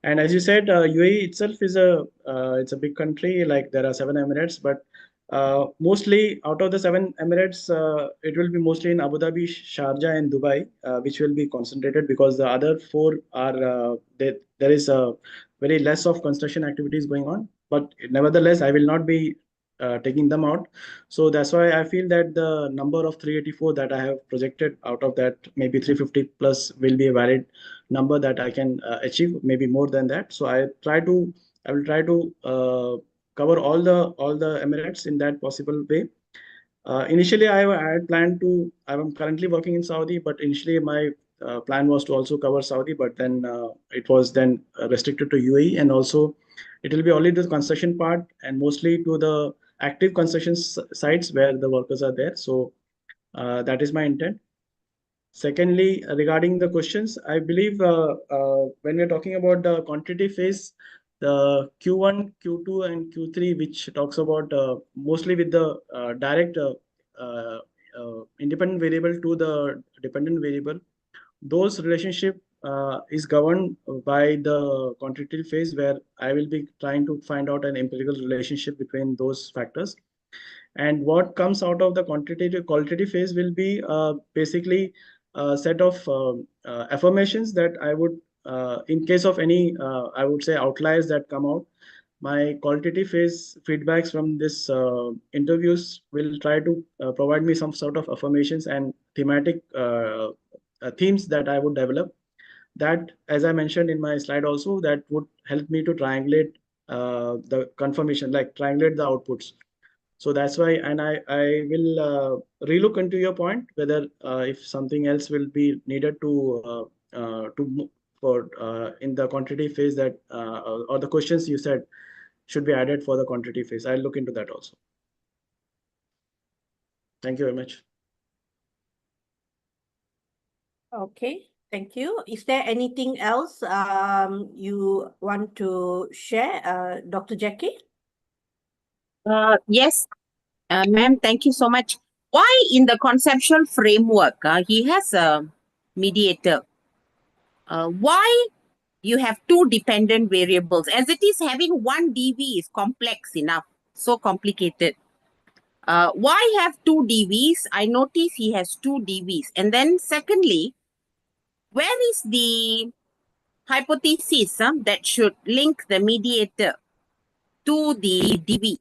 And as you said, UAE itself is it's a big country. Like there are 7 emirates, but mostly out of the 7 emirates, it will be mostly in Abu Dhabi, Sharjah, and Dubai, which will be concentrated because the other 4 are there is a very less of construction activities going on. But nevertheless, I will not be taking them out. So that's why I feel that the number of 384 that I have projected, out of that, maybe 350 plus will be a valid number that I can achieve, maybe more than that. So I will try to cover all the emirates in that possible way. Initially, I had planned to. I am currently working in Saudi, but initially my plan was to also cover Saudi, but then it was then restricted to UAE, and also it will be only the construction part and mostly to the active construction sites where the workers are there. So that is my intent. Secondly, regarding the questions, I believe when we're talking about the quantity phase, the Q1, Q2, and Q3, which talks about mostly with the direct independent variable to the dependent variable, those relationship is governed by the quantitative phase, where I will be trying to find out an empirical relationship between those factors. And what comes out of the qualitative phase will be basically a set of affirmations that I would, in case of any, I would say, outliers that come out, my qualitative phase feedbacks from this interviews will try to provide me some sort of affirmations and thematic themes that I would develop. That, as I mentioned in my slide also, that would help me to triangulate the confirmation, like triangulate the outputs. So that's why, and I will relook into your point whether if something else will be needed to for in the quantitative phase, that or the questions you said should be added for the quantitative phase. I'll look into that also. Thank you very much. Okay, thank you. Is there anything else you want to share, Dr. Jackie? Yes, ma'am, thank you so much. Why in the conceptual framework, he has a mediator? Why you have two dependent variables? As it is, having one DV is complex enough, so complicated. Why have two DVs? I notice he has two DVs. And then secondly, where is the hypothesis that should link the mediator to the DV?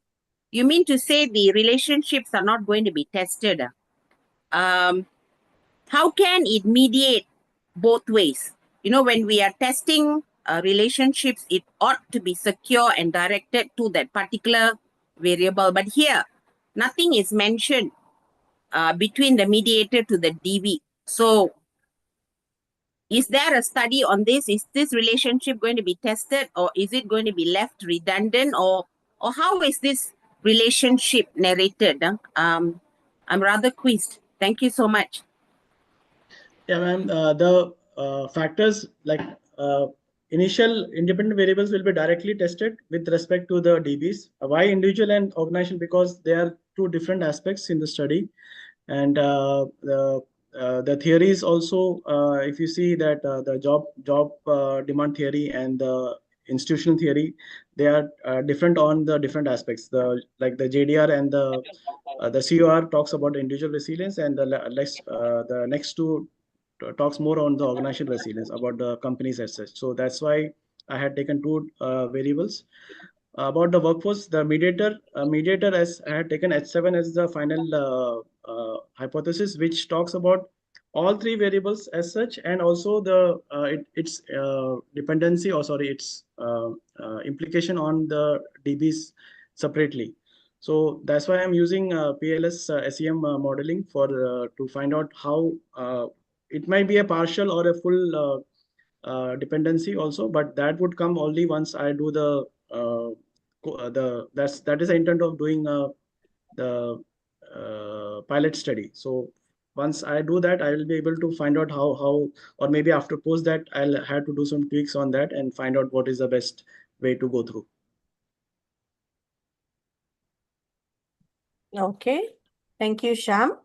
You mean to say the relationships are not going to be tested? How can it mediate both ways? You know, when we are testing relationships, it ought to be secure and directed to that particular variable. But here, nothing is mentioned between the mediator to the DV. So, is there a study on this? Is this relationship going to be tested, or is it going to be left redundant, or how is this relationship narrated? I'm rather quizzed. Thank you so much. Yeah, ma'am. The factors like initial independent variables will be directly tested with respect to the DBs. Why individual and organization? Because they are two different aspects in the study, and the theories also. If you see that the job demand theory and the institutional theory, they are different on the different aspects. The like the JDR and the COR talks about individual resilience, and the next two talks more on the organizational resilience about the companies as such. So that's why I had taken two variables. About the workforce, the mediator as I had taken H7 as the final hypothesis, which talks about all three variables as such, and also the its dependency, or sorry, its implication on the DBs separately. So that's why I'm using PLS SEM modeling for to find out how it might be a partial or a full dependency also, but that would come only once I do that is the intent of doing the pilot study. So once I do that, I will be able to find out how or maybe after post that I'll have to do some tweaks on that and find out what is the best way to go through. Okay, thank you, Sham.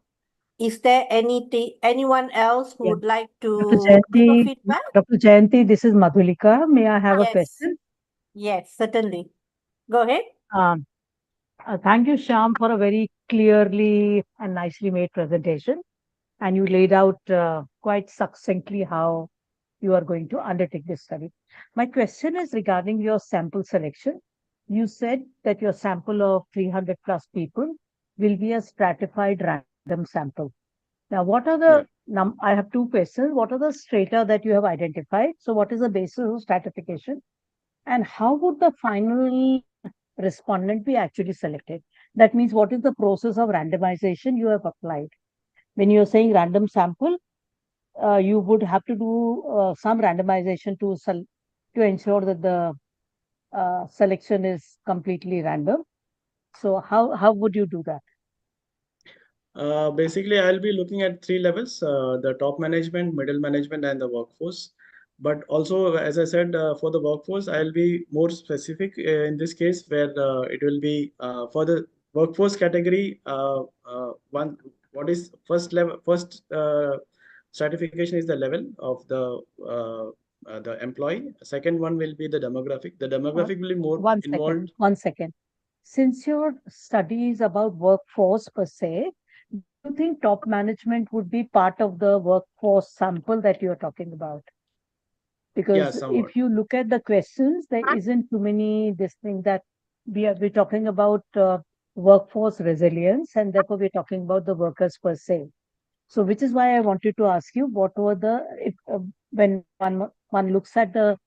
Is there anyone else who would like to give a feedback? Dr. Jayanti, this is Madhulika. May I have a question? Yes, certainly. Go ahead. Thank you, Shyam, for a very clearly and nicely made presentation. And you laid out quite succinctly how you are going to undertake this study. My question is regarding your sample selection. You said that your sample of 300 plus people will be a stratified random sample. Now, what are the I have two questions. What are the strata that you have identified? So what is the basis of stratification? And how would the final respondent be actually selected? That means what is the process of randomization you have applied? When you're saying random sample, you would have to do some randomization to ensure that the selection is completely random. So how would you do that? Basically, I'll be looking at three levels, the top management, middle management, and the workforce. But also, as I said, for the workforce, I'll be more specific in this case, where it will be for the workforce category, what is first level, first stratification is the level of the employee. Second one will be the demographic. The demographic will be more involved. 1 second. Since your study is about workforce per se, do you think top management would be part of the workforce sample that you're talking about? Because somewhat. if you look at the questions, there isn't too many this thing that we're talking about workforce resilience, and therefore we're talking about the workers per se. So, which is why I wanted to ask you, what were the when one looks at the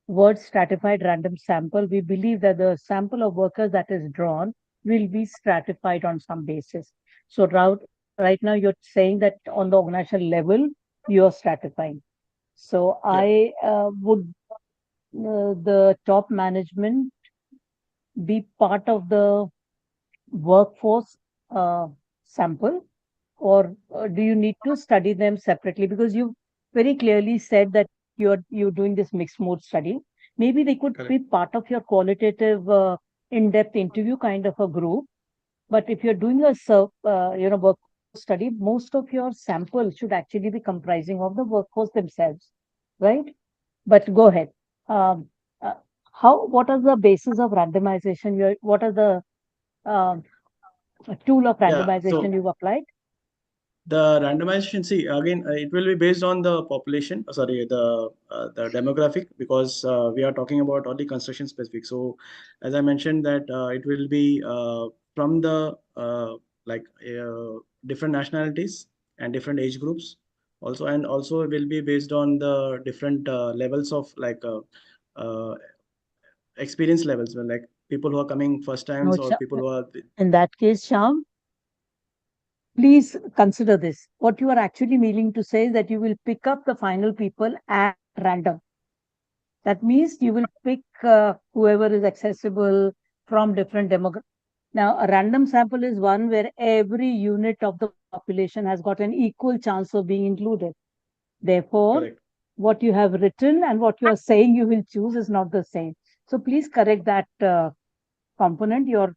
word stratified random sample, we believe that the sample of workers that is drawn will be stratified on some basis. So, right now you're saying that on the organizational level you're stratifying. So I would the top management be part of the workforce sample, or do you need to study them separately? Because you very clearly said that you're doing this mixed mode study. Maybe they could be part of your qualitative in-depth interview kind of a group. But if you're doing a workforce study, most of your sample should actually be comprising of the workforce themselves, right? But go ahead. What are the basis of randomization? What are the tool of randomization you've applied? The randomization, see, again, it will be based on the population, the demographic, because we are talking about only construction specific. So, as I mentioned, that it will be from the different nationalities and different age groups also, and also will be based on the different levels of experience levels, like people who are coming first times or people who are. In that case, Shyam, please consider this. What you are actually meaning to say is that you will pick up the final people at random. That means you will pick whoever is accessible from different demographics. Now, a random sample is one where every unit of the population has got an equal chance of being included. Therefore, what you have written and what you are saying you will choose is not the same. So please correct that component. Your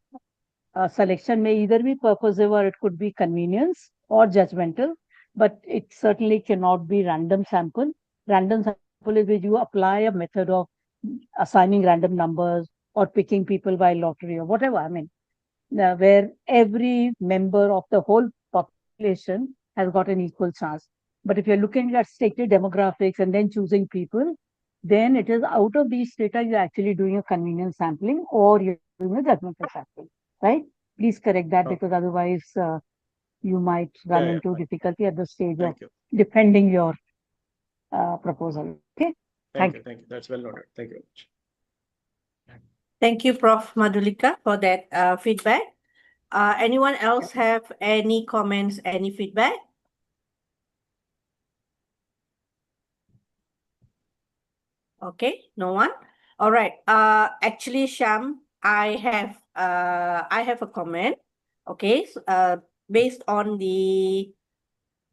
selection may either be purposive or it could be convenience or judgmental, but it certainly cannot be random sample. Random sample is where you apply a method of assigning random numbers or picking people by lottery or whatever. I mean, where every member of the whole population has got an equal chance. But if you're looking at stated demographics and then choosing people, then it is out of these data you're actually doing a convenience sampling or you're doing a judgmental sampling, right? Please correct that because otherwise you might run into difficulty at the stage of defending your proposal. Okay. Thank you. Thank you. That's well noted. Thank you very much. Thank you, Prof. Madhulika, for that feedback. Anyone else have any comments, any feedback? Okay, no one. All right. Actually, Shyam, I have a comment. Okay, so, based on the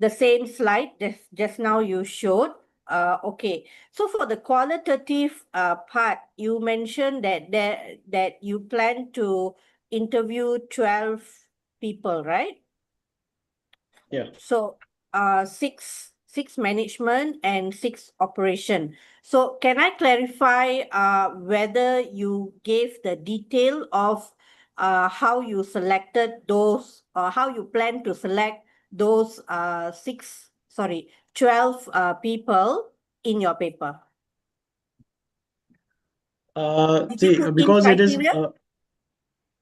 same slide just now you showed. Okay, so for the qualitative part, you mentioned that you plan to interview 12 people, right? Yeah. So six management and 6 operation. So can I clarify whether you gave the detail of how you selected those, how you plan to select those 12 people in your paper? Because it is.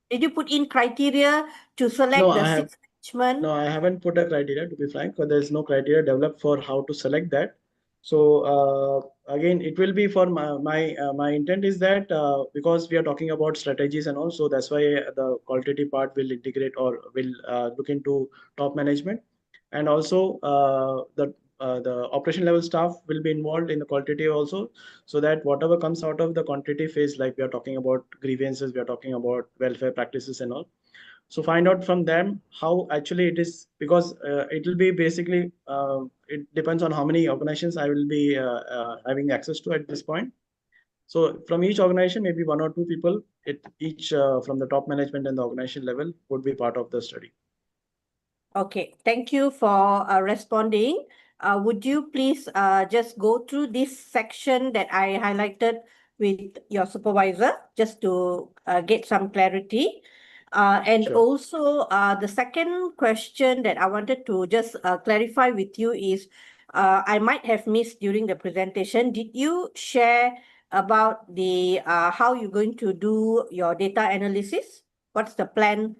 Did you put in criteria to select No, the I have. 6 management? No, I haven't put a criteria, to be frank, because there's no criteria developed for how to select that. So again, it will be for my intent is that because we are talking about strategies and also that's why the qualitative part will integrate or will look into top management, and also the operation level staff will be involved in the qualitative also, so that whatever comes out of the quantitative phase, like we are talking about grievances, we are talking about welfare practices and all. So find out from them how actually it is, because it will be basically it depends on how many organizations I will be having access to at this point. So from each organization, maybe 1 or 2 people each from the top management and the organization level would be part of the study. Okay, thank you for responding. would you please just go through this section that I highlighted with your supervisor just to get some clarity? And Sure. also, the second question that I wanted to just clarify with you is, I might have missed during the presentation. Did you share about the how you're going to do your data analysis? What's the plan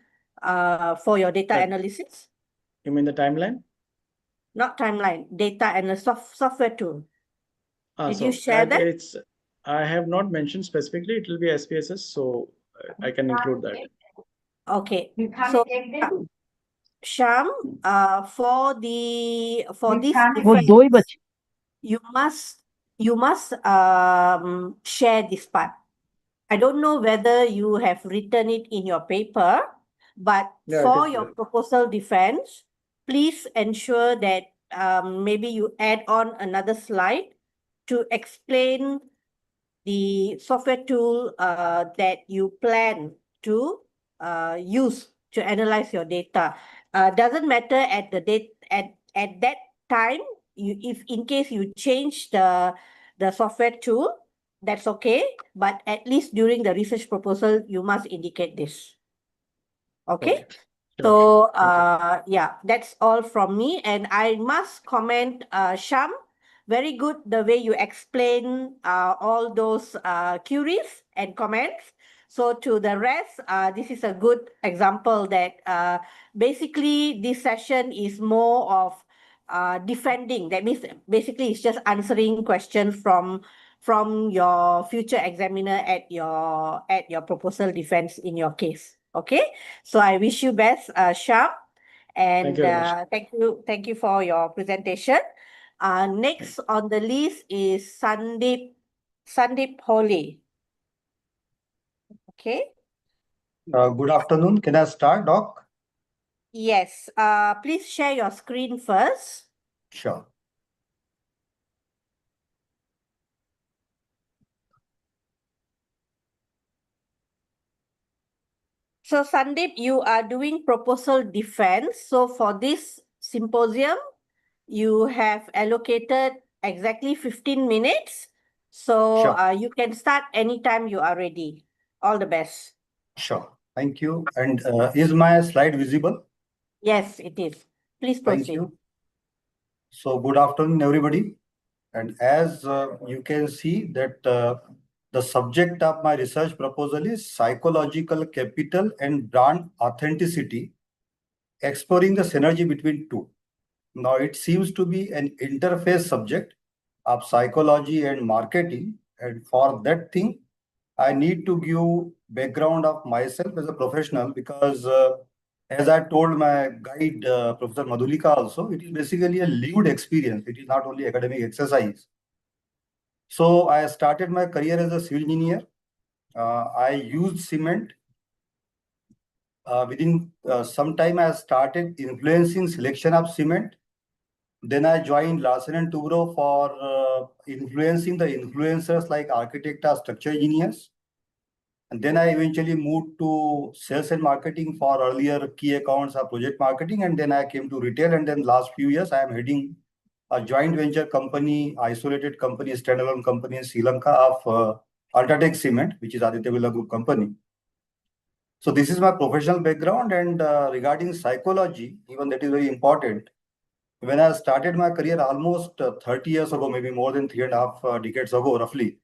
for your data analysis? You mean the timeline? Not timeline, data and the software tool. Did you So share that? I have not mentioned specifically. It will be SPSS, so I can include that. Okay. So, Sham, for this वो defense, दो ही बचे you must share this part. I don't know whether you have written it in your paper, but Yeah, it for is your there. proposal defense, please ensure that maybe you add on another slide to explain the software tool that you plan to use to analyze your data. Doesn't matter at the date at that time. If in case you change the software tool, that's okay. But at least during the research proposal, you must indicate this. Okay. So yeah, that's all from me. And I must comment, Sham, very good the way you explain all those queries and comments. So to the rest, this is a good example that basically this session is more of defending. That means basically it's just answering questions from your future examiner at your proposal defense in your case. Okay, so I wish you best, Sham, and Thank you very much. thank you for your presentation. Next on the list is Sandeep Holi. Okay. Good afternoon. Can I start, Doc? Yes. Please share your screen first. Sure. So Sandeep, you are doing proposal defense. So for this symposium, you have allocated exactly 15 minutes. So Sure. you can start anytime you are ready. All the best. Sure. Thank you. And is my slide visible? Yes, it is. Please Thank proceed. you. So good afternoon, everybody. And as you can see that the subject of my research proposal is psychological capital and brand authenticity, exploring the synergy between two. Now it seems to be an interface subject of psychology and marketing. And for that thing, I need to give background of myself as a professional because as I told my guide, Professor Madhulika also, it is basically a lived experience. It is not only academic exercise. So I started my career as a civil engineer. I used cement. Within some time, I started influencing selection of cement. Then I joined Larsen and Toubro for influencing the influencers like architect or structural engineers. And then I eventually moved to sales and marketing for earlier key accounts or project marketing. And then I came to retail. And then last few years, I am heading a joint venture company, isolated company, standalone company in Sri Lanka of Ultratech Cement, which is Aditya Birla Group company. So this is my professional background. And regarding psychology, even that is very important. When I started my career almost 30 years ago, maybe more than 3.5 decades ago, roughly.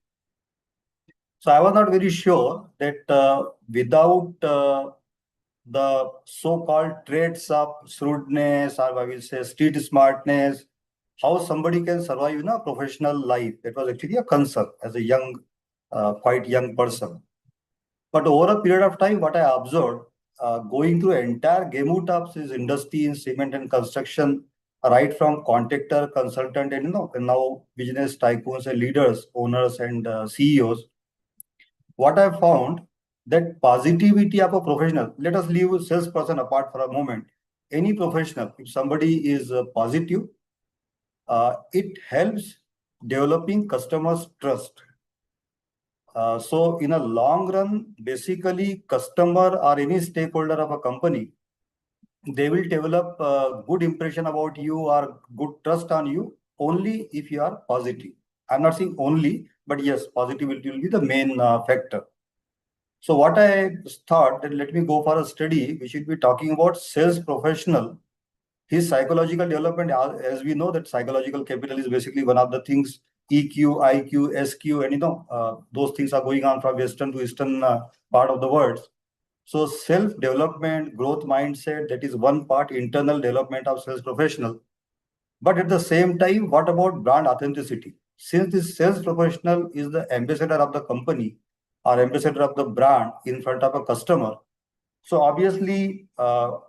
So I was not very sure that without the so-called traits of shrewdness, or I will say street smartness, how somebody can survive in a professional life. That was actually a concern as a young, quite young person. But over a period of time, what I observed, going through entire gamut of this industry in cement and construction, right from contractor, consultant, and now business tycoons and leaders, owners, and CEOs. What I found that positivity of a professional, let us leave salesperson apart for a moment. Any professional, if somebody is positive, it helps developing customers' trust. So in a long run, basically customer or any stakeholder of a company they will develop a good impression about you or good trust on you only if you are positive. I'm not saying only, but yes, positivity will be the main factor. So what I thought that let me go for a study. We should be talking about sales professional, his psychological development. As we know that psychological capital is basically one of the things, EQ, IQ, SQ, and those things are going on from Western to Eastern part of the world. So self-development, growth mindset, that is one part, internal development of sales professional. But at the same time, what about brand authenticity? Since this sales professional is the ambassador of the company or ambassador of the brand in front of a customer, so obviously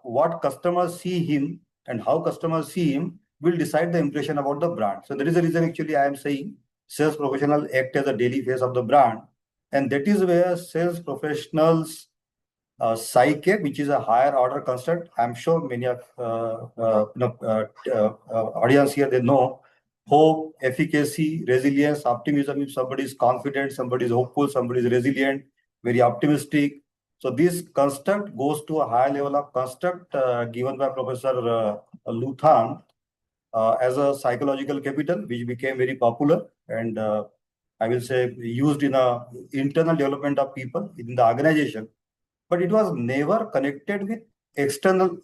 what customers see him and how customers see him will decide the impression about the brand. So there is a reason actually I am saying sales professional act as a daily face of the brand. And that is where sales professionals psyche, which is a higher order construct. I'm sure many of audience here, they know hope, efficacy, resilience, optimism. If somebody is confident, somebody is hopeful, somebody is resilient, very optimistic. So this construct goes to a high level of construct given by Professor Luthan as a psychological capital, which became very popular and I will say used in a internal development of people in the organization. But it was never connected with external.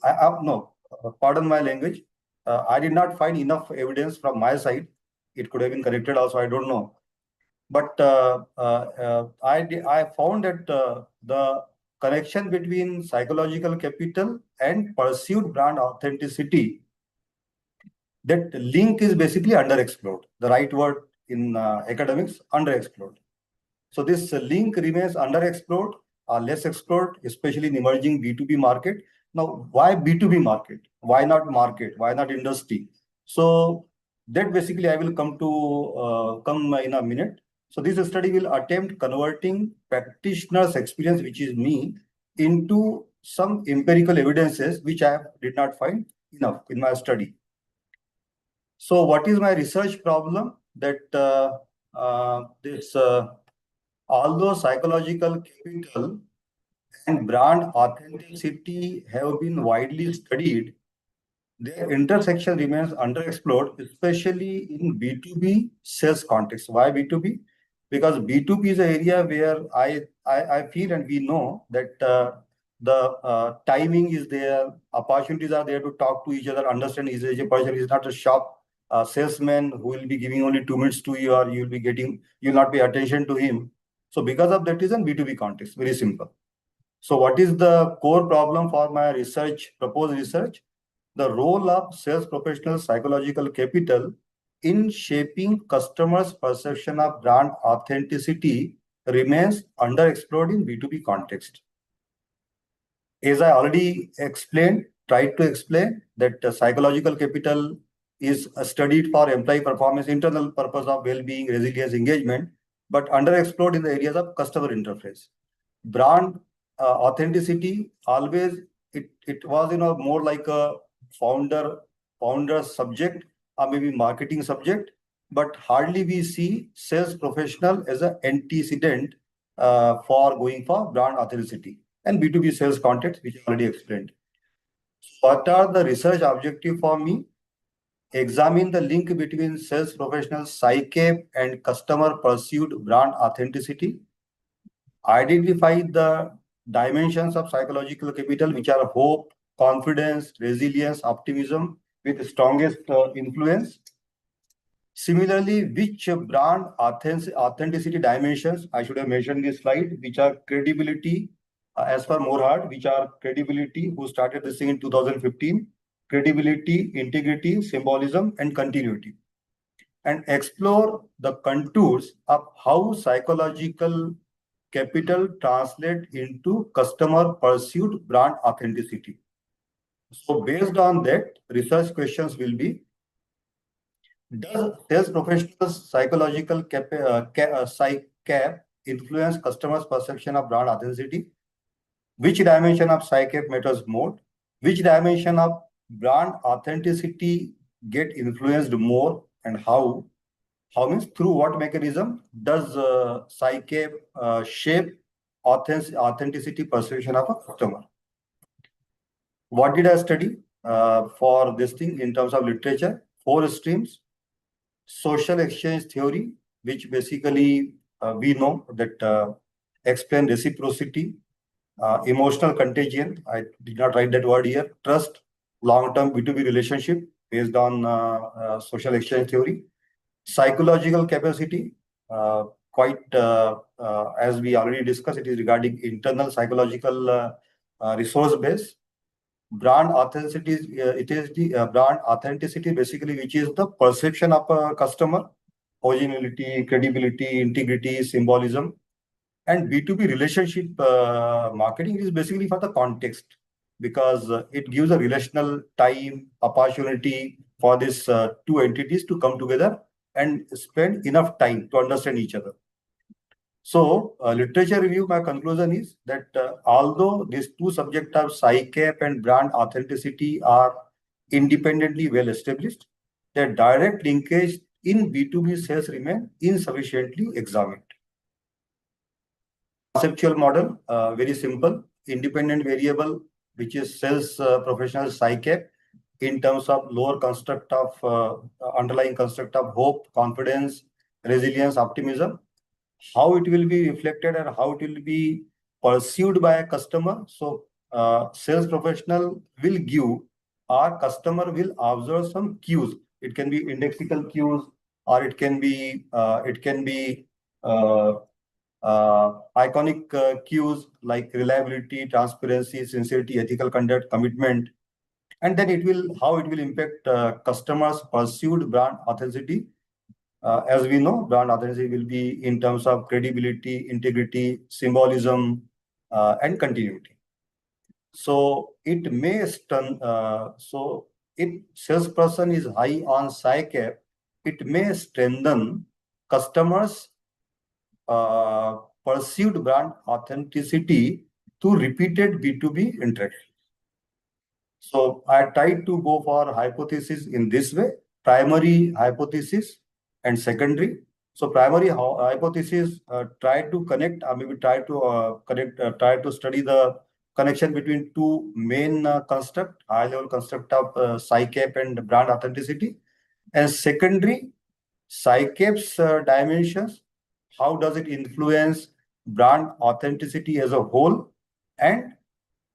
Pardon my language. I did not find enough evidence from my side. It could have been connected also, I don't know. But I found that the connection between psychological capital and pursued brand authenticity, that link is basically underexplored. The right word in academics, underexplored. So this link remains underexplored or less explored, especially in emerging B2B market. Now, why B2B market? Why not market? Why not industry? So that basically I will come in a minute. So this study will attempt converting practitioner's experience, which is me, into some empirical evidences, which I did not find enough in my study. So what is my research problem? That although psychological capital and brand authenticity have been widely studied, their intersection remains underexplored, especially in B2B sales context. Why B2B? Because B2B is an area where I feel and we know that the timing is there, opportunities are there to talk to each other, understand each other. Is not a shop salesman who will be giving only 2 minutes to you, or you'll not pay attention to him. So because of that reason, B2B context, very simple. So what is the core problem for my research, proposed research? The role of sales professional psychological capital in shaping customers' perception of brand authenticity remains underexplored in B2B context. As I already tried to explain that psychological capital is studied for employee performance, internal purpose of well-being, resilience, engagement, but underexplored in the areas of customer interface. Brand authenticity, always it was more like a founder subject or maybe marketing subject, but hardly we see sales professional as an antecedent for going for brand authenticity and B2B sales context, which I already explained. What are the research objective for me? Examine the link between sales professional psyche and customer pursued brand authenticity. Identify the dimensions of psychological capital, which are hope, confidence, resilience, optimism, with the strongest influence. Similarly, which brand authenticity dimensions, I should have mentioned this slide, which are credibility, as per Morhard, which are credibility, who started this thing in 2015, credibility, integrity, symbolism, and continuity. And explore the contours of how psychological capital translate into customer pursued brand authenticity. So based on that, research questions will be, does sales professionals' psychological psych cap influence customers' perception of brand authenticity? Which dimension of psych cap matters more? Which dimension of brand authenticity get influenced more, and how? How means through what mechanism does psyche shape authenticity perception of a customer? What did I study for this thing in terms of literature? 4 streams. Social exchange theory, which basically we know that explain reciprocity, emotional contagion. I did not write that word here. Trust, long-term B2B relationship based on social exchange theory. Psychological capacity, quite as we already discussed, it is regarding internal psychological resource base. Brand authenticity, it is the brand authenticity basically, which is the perception of a customer, originality, credibility, integrity, symbolism. And B2B relationship marketing is basically for the context, because it gives a relational time, opportunity for these 2 entities to come together and spend enough time to understand each other. So, literature review, my conclusion is that although these 2 subjects of PsyCap and brand authenticity are independently well established, their direct linkage in B2B sales remain insufficiently examined. Conceptual model, very simple, independent variable, which is sales professional PsyCap, in terms of lower construct of underlying construct of hope, confidence, resilience, optimism. How it will be reflected and how it will be pursued by a customer. So sales professional will give, our customer will observe some cues. It can be indexical cues, or it can be iconic cues like reliability, transparency, sincerity, ethical conduct, commitment. And then how it will impact customers' pursued brand authenticity. As we know, brand authenticity will be in terms of credibility, integrity, symbolism, and continuity. So it may stun. So if salesperson is high on PsyCap, it may strengthen customers' perceived brand authenticity to repeated B2B interaction. So I tried to go for hypothesis in this way: primary hypothesis and secondary. So primary hypothesis try to connect, maybe try to study the connection between 2 main construct, high level construct of PsyCap and brand authenticity, and secondary PsyCap's dimensions. How does it influence brand authenticity as a whole, and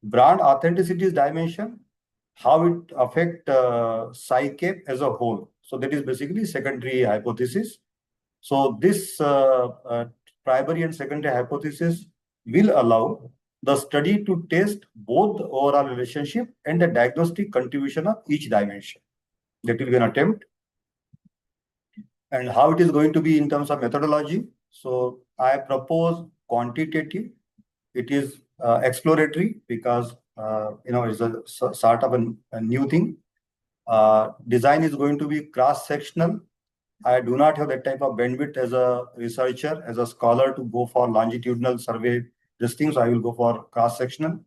brand authenticity's dimension, how it affect PsyCap as a whole. So that is basically secondary hypothesis. So this primary and secondary hypothesis will allow the study to test both the overall relationship and the diagnostic contribution of each dimension. That will be an attempt. And how it is going to be in terms of methodology. So I propose quantitative. It is exploratory because it's a sort of a new thing. Design is going to be cross-sectional. I do not have that type of bandwidth as a researcher, as a scholar, to go for longitudinal survey this thing. So I will go for cross-sectional.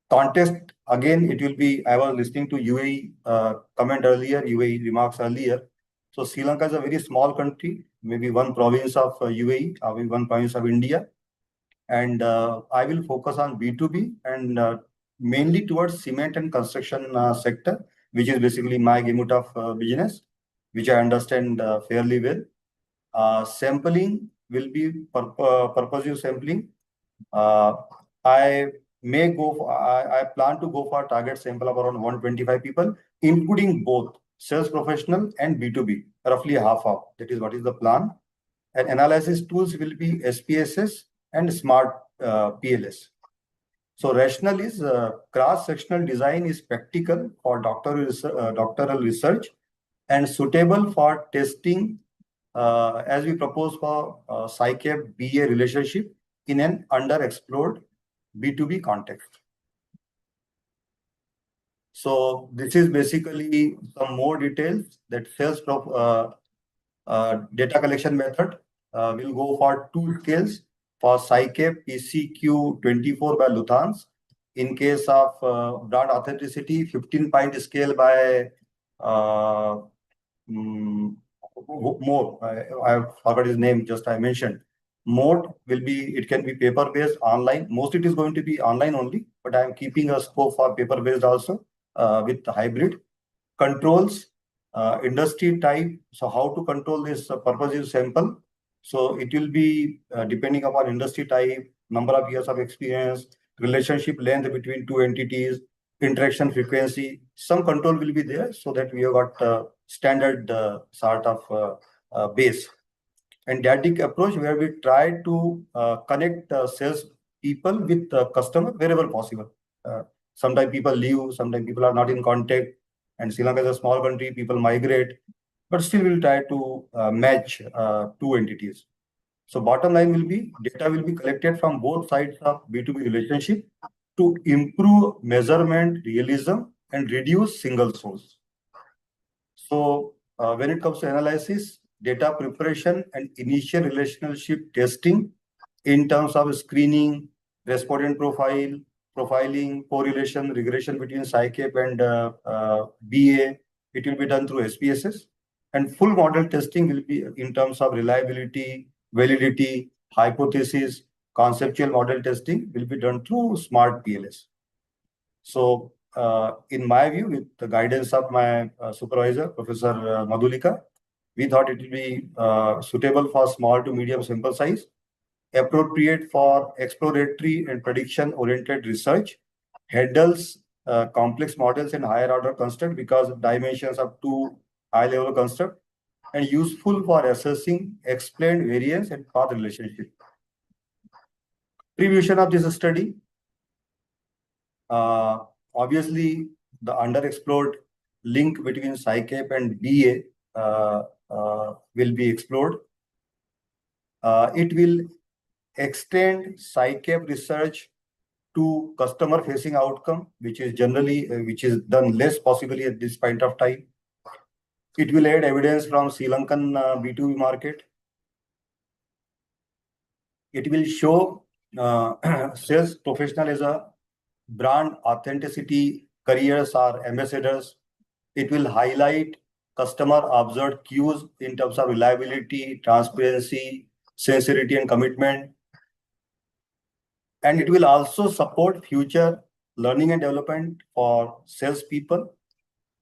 Context, again, it will be, I was listening to UAE comment earlier, UAE remarks earlier. So Sri Lanka is a very small country, maybe 1 province of UAE, or maybe 1 province of India. And I will focus on B2B and mainly towards cement and construction sector, which is basically my gamut of business, which I understand fairly well. Sampling will be purposive sampling. I plan to go for a target sample of around 125 people, including both sales professional and B2B, roughly half. That is what is the plan. And analysis tools will be SPSS and smart PLS. So rationale is cross-sectional design is practical for doctoral research and suitable for testing as we propose for PsyCap BA relationship in an underexplored B2B context. So this is basically some more details that sales data collection method. We'll go for 2 scales for PsyCap PCQ 24 by Luthans. In case of brand authenticity, 15-point scale by more. I forgot his name, just I mentioned. Mode will be, it can be paper-based, online. Most it is going to be online only, but I am keeping a scope for paper-based also with the hybrid. Controls, industry type. So how to control this purposive sample? So it will be depending upon industry type, number of years of experience, relationship length between two entities, interaction frequency. Some control will be there so that we have got standard sort of base. And didactic approach where we try to connect sales people with customer wherever possible. Sometimes people leave, sometimes people are not in contact, and Sri Lanka is a small country, people migrate, but still we'll try to match two entities. So bottom line will be data will be collected from both sides of B2B relationship to improve measurement, realism, and reduce single source. So when it comes to analysis, data preparation and initial relationship testing in terms of screening, respondent profile, profiling, correlation, regression between SciCap and BA, it will be done through SPSS. And full model testing will be in terms of reliability, validity, hypothesis, conceptual model testing will be done through smart PLS. So in my view, with the guidance of my supervisor, Professor Madhulika, we thought it will be suitable for small to medium sample size, appropriate for exploratory and prediction-oriented research, handles complex models and higher order construct because dimensions of two high-level construct, and useful for assessing explained variance and path relationship. Prevision of this study. Obviously, the underexplored link between SciCap and BA will be explored. It will extend SciCap research to customer-facing outcome, which is generally which is done less possibly at this point of time. It will add evidence from Sri Lankan B2B market. It will show sales professional as a brand authenticity careers or ambassadors. It will highlight customer observed cues in terms of reliability, transparency, sincerity, and commitment. And it will also support future learning and development for salespeople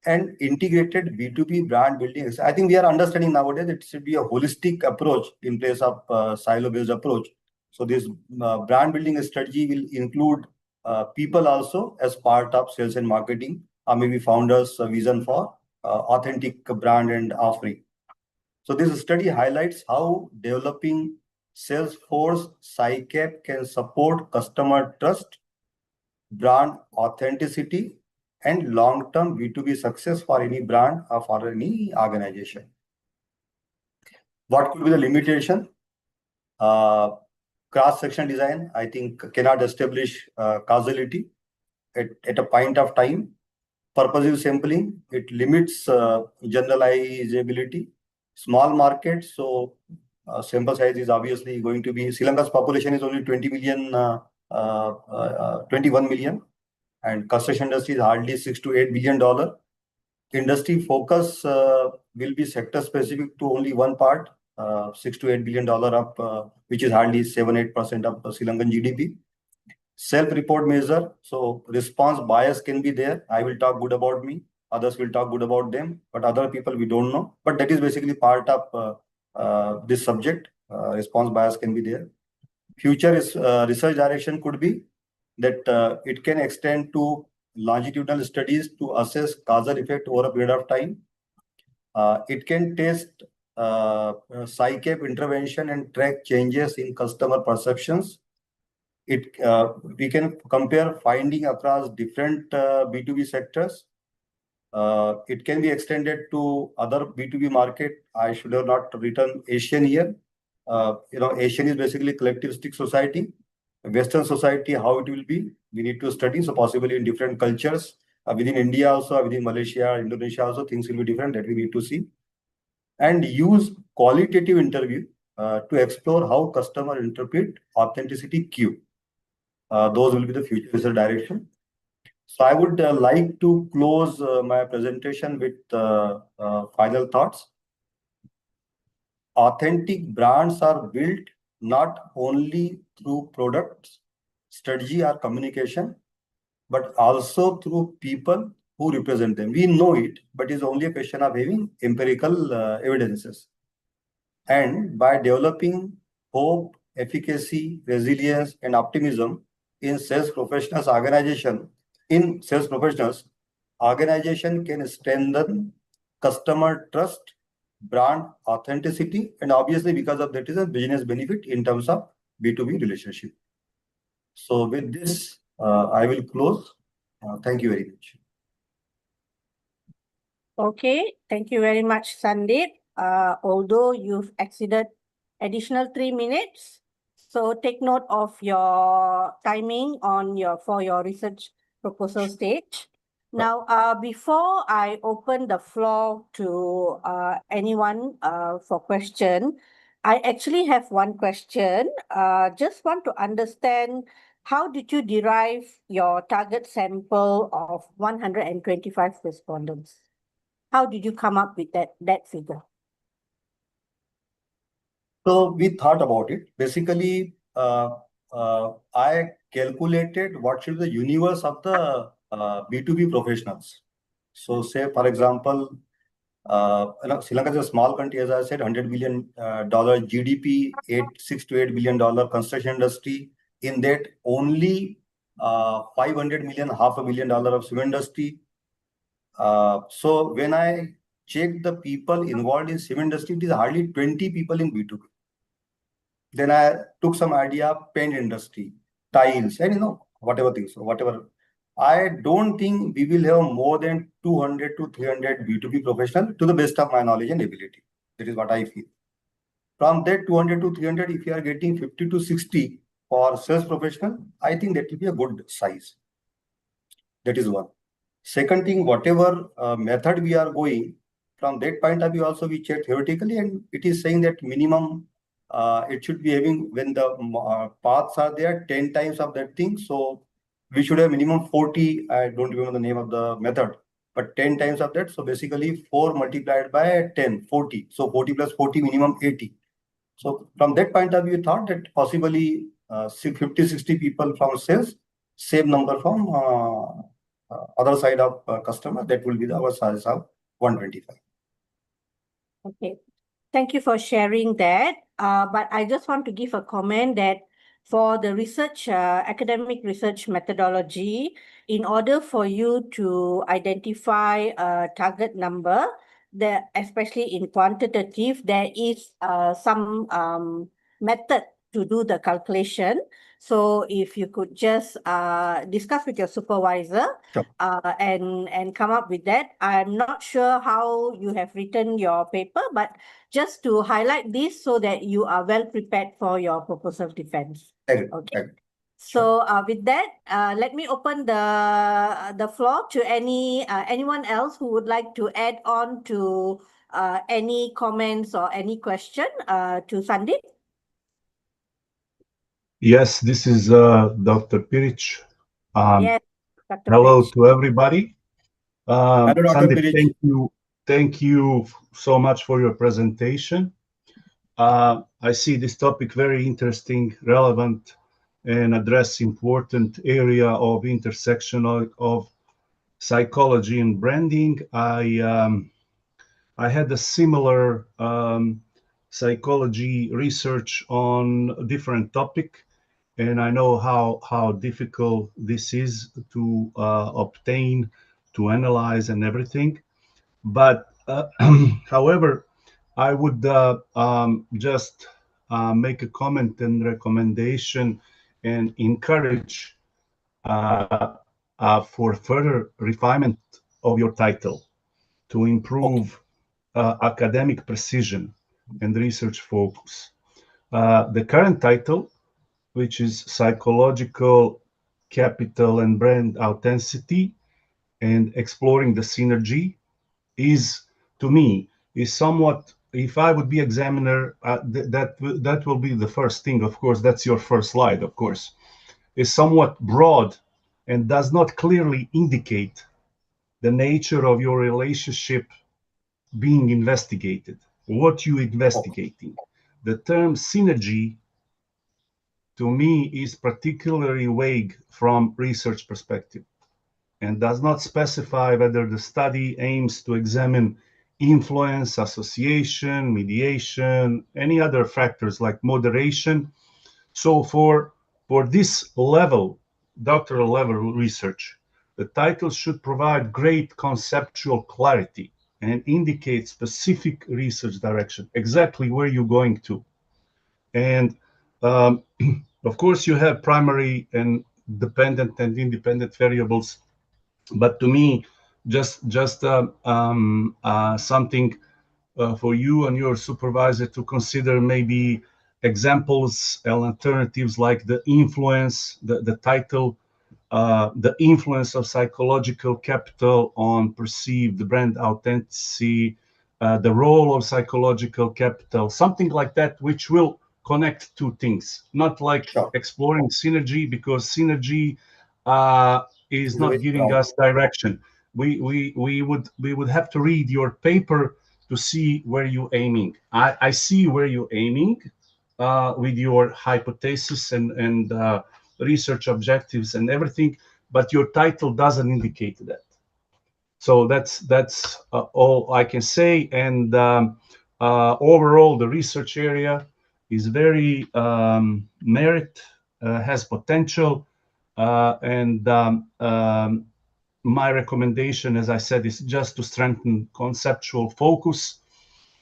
and integrated B2B brand building. I think we are understanding nowadays it should be a holistic approach in place of silo-based approach. So this brand building strategy will include people also as part of sales and marketing, or maybe founders' vision for authentic brand and offering. So this study highlights how developing Salesforce SciCap can support customer trust, brand authenticity, and long-term B2B success for any brand or for any organization. What could be the limitation? Cross-section design, I think, cannot establish causality at a point of time. Purposive sampling, it limits generalizability. Small market, so sample size is obviously going to be, Sri Lanka's population is only 21 million, and construction industry is hardly $6 to $8 billion. Industry focus will be sector specific to only one part, $6 to $8 billion up, which is hardly 7-8% of Sri Lankan GDP. Self-report measure, so response bias can be there. I will talk good about me, others will talk good about them, but other people we don't know. But that is basically part of this subject. Response bias can be there. Future is, research direction could be that it can extend to longitudinal studies to assess causal effect over a period of time. It can test SciCap intervention and track changes in customer perceptions. We can compare finding across different B2B sectors. It can be extended to other B2B market. I should have not written Asian here. Asian is basically collectivistic society. Western society, how it will be, we need to study. So possibly in different cultures, within India also, within Malaysia, Indonesia also, things will be different that we need to see. And use qualitative interview to explore how customer interpret authenticity cue. Those will be the future research direction. So I would like to close my presentation with final thoughts. Authentic brands are built not only through products, strategy or communication, but also through people who represent them. We know it, but it's only a question of having empirical evidences. And by developing hope, efficacy, resilience, and optimism in sales professionals organization can strengthen customer trust, brand authenticity, and obviously because of that is a business benefit in terms of B2B relationship. So with this, I will close. Thank you very much. Okay, thank you very much, Sandeep. Although you've exceeded additional 3 minutes, so take note of your timing for your research proposal stage. Now, before I open the floor to anyone for question, I actually have one question. Just want to understand, how did you derive your target sample of 125 respondents? How did you come up with that figure? So we thought about it. Basically, I calculated what should be the universe of the B2B professionals. So say, for example, Sri Lanka is a small country, as I said, $100 billion GDP, $6 to $8 billion construction industry. In that, only 500 million, $500 million of cement industry. So when I checked the people involved in cement industry, it is hardly 20 people in B2B. Then I took some idea of paint industry, tiles, and whatever things. So whatever. I don't think we will have more than 200 to 300 B2B professionals to the best of my knowledge and ability. That is what I feel. From that 200 to 300, if you are getting 50 to 60 for sales professional, I think that will be a good size. That is one. Second thing, whatever method we are going, from that point of view also we check theoretically, and it is saying that minimum it should be having, when the paths are there, 10 times of that thing. So we should have minimum 40, I don't remember the name of the method, but 10 times of that. So basically 4 multiplied by 10, 40. So 40 plus 40, minimum 80. So from that point of view, thought that possibly 50, 60 people from sales, same number from other side of customer, that will be our size of 125. Okay, thank you for sharing that. But I just want to give a comment that for the research, academic research methodology, in order for you to identify a target number, especially in quantitative, there is some method to do the calculation. So if you could just discuss with your supervisor, sure, and come up with that. I'm not sure how you have written your paper, but just to highlight this so that you are well prepared for your proposal defense. Okay. So with that, let me open the floor to anyone else who would like to add on to any comments or any question to Sandeep. Yes, this is Dr. Pirich. Yes, Dr. Hello Pirich. to everybody. Hello, Dr. Sandeep, Pirich. thank you so much for your presentation. I see this topic very interesting, relevant, and address important area of intersection of psychology and branding. I had a similar psychology research on a different topic, and I know how difficult this is to obtain, to analyze, and everything. But however, I would just make a comment and recommendation and encourage for further refinement of your title to improve academic precision and research focus. The current title, which is Psychological Capital and Brand Authenticity and Exploring the Synergy, is, to me, is somewhat, if I would be examiner, that will be the first thing, of course, that's your first slide, of course, is somewhat broad and does not clearly indicate the nature of your relationship being investigated, what you investigating. The term synergy to me is particularly vague from research perspective and does not specify whether the study aims to examine influence, association, mediation, any other factors like moderation. So for this level, doctoral level research, the title should provide great conceptual clarity and indicate specific research direction, exactly where you're going to. And of course, you have primary and dependent and independent variables, but to me, just something for you and your supervisor to consider, maybe examples and alternatives like the influence, the title, the influence of psychological capital on perceived brand authenticity, the role of psychological capital, something like that, which will connect two things, not like exploring synergy, because synergy is not giving us direction. We would have to read your paper to see where you're aiming. I see where you're aiming with your hypothesis and research objectives and everything, but your title doesn't indicate that. So that's all I can say. And overall, the research area is very merit, has potential, and my recommendation, as I said, is just to strengthen conceptual focus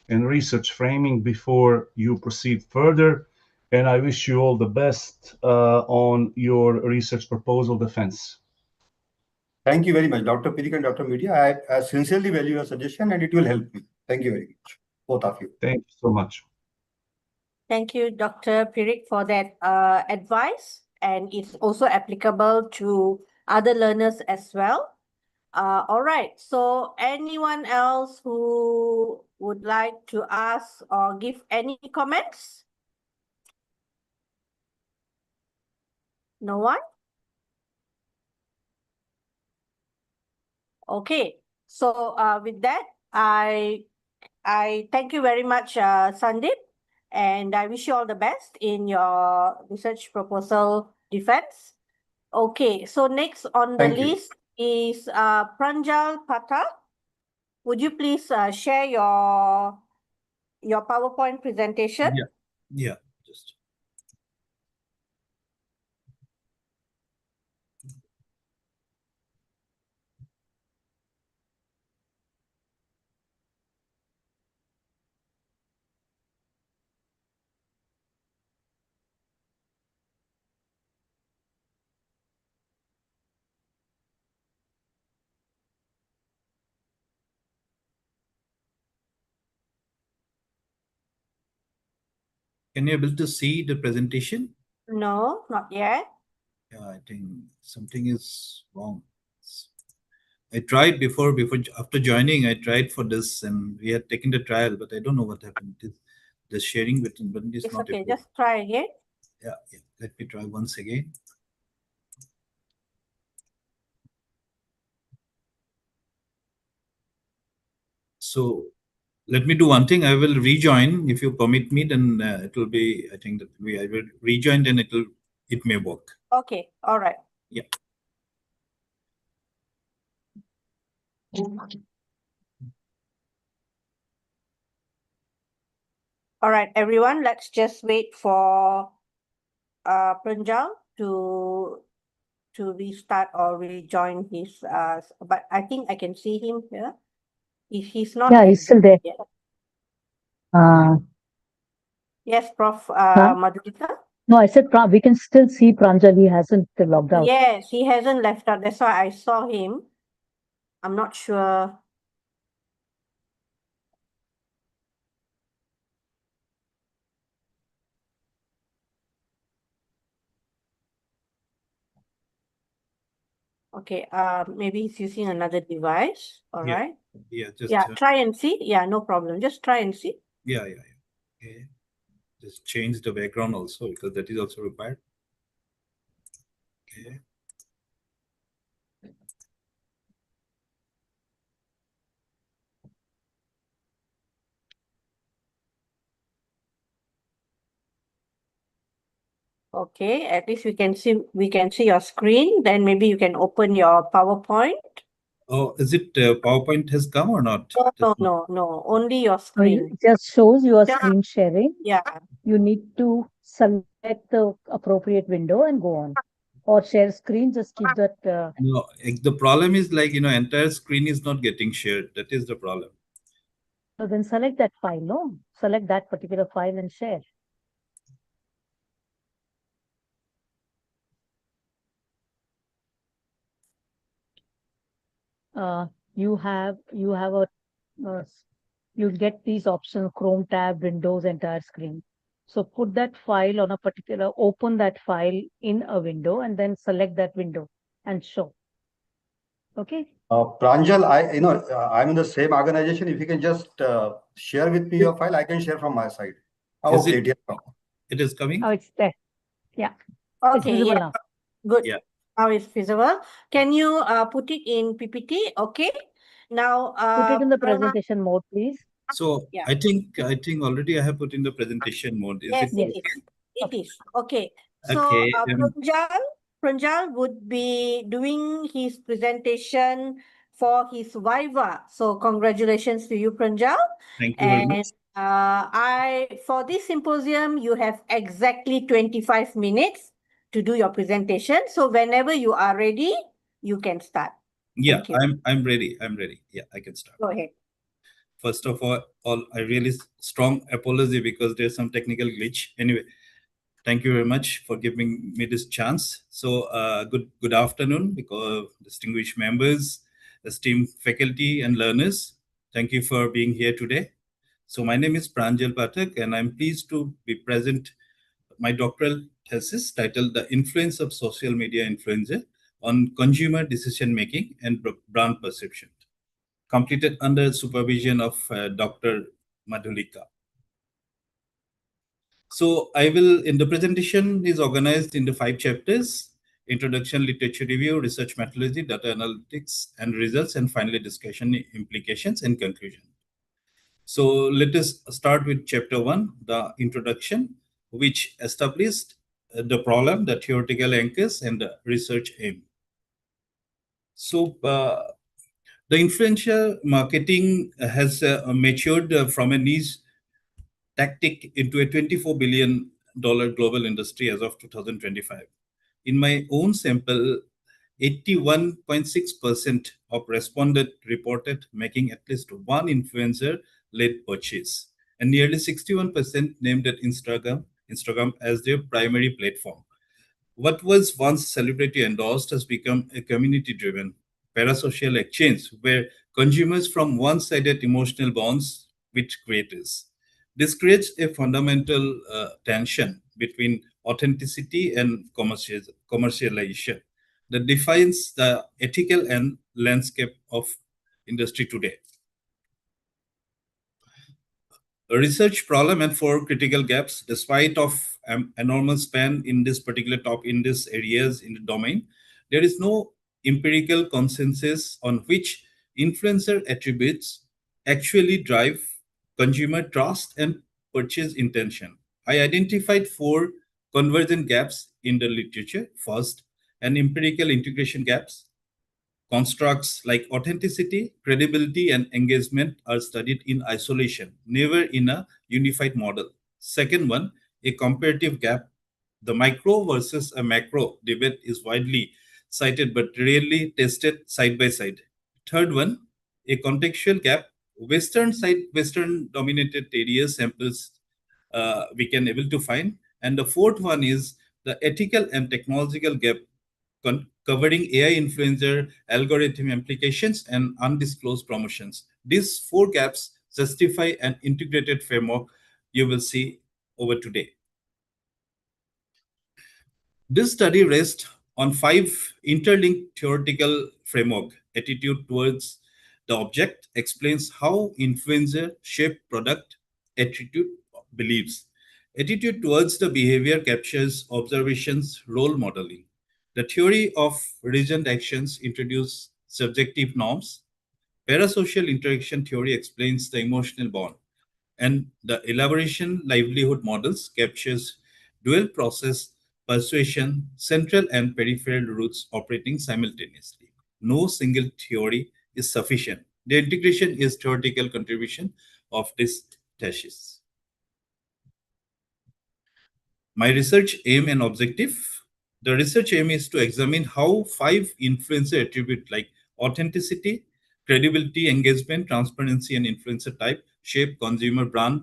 and research framing before you proceed further. And I wish you all the best on your research proposal defense. Thank you very much, Dr. Pirik and Dr. Media. I sincerely value your suggestion and it will help me. Thank you very much, both of you. Thank you so much. Thank you, Dr. Pirik, for that advice. And it's also applicable to other learners as well. All right. So anyone else who would like to ask or give any comments? No one? Okay. So with that, I thank you very much, Sandeep, and I wish you all the best in your research proposal defense. Okay. So next on the list is Pranjal Pata. Would you please share your PowerPoint presentation? Yeah, just. Can you able to see the presentation? No, not yet. Yeah, I think something is wrong. I tried before after joining, I tried for this and we had taken the trial, but I don't know what happened. The sharing button is It's not okay. able. Just try again. Yeah. Let me try once again. So let me do one thing. I will rejoin. If you permit me, then it will be, I think that I will rejoin, then it may work. Okay. All right. Yeah. All right, everyone, let's just wait for Pranjal to restart or rejoin his but I think I can see him here. If he's not, Yeah, he's still there. yeah. Yes, Prof. Huh? Madhurika? No, I said we can still see Pranjal. He hasn't logged out. Yes, he hasn't left out. That's why I saw him. I'm not sure. Okay, maybe he's using another device. All right. Yeah, just try and see. Yeah, no problem. Just try and see. Yeah. Okay. Just change the background also, because that is also required. Okay. Okay, at least we can see your screen. Then maybe you can open your PowerPoint. Oh, is it PowerPoint has come or not? No. Only your So screen. it just shows your Yeah. screen sharing. Yeah. You need to select the appropriate window and go on. Or share screen, just keep that. No, the problem is like, entire screen is not getting shared. That is the problem. So then select that file, no? Select that particular file and share. You have a you'll get these options: Chrome tab, Windows, entire screen. So put that file on a particular, open that file in a window and then select that window and show. Okay. Pranjal, I'm in the same organization. If you can just share with me your file, I can share from my side. Okay, it is coming? Oh, it's there. Yeah. It's Okay, visible yeah. now. Good. Yeah. Now it's visible. Can you put it in PPT? Okay. Now Put it in the Prana- presentation mode, please. So Yeah. I think already I have put in the presentation mode. Is Yes, it? it is. Okay. So Okay. Pranjal would be doing his presentation for his Viva. So congratulations to you, Pranjal. Thank you very much. For this symposium, you have exactly 25 minutes to do your presentation. So whenever you are ready, you can start. Yeah, Thank you. I'm ready. I'm ready. Yeah, I can start. Go ahead. First of all, I really strong apology because there's some technical glitch. Anyway, thank you very much for giving me this chance. So good afternoon, because distinguished members, esteemed faculty and learners. Thank you for being here today. So my name is Pranjal Pathak, and I'm pleased to be present my doctoral thesis titled The Influence of Social Media Influencer on Consumer Decision Making and Brand Perception, completed under supervision of Dr. Madhulika. So in the presentation is organized into 5 chapters: introduction, literature review, research methodology, data analytics and results, and finally discussion, implications and conclusion. So let us start with chapter 1, the introduction, which established the problem, the theoretical anchors and the research aim. So the influential marketing has matured from a niche tactic into a $24 billion global industry as of 2025. In my own sample, 81.6% of respondents reported making at least one influencer-led purchase, and nearly 61% named that Instagram as their primary platform. What was once celebrity endorsed has become a community-driven parasocial exchange where consumers from one-sided emotional bonds with creators. This creates a fundamental tension between authenticity and commercialization that defines the ethical and landscape of industry today. A research problem and 4 critical gaps. Despite of enormous span in this particular in this areas in the domain, there is no empirical consensus on which influencer attributes actually drive consumer trust and purchase intention. I identified 4 convergent gaps in the literature. First, an empirical integration gaps. Constructs like authenticity, credibility, and engagement are studied in isolation, never in a unified model. Second one, a comparative gap. The micro versus a macro debate is widely cited but rarely tested side by side. Third one, a contextual gap. Western dominated areas samples we can able to find. And the fourth one is the ethical and technological gap, covering AI influencer, algorithm implications, and undisclosed promotions. These 4 gaps justify an integrated framework you will see over today. This study rests on 5 interlinked theoretical framework. Attitude towards the object explains how influencer shape product attitude beliefs. Attitude towards the behavior captures observations, role modeling. The theory of reasoned actions introduces subjective norms. Parasocial interaction theory explains the emotional bond. And the elaboration livelihood models captures dual process persuasion, central and peripheral routes operating simultaneously. No single theory is sufficient. The integration is theoretical contribution of this thesis. My research aim and objective. The research aim is to examine how 5 influencer attributes like authenticity, credibility, engagement, transparency, and influencer type shape consumer brand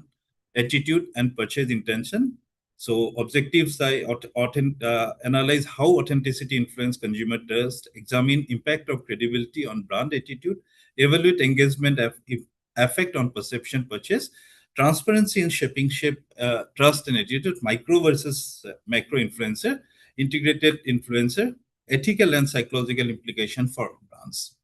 attitude and purchase intention. So objectives I analyze how authenticity influence consumer trust, examine impact of credibility on brand attitude, evaluate engagement effect on perception purchase, transparency in shaping trust and attitude, micro versus macro influencer, integrated influencer, ethical and psychological implication for brands.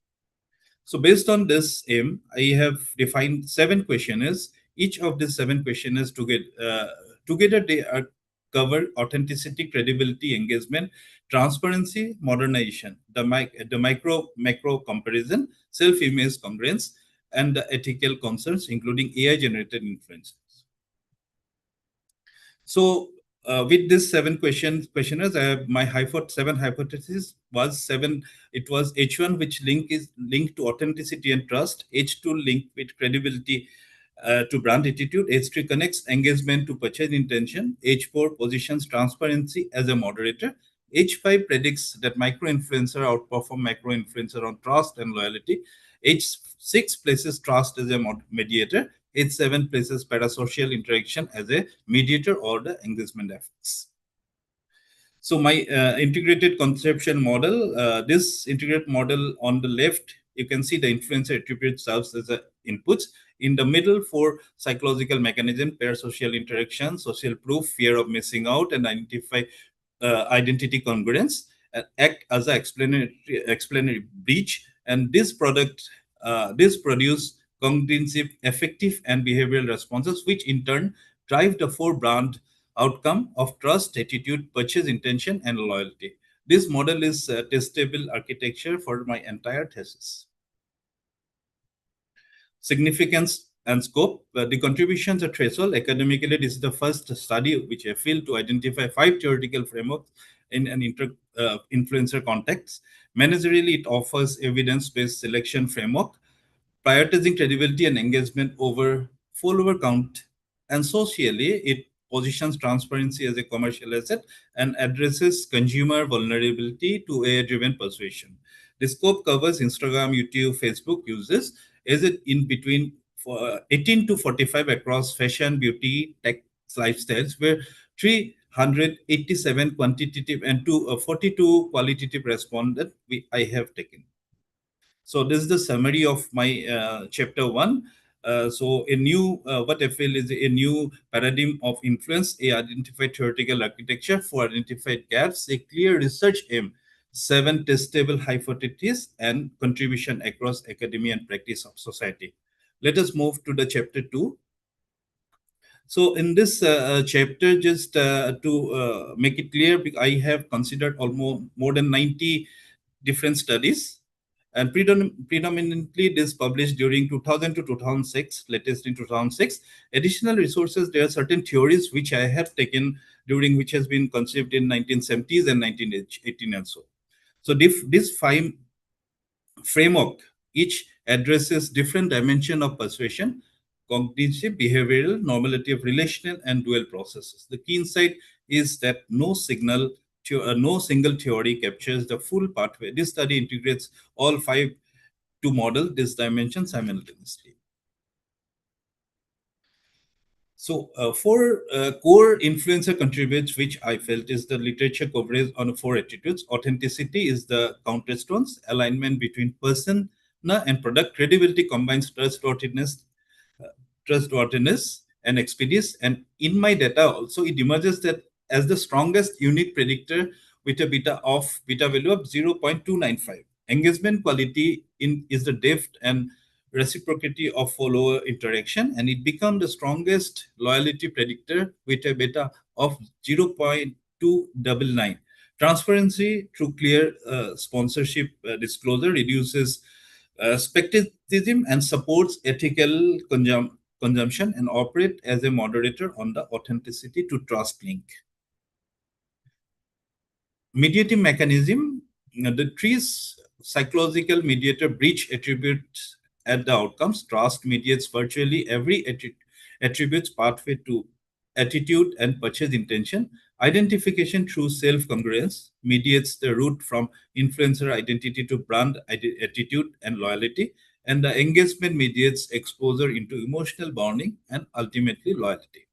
So based on this aim, I have defined 7 questionnaires. Each of these 7 questionnaires together they cover authenticity, credibility, engagement, transparency, modernization, the macro comparison, self-image congruence, and the ethical concerns, including AI-generated influences. So with this 7 questionnaires, I have my 7 hypotheses was 7. It was H1, which is linked to authenticity and trust. H2 linked with credibility to brand attitude. H3 connects engagement to purchase intention. H4 positions transparency as a moderator. H5 predicts that micro-influencer outperform macro-influencer on trust and loyalty. H6 places trust as a mediator. H7 places parasocial interaction as a mediator or the engagement effects. So my integrated conception model, this integrated model on the left, you can see the influencer attribute serves as a inputs. In the middle, 4 psychological mechanism, parasocial interaction, social proof, fear of missing out, and identity congruence, act as an explanatory breach. And this produce cognitive, effective, and behavioral responses, which in turn drive the 4 brand outcome of trust, attitude, purchase intention, and loyalty. This model is a testable architecture for my entire thesis. Significance and scope. The contributions are threshold. Academically, this is the first study which I feel to identify 5 theoretical frameworks in an influencer context. Managerially, it offers evidence-based selection framework, prioritizing credibility and engagement over follower count. And socially, it positions transparency as a commercial asset and addresses consumer vulnerability to AI-driven persuasion. The scope covers Instagram, YouTube, Facebook users, is it in between 18 to 45 across fashion, beauty, tech, lifestyles, where 387 quantitative and 42 qualitative respondents I have taken. So this is the summary of my chapter 1. So a new, what I feel is a new paradigm of influence, a identified theoretical architecture for identified gaps, a clear research aim, 7 testable hypotheses, and contribution across academia and practice of society. Let us move to the chapter 2. So in this chapter, just to make it clear, I have considered almost more than 90 different studies, and predominantly this published during 2000 to 2006, latest in 2006. Additional resources, there are certain theories which I have taken during which has been conceived in 1970s and 1918 and so. So this 5 framework each addresses different dimension of persuasion, cognitive, behavioral, normality of relational, and dual processes. The key insight is that no single theory captures the full pathway. This study integrates all 5 to model this dimension simultaneously. So 4 core influencer contributes, which I felt is the literature coverage on 4 attitudes. Authenticity is the counterstones, alignment between person and product. Credibility combines trustworthiness and expedience. And in my data also, it emerges that as the strongest unique predictor with a beta value of 0.295. Engagement quality is the depth and reciprocity of follower interaction, and it becomes the strongest loyalty predictor with a beta of 0.299. Transparency through clear sponsorship disclosure reduces skepticism and supports ethical consumption and operate as a moderator on the authenticity to trust link. Mediating mechanism, the tree's psychological mediator breach attributes at the outcomes. Trust mediates virtually every attributes pathway to attitude and purchase intention. Identification through self-congruence mediates the route from influencer identity to brand attitude and loyalty. And the engagement mediates exposure into emotional bonding and ultimately loyalty.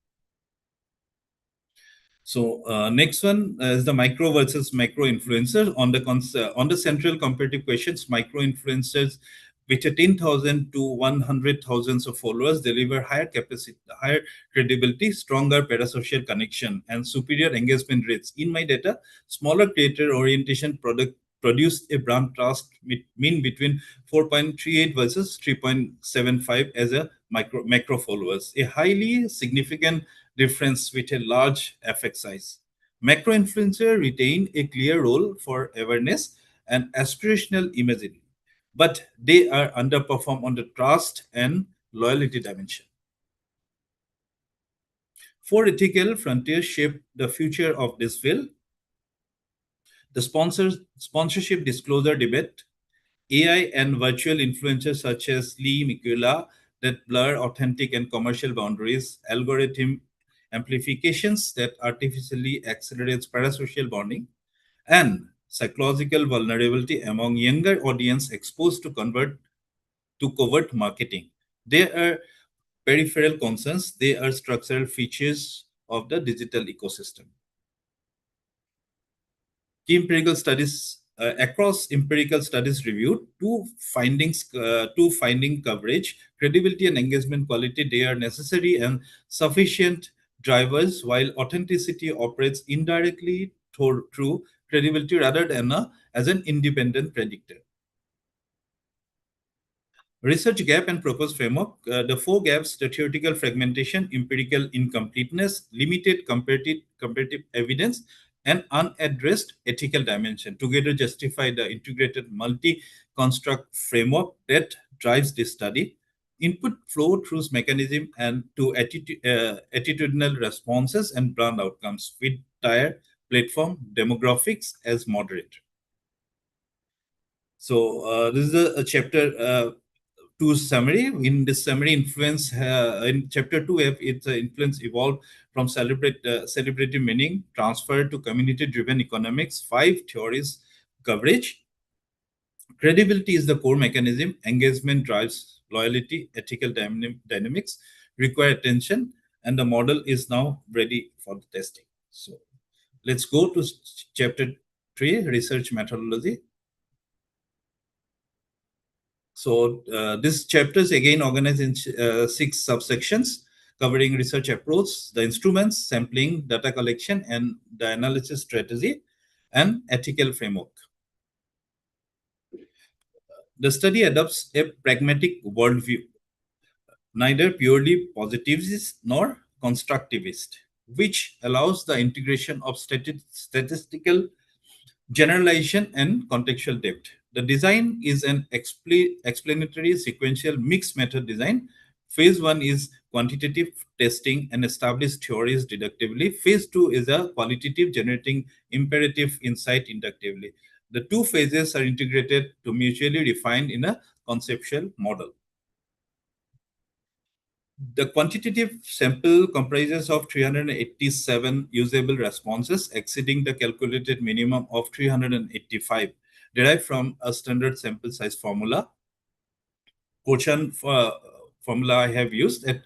So next one is the micro versus macro influencers. On the central comparative questions, micro influencers with 10,000 to 100,000 of followers deliver higher capacity, higher credibility, stronger parasocial connection, and superior engagement rates. In my data, smaller creator orientation product produced a brand trust mean between 4.38 versus 3.75 as a macro followers, a highly significant difference with a large effect size. Macro influencer retain a clear role for awareness and aspirational imagery, but they are underperform on the trust and loyalty dimension. Four ethical frontiers shape the future of this field: the sponsorship disclosure debate, AI and virtual influencers such as Lee Miquela that blur authentic and commercial boundaries, algorithm amplifications that artificially accelerates parasocial bonding, and psychological vulnerability among younger audience exposed to covert marketing. They are peripheral concerns, they are structural features of the digital ecosystem. Key empirical studies across empirical studies reviewed two finding coverage, credibility and engagement quality. They are necessary and sufficient drivers, while authenticity operates indirectly through credibility rather than as an independent predictor. Research gap and proposed framework. The four gaps: the theoretical fragmentation, empirical incompleteness, limited comparative evidence, and unaddressed ethical dimension together justify the integrated multi-construct framework that drives this study. Input flow through mechanism and to attitudinal responses and brand outcomes with tire platform demographics as moderator. So this is a chapter 2 summary. In this summary, influence in chapter 2, its influence evolved from celebratory meaning transfer to community-driven economics. 5 theories coverage. Credibility is the core mechanism. Engagement drives loyalty. Ethical dynamics require attention, and the model is now ready for the testing. So let's go to chapter 3, research methodology. So this chapter is again organized in 6 subsections covering research approach, the instruments, sampling, data collection, and the analysis strategy, and ethical framework. The study adopts a pragmatic worldview, neither purely positivist nor constructivist, which allows the integration of statistical generalization and contextual depth. The design is an explanatory sequential mixed method design. Phase 1 is quantitative testing and established theories deductively. Phase 2 is a qualitative generating imperative insight inductively. The two phases are integrated to mutually refine in a conceptual model. The quantitative sample comprises of 387 usable responses exceeding the calculated minimum of 385, derived from a standard sample size formula. Quotient formula I have used at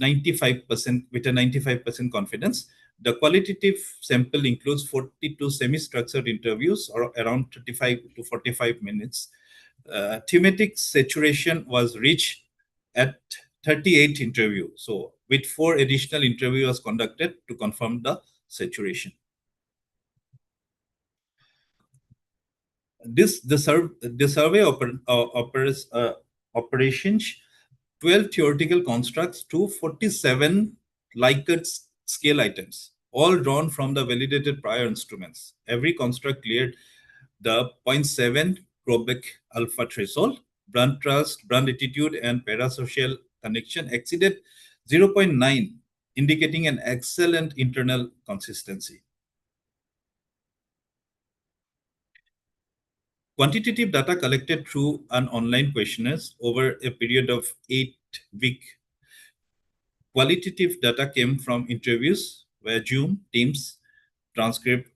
95% with a 95% confidence. The qualitative sample includes 42 semi-structured interviews or around 35 to 45 minutes. Thematic saturation was reached at 38 interviews. So with 4 additional interviews conducted to confirm the saturation. The survey operations 12 theoretical constructs to 47 Likert scale items, all drawn from the validated prior instruments. Every construct cleared the 0.7 Krobach alpha threshold. Brand trust, brand attitude, and parasocial connection exceeded 0.9, indicating an excellent internal consistency. Quantitative data collected through an online questionnaires over a period of 8 weeks. Qualitative data came from interviews via Zoom, Teams, transcript,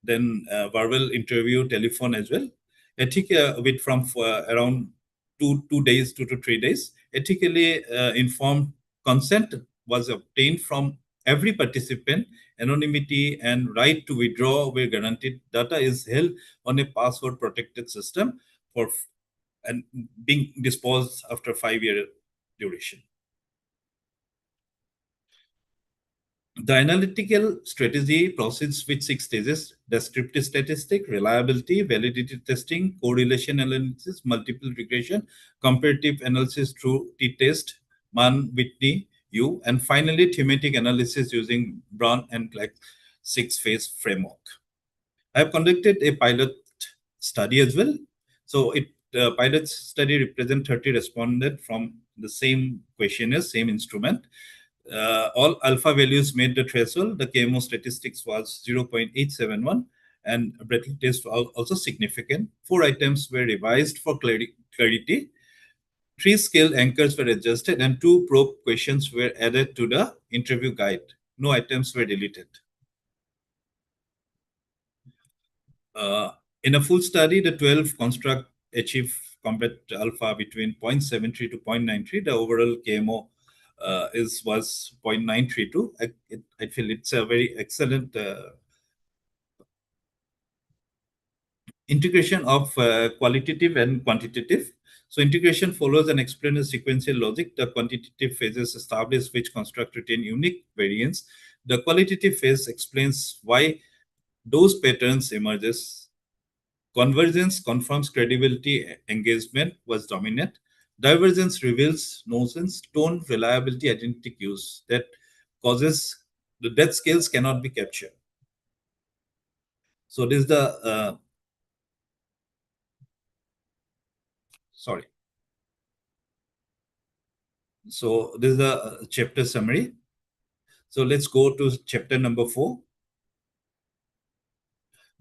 then verbal interview, telephone as well. With from around 2 days, 2 to 3 days. Ethically informed consent was obtained from every participant. Anonymity and right to withdraw were guaranteed. Data is held on a password protected system and being disposed after 5-year duration. The analytical strategy proceeds with 6 stages: descriptive statistic, reliability, validity testing, correlation analysis, multiple regression, comparative analysis through t-test, Mann, Whitney, U, and finally thematic analysis using Brown and Clark 6-phase framework. I have conducted a pilot study as well. So pilot study represent 30 respondents from the same questionnaire, same instrument. All alpha values made the threshold. The KMO statistics was 0.871 and breathless test was also significant. 4 items were revised for clarity. 3 scale anchors were adjusted and 2 probe questions were added to the interview guide. No items were deleted. In a full study, the 12 construct achieve combat alpha between 0.73 to 0.93. The overall KMO was 0.932. I feel it's a very excellent integration of qualitative and quantitative. So integration follows an explained sequential logic. The quantitative phases establish which construct retain unique variance. The qualitative phase explains why those patterns emerges. Convergence confirms credibility, engagement was dominant. Divergence reveals nonsense, tone, reliability, identity cues that causes the death scales cannot be captured. So this is the sorry. So this is the chapter summary. So let's go to chapter number 4.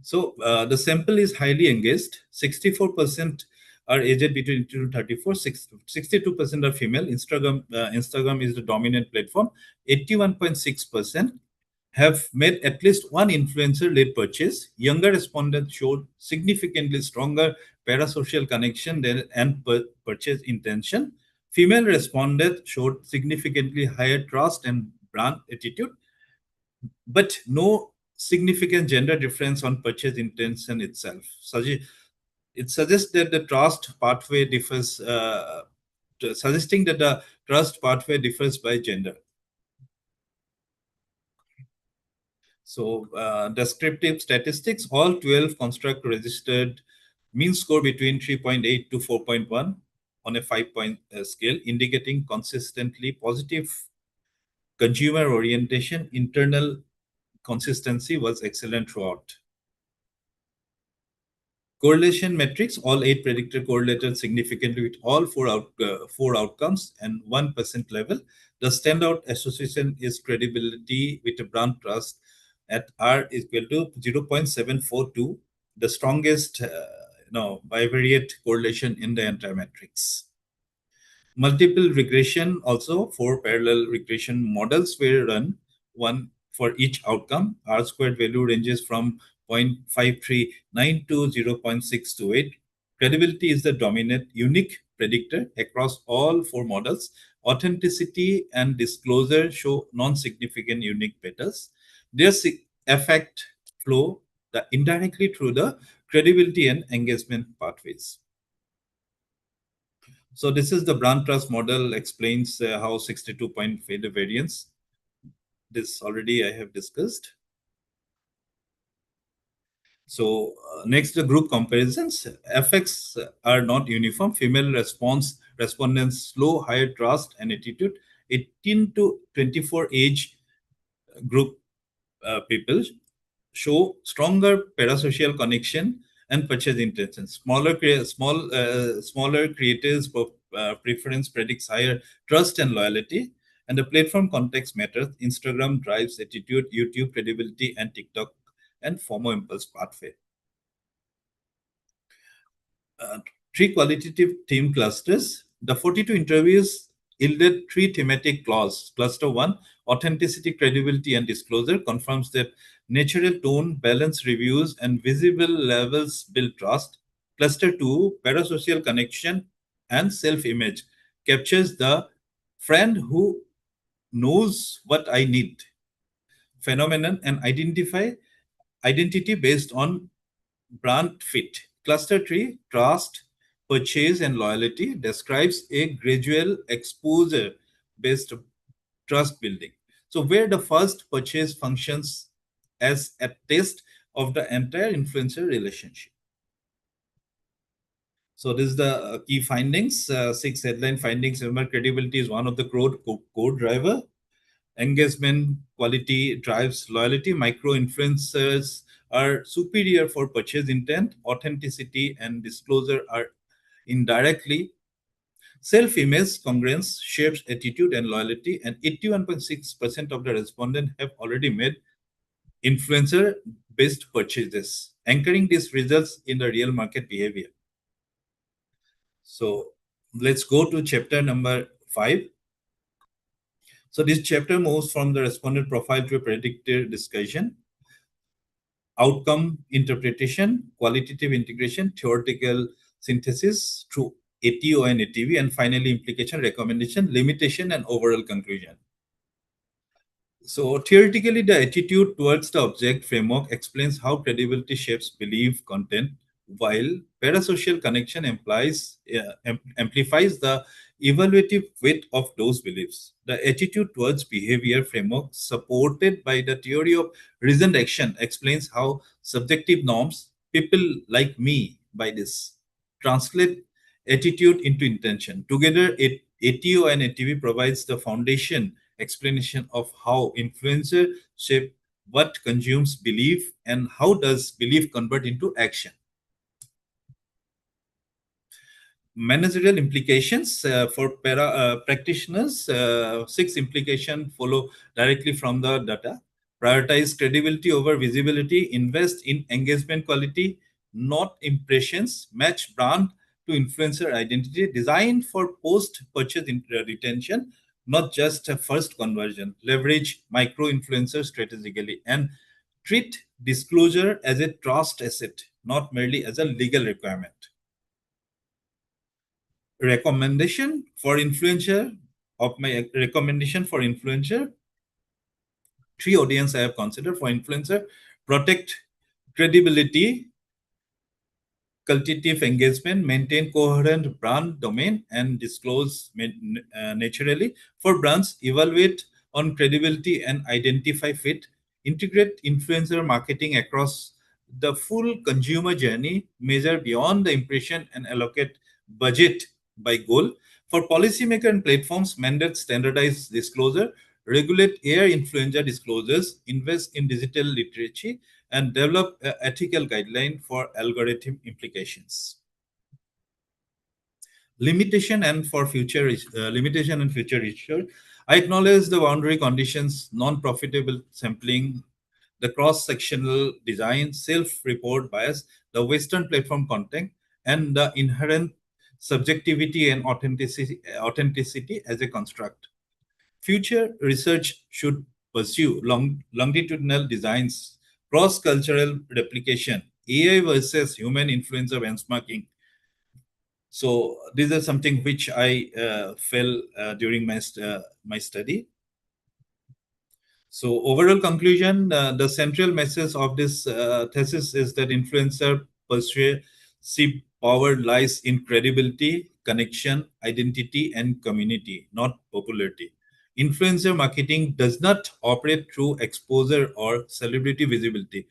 So the sample is highly engaged. 64% are aged between 18 to 34. 62% are female. Instagram is the dominant platform. 81.6% have made at least one influencer-led purchase. Younger respondents showed significantly stronger parasocial connection and purchase intention. Female respondents showed significantly higher trust and brand attitude, but no significant gender difference on purchase intention itself. It suggests that the trust pathway differs, suggesting that the trust pathway differs by gender. So descriptive statistics, all 12 construct registered mean score between 3.8 to 4.1 on a 5-point scale, indicating consistently positive consumer orientation. Internal consistency was excellent throughout. Correlation metrics, all 8 predicted correlated significantly with all 4 outcomes and 1% level. The standout association is credibility with a brand trust at R is equal to 0.742, the strongest bivariate correlation in the entire matrix. Multiple regression, also 4 parallel regression models were run, one for each outcome. R squared value ranges from 0.539 to 0.628. Credibility is the dominant unique predictor across all 4 models. Authenticity and disclosure show non-significant unique patterns. Their effect flow indirectly through the credibility and engagement pathways. So this is the brand trust model explains how 62-point failure variance. This already I have discussed. So next, the group comparisons. Effects are not uniform. Female respondents slow, higher trust and attitude. 18 to 24 age group people show stronger parasocial connection and purchase intention. Smaller creators preference predicts higher trust and loyalty. And the platform context matters. Instagram drives attitude, YouTube credibility, and TikTok and FOMO impulse pathway. 3 qualitative theme clusters. The 42 interviews yielded 3 thematic clauses. Cluster 1, authenticity, credibility, and disclosure, confirms that natural tone, balanced reviews, and visible levels build trust. Cluster 2, parasocial connection and self-image, captures the friend who knows what I need phenomenon and identity based on brand fit. Cluster 3, trust, purchase, and loyalty, describes a gradual exposure based trust building. So, where the first purchase functions as a test of the entire influencer relationship. So, this is the key findings, 6 headline findings. Remember, credibility is one of the core driver. Engagement quality drives loyalty. Micro influencers are superior for purchase intent. Authenticity and disclosure are indirectly. Self-image congruence shapes attitude and loyalty, and 81.6% of the respondents have already made influencer-based purchases, anchoring these results in the real market behavior. So let's go to chapter number 5. So this chapter moves from the respondent profile to a predictive discussion, outcome interpretation, qualitative integration, theoretical synthesis through ATO and ATV, and finally implication, recommendation, limitation, and overall conclusion. So theoretically, the attitude towards the object framework explains how credibility shapes belief content, while parasocial connection amplifies the evaluative weight of those beliefs. The attitude towards behavior framework, supported by the theory of reasoned action, explains how subjective norms, people like me by this, translate attitude into intention. Together, ATO and ATV provides the foundation explanation of how influencer shape what consumers believe and how does belief convert into action. Managerial implications for practitioners. 6 implications follow directly from the data. Prioritize credibility over visibility. Invest in engagement quality, not impressions. Match brand to influencer identity. Designed for post-purchase retention, not just a first conversion. Leverage micro-influencers strategically. And treat disclosure as a trust asset, not merely as a legal requirement. Recommendation for influencer. 3 audience I have considered for influencer: protect credibility, cultivate engagement, maintain coherent brand domain, and disclose naturally. For brands, evaluate on credibility and identify fit. Integrate influencer marketing across the full consumer journey, measure beyond the impression, and allocate budget by goal. For policymaker and platforms, mandate standardized disclosure, regulate air influencer disclosures, invest in digital literacy, and develop an ethical guideline for algorithm implications. Limitation and future research. I acknowledge the boundary conditions, non-profitable sampling, the cross-sectional design, self-report bias, the Western platform content, and the inherent subjectivity and authenticity as a construct. Future research should pursue longitudinal designs, cross-cultural replication, AI versus human influencer benchmarking. So these are something which I felt during my study. So overall conclusion, the central message of this thesis is that influencer persuasive power lies in credibility, connection, identity, and community, not popularity. Influencer marketing does not operate through exposure or celebrity visibility.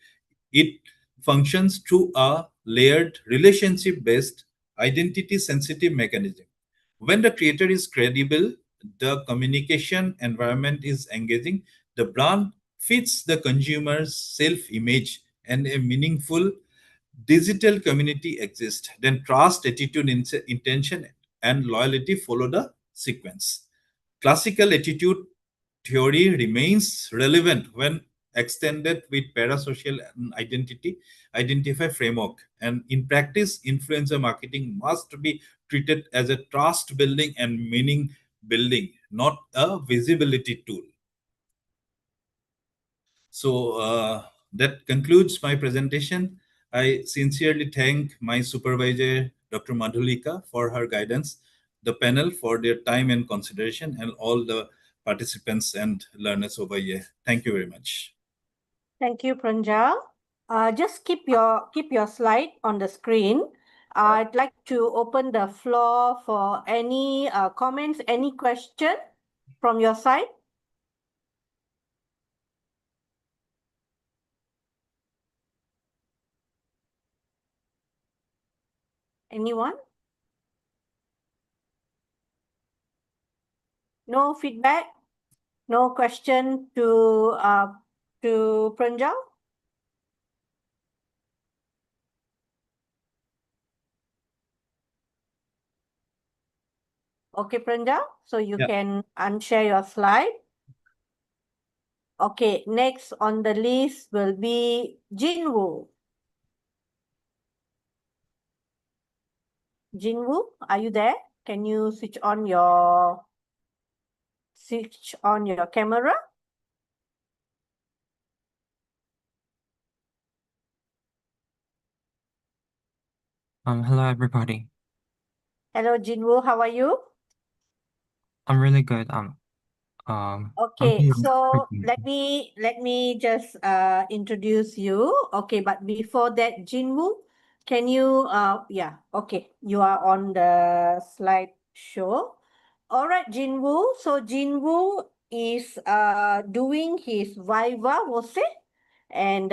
It functions through a layered, relationship-based, identity-sensitive mechanism. When the creator is credible, the communication environment is engaging, the brand fits the consumer's self-image, and a meaningful digital community exists, then trust, attitude, intention, and loyalty follow the sequence. Classical attitude theory remains relevant when extended with parasocial identify framework. And in practice, influencer marketing must be treated as a trust building and meaning building, not a visibility tool. So that concludes my presentation. I sincerely thank my supervisor, Dr. Madhulika, for her guidance, the panel for their time and consideration, and all the participants and learners over here. Thank you very much. Thank you, Pranjal. Just keep your slide on the screen. I'd like to open the floor for any comments, any question from your side. Anyone? No feedback? No question to Pranjal? Okay, Pranjal, so you can unshare your slide. Okay, next on the list will be Jinwoo. Jinwoo, are you there? Can you switch on your camera? Hello everybody. Hello, Jinwoo, how are you? I'm really good. Okay, so let me just introduce you. Okay, but before that, Jinwoo, can you okay, you are on the slideshow. All right, Jinwoo. So Jinwoo is doing his Viva Vose, and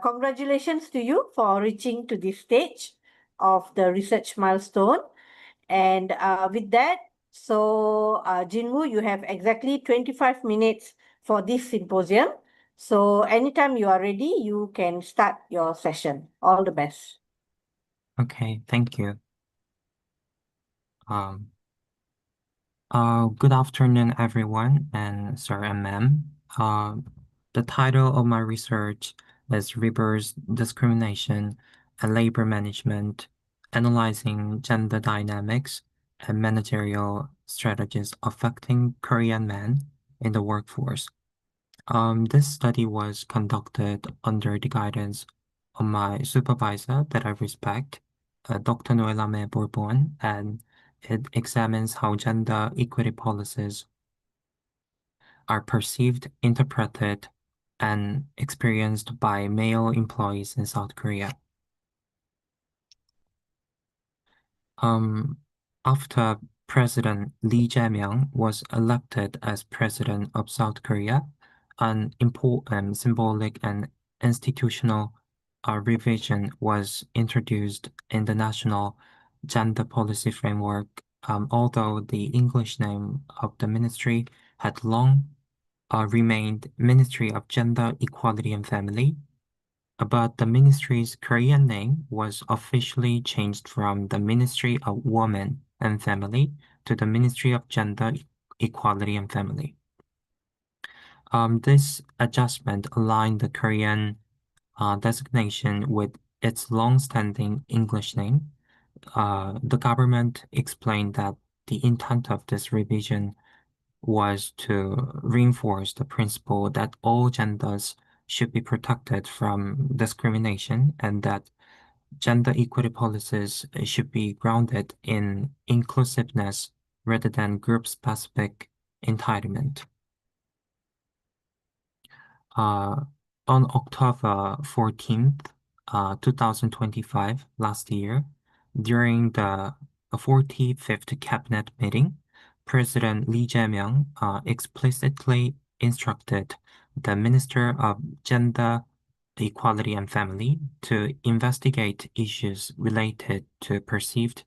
congratulations to you for reaching to this stage of the research milestone. And with that, so Jinwoo, you have exactly 25 minutes for this symposium. So anytime you are ready, you can start your session. All the best. Okay, thank you. Good afternoon, everyone, and sir and ma'am. The title of my research is Reverse Discrimination and Labor Management, Analyzing Gender Dynamics and Managerial Strategies Affecting Korean Men in the Workforce. This study was conducted under the guidance of my supervisor that I respect, Dr. Noelame Bourbon, and it examines how gender equity policies are perceived, interpreted, and experienced by male employees in South Korea. After President Lee Jae-myung was elected as president of South Korea, an important symbolic and institutional revision was introduced in the national gender policy framework, although the English name of the ministry had long remained Ministry of Gender Equality and Family. But the ministry's Korean name was officially changed from the Ministry of Women and Family to the Ministry of Gender Equality and Family. This adjustment aligned the Korean designation with its long-standing English name. The government explained that the intent of this revision was to reinforce the principle that all genders should be protected from discrimination and that gender equity policies should be grounded in inclusiveness rather than group-specific entitlement. On October 14th, 2025, last year, during the 45th Cabinet meeting, President Lee Jae-myung explicitly instructed the Minister of Gender Equality and Family to investigate issues related to perceived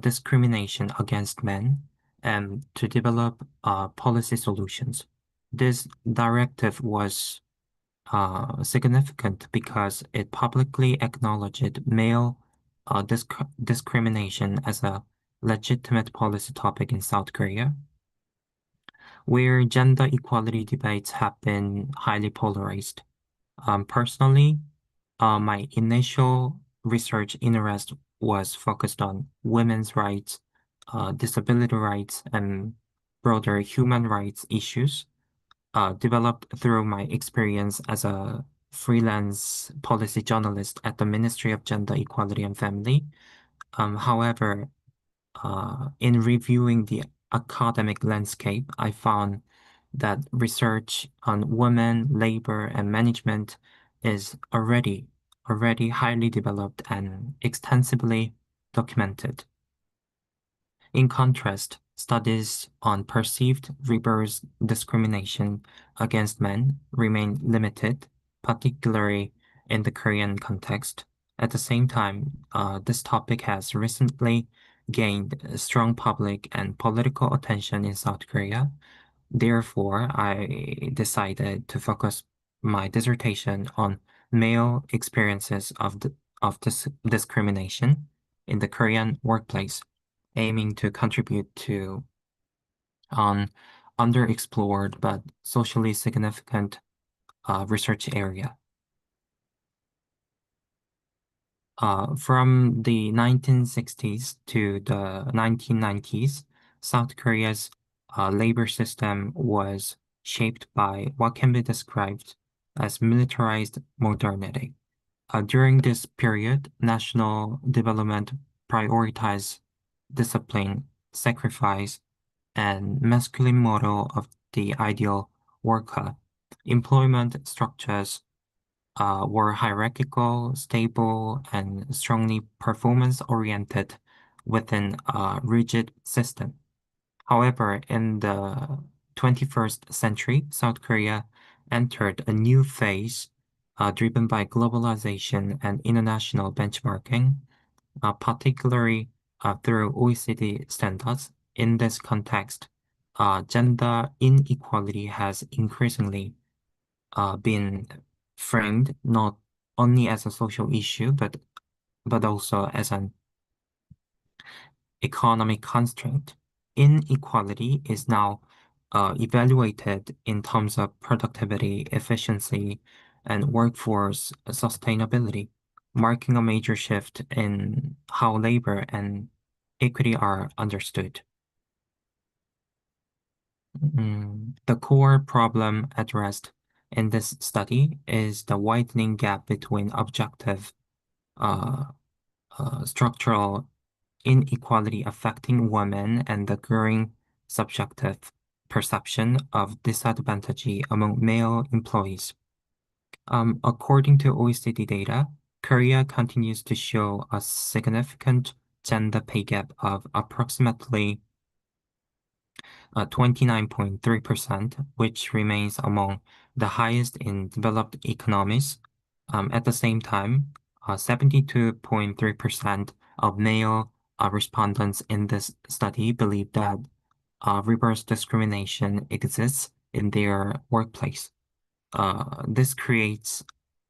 discrimination against men and to develop policy solutions. This directive was significant because it publicly acknowledged male discrimination as a legitimate policy topic in South Korea. where gender equality debates have been highly polarized. Personally, my initial research interest was focused on women's rights, disability rights, and broader human rights issues, developed through my experience as a freelance policy journalist at the Ministry of Gender Equality and Family. However, in reviewing the academic landscape, I found that research on women, labor, and management is already highly developed and extensively documented. In contrast, studies on perceived reverse discrimination against men remain limited, particularly in the Korean context. At the same time, this topic has recently gained strong public and political attention in South Korea. Therefore, I decided to focus my dissertation on male experiences of this discrimination in the Korean workplace, aiming to contribute to an underexplored but socially significant research area. From the 1960s to the 1990s, South Korea's labor system was shaped by what can be described as militarized modernity. During this period, national development prioritized discipline, sacrifice, and masculine model of the ideal worker. Employment structures were hierarchical, stable, and strongly performance-oriented within a rigid system. However, in the 21st century, South Korea entered a new phase driven by globalization and international benchmarking, particularly through OECD standards. In this context, gender inequality has increasingly been framed not only as a social issue, but also as an economic constraint. Inequality is now evaluated in terms of productivity, efficiency, and workforce sustainability, marking a major shift in how labor and equity are understood. The core problem addressed in this study is the widening gap between objective structural inequality affecting women and the growing subjective perception of disadvantage among male employees. According to OECD data, Korea continues to show a significant gender pay gap of approximately 29.3%, which remains among the highest in developed economies. At the same time, 72.3% of male respondents in this study believe that reverse discrimination exists in their workplace. This creates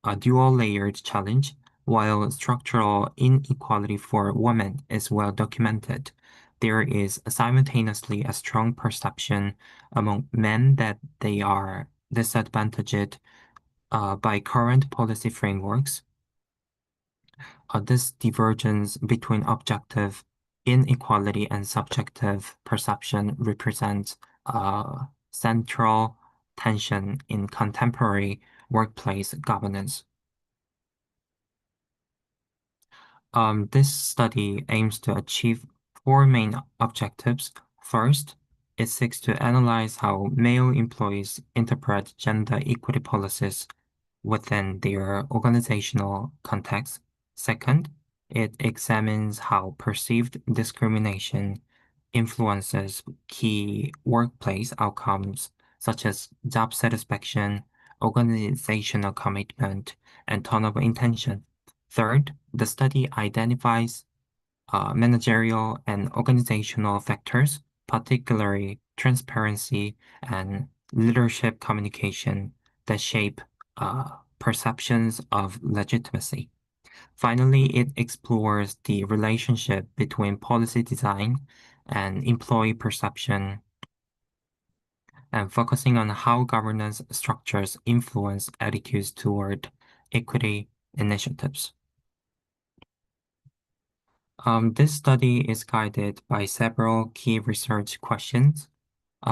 a dual-layered challenge. While structural inequality for women is well documented, there is simultaneously a strong perception among men that they are disadvantaged by current policy frameworks. This divergence between objective inequality and subjective perception represents a central tension in contemporary workplace governance. This study aims to achieve four main objectives. First, it seeks to analyze how male employees interpret gender equity policies within their organizational context. Second, it examines how perceived discrimination influences key workplace outcomes such as job satisfaction, organizational commitment, and turnover intention. Third, the study identifies managerial and organizational factors, particularly transparency and leadership communication, that shape perceptions of legitimacy. Finally, it explores the relationship between policy design and employee perception and focusing on how governance structures influence attitudes toward equity initiatives. This study is guided by several key research questions.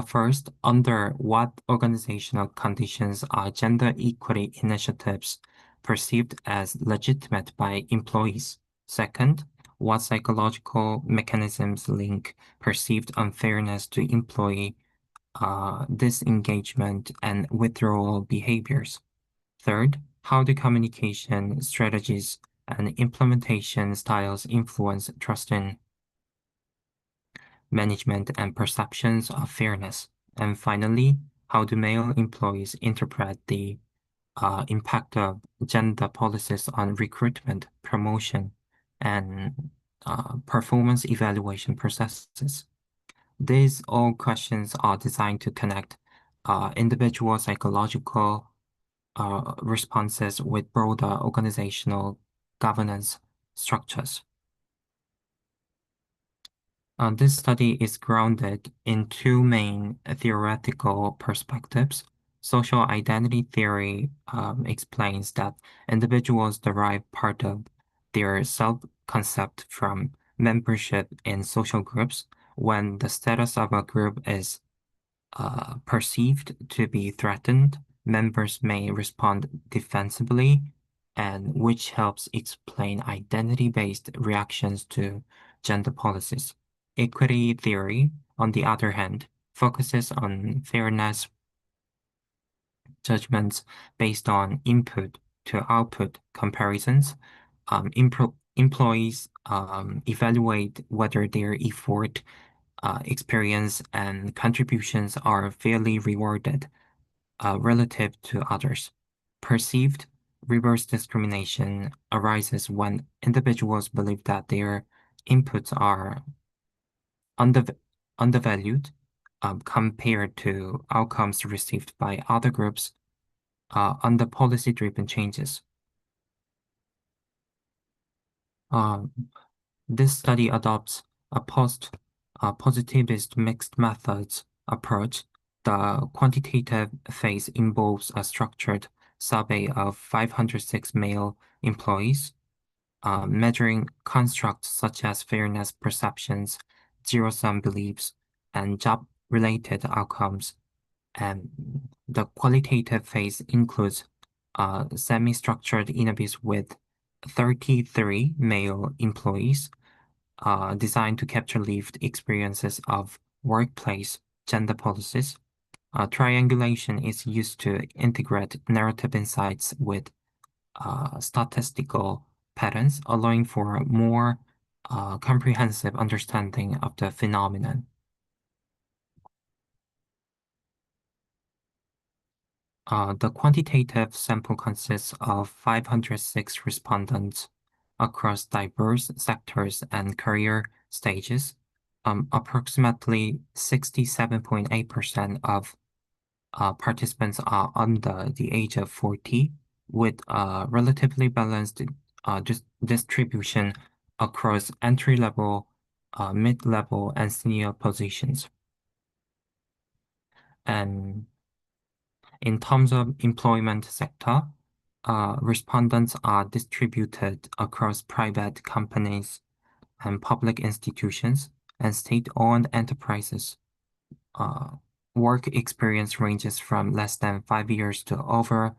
First, under what organizational conditions are gender equity initiatives perceived as legitimate by employees? Second, what psychological mechanisms link perceived unfairness to employee disengagement and withdrawal behaviors? Third, how do communication strategies and implementation styles influence trust in management and perceptions of fairness? And finally, how do male employees interpret the impact of gender policies on recruitment, promotion, and performance evaluation processes? These all questions are designed to connect individual psychological responses with broader organizational governance structures. This study is grounded in two main theoretical perspectives. Social identity theory explains that individuals derive part of their self-concept from membership in social groups. When the status of a group is perceived to be threatened, members may respond defensively, and which helps explain identity-based reactions to gender policies. Equity theory, on the other hand, focuses on fairness judgments based on input to output comparisons. Employees evaluate whether their effort, experience, and contributions are fairly rewarded relative to others. Perceived reverse discrimination arises when individuals believe that their inputs are undervalued compared to outcomes received by other groups under policy-driven changes. This study adopts a positivist mixed methods approach. The quantitative phase involves a structured survey of 506 male employees, measuring constructs such as fairness perceptions, zero-sum beliefs, and job-related outcomes. And the qualitative phase includes semi-structured interviews with 33 male employees, designed to capture lived experiences of workplace gender policies. Triangulation is used to integrate narrative insights with statistical patterns, allowing for a more comprehensive understanding of the phenomenon. The quantitative sample consists of 506 respondents across diverse sectors and career stages. Approximately 67.8% of participants are under the age of 40, with a relatively balanced distribution across entry-level, mid-level, and senior positions. And in terms of employment sector, respondents are distributed across private companies and public institutions and state-owned enterprises. Work experience ranges from less than 5 years to over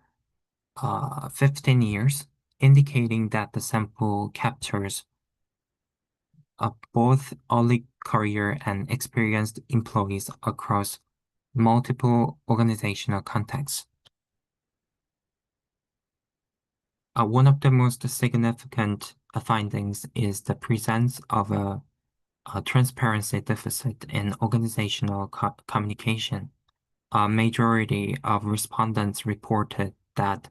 15 years, indicating that the sample captures both early career and experienced employees across multiple organizational contexts. One of the most significant findings is the presence of a transparency deficit in organizational communication. A majority of respondents reported that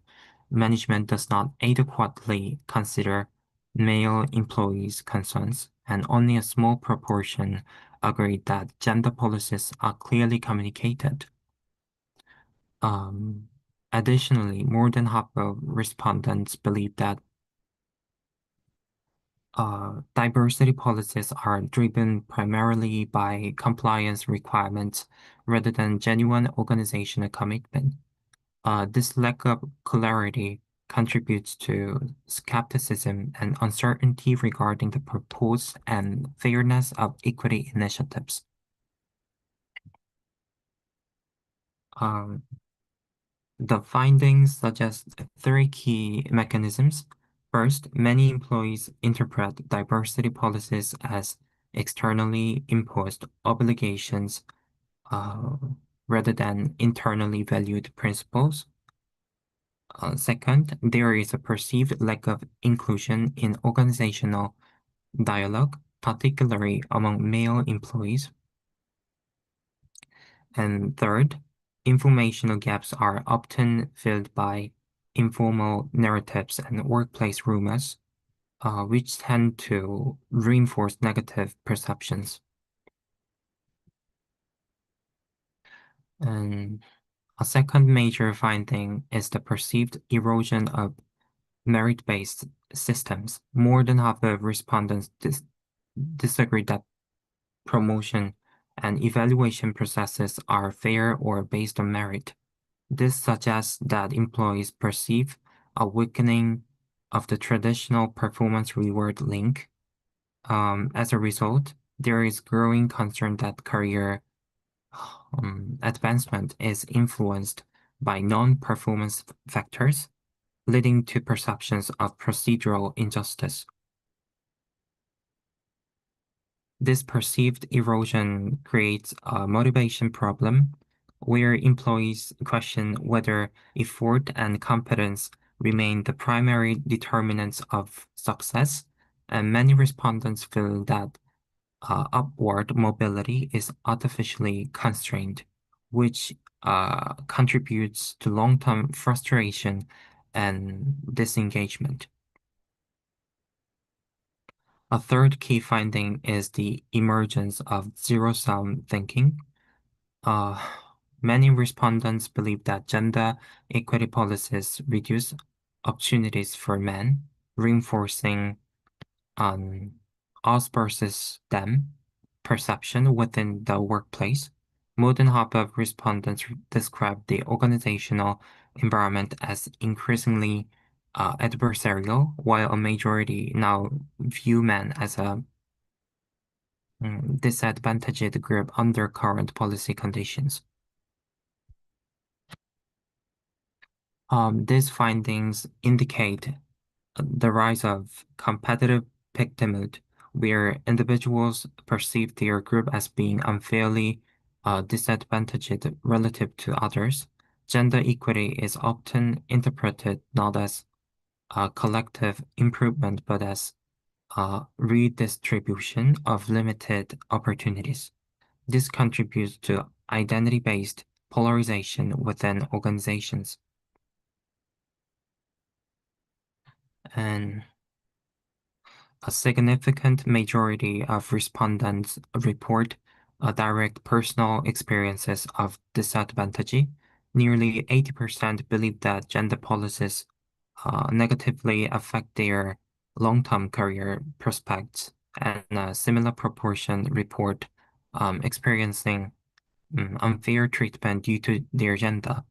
management does not adequately consider male employees' concerns, and only a small proportion agreed that gender policies are clearly communicated. Additionally, more than half of respondents believe that diversity policies are driven primarily by compliance requirements rather than genuine organizational commitment. This lack of clarity contributes to skepticism and uncertainty regarding the purpose and fairness of equity initiatives. The findings suggest three key mechanisms. First, many employees interpret diversity policies as externally imposed obligations rather than internally valued principles. Second, there is a perceived lack of inclusion in organizational dialogue, particularly among male employees. And third, informational gaps are often filled by informal narratives and workplace rumors, which tend to reinforce negative perceptions. And a second major finding is the perceived erosion of merit-based systems. More than half of respondents disagree that promotion and evaluation processes are fair or based on merit. This suggests that employees perceive a weakening of the traditional performance reward link. As a result, there is growing concern that career advancement is influenced by non-performance factors, leading to perceptions of procedural injustice. This perceived erosion creates a motivation problem where employees question whether effort and competence remain the primary determinants of success, and many respondents feel that upward mobility is artificially constrained, which contributes to long-term frustration and disengagement. A third key finding is the emergence of zero-sum thinking. Many respondents believe that gender equity policies reduce opportunities for men, reinforcing us versus them perception within the workplace. More than half of respondents describe the organizational environment as increasingly adversarial, while a majority now view men as a disadvantaged group under current policy conditions. These findings indicate the rise of competitive victimhood, where individuals perceive their group as being unfairly disadvantaged relative to others. Gender equity is often interpreted not as a collective improvement, but as a redistribution of limited opportunities. This contributes to identity-based polarization within organizations. And a significant majority of respondents report direct personal experiences of disadvantage. Nearly 80% believe that gender policies negatively affect their long-term career prospects, and a similar proportion report experiencing unfair treatment due to their gender.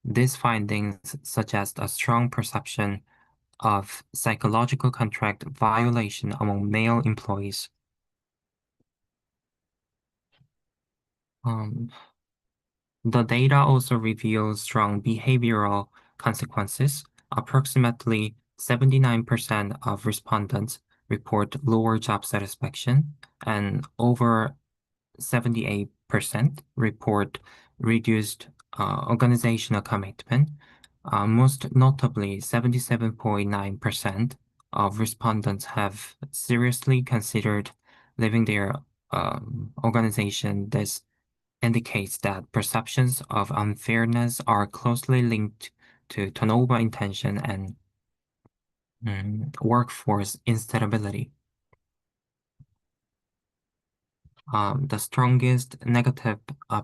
These findings suggest a strong perception of psychological contract violation among male employees. The data also reveals strong behavioral consequences. Approximately 79% of respondents report lower job satisfaction, and over 78% report reduced organizational commitment. Most notably, 77.9% of respondents have seriously considered leaving their organization. This indicates that perceptions of unfairness are closely linked to turnover intention and workforce instability. The strongest negative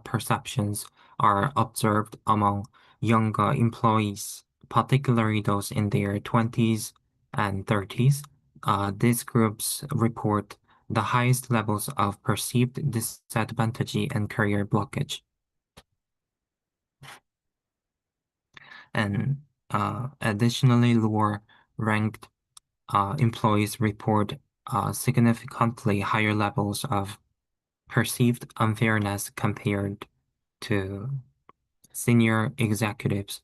perceptions are observed among younger employees, particularly those in their 20s and 30s. these groups report the highest levels of perceived disadvantage and career blockage. And additionally, lower ranked employees report significantly higher levels of perceived unfairness compared to senior executives,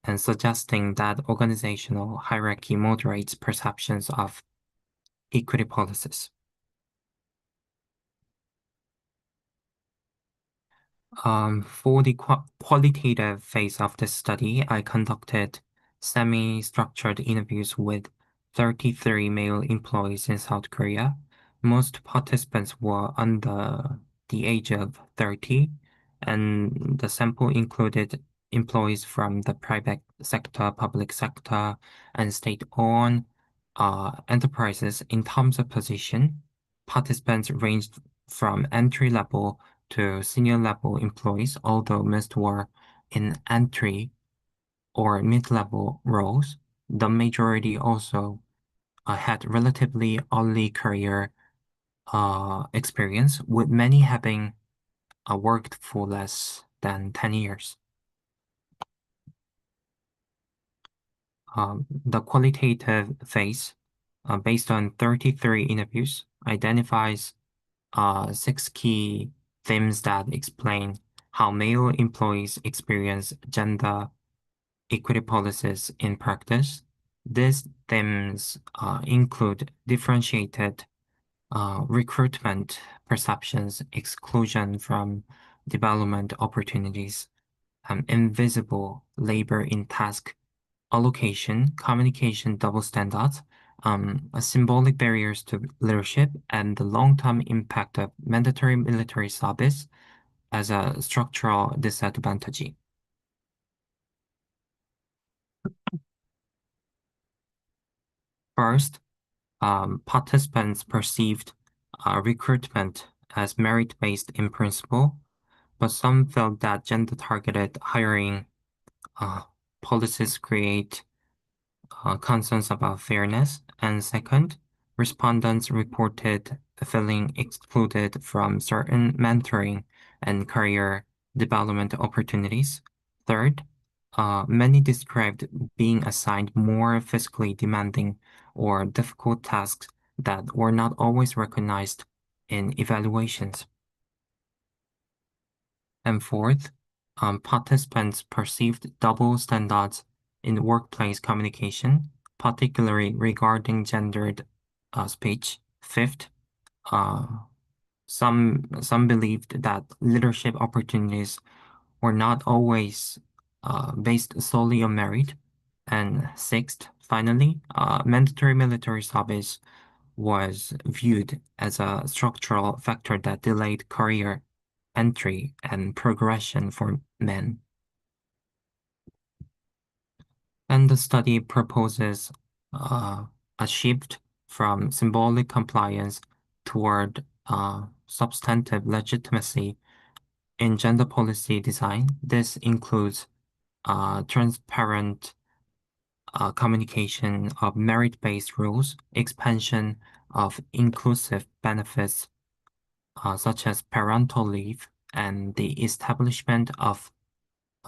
and suggesting that organizational hierarchy moderates perceptions of equity policies. For the qualitative phase of this study, I conducted semi-structured interviews with 33 male employees in South Korea. Most participants were under the age of 30, and the sample included employees from the private sector, public sector, and state-owned enterprises. In terms of position, participants ranged from entry-level to senior level employees, although most were in entry or mid-level roles. The majority also had relatively early career experience, with many having worked for less than 10 years. The qualitative phase, based on 33 interviews, identifies 6 key themes that explain how male employees experience gender equity policies in practice. These themes include differentiated recruitment perceptions, exclusion from development opportunities, invisible labor in task allocation, communication double standards, symbolic barriers to leadership, and the long-term impact of mandatory military service as a structural disadvantage. First, participants perceived recruitment as merit-based in principle, but some felt that gender-targeted hiring policies create concerns about fairness. And second, respondents reported feeling excluded from certain mentoring and career development opportunities. Third, many described being assigned more physically demanding or difficult tasks that were not always recognized in evaluations. And fourth, participants perceived double standards in workplace communication, particularly regarding gendered speech. Fifth, some believed that leadership opportunities were not always based solely on merit. And sixth, finally, mandatory military service was viewed as a structural factor that delayed career entry and progression for men. And the study proposes a shift from symbolic compliance toward substantive legitimacy in gender policy design. This includes transparent communication of merit-based rules, expansion of inclusive benefits such as parental leave, and the establishment of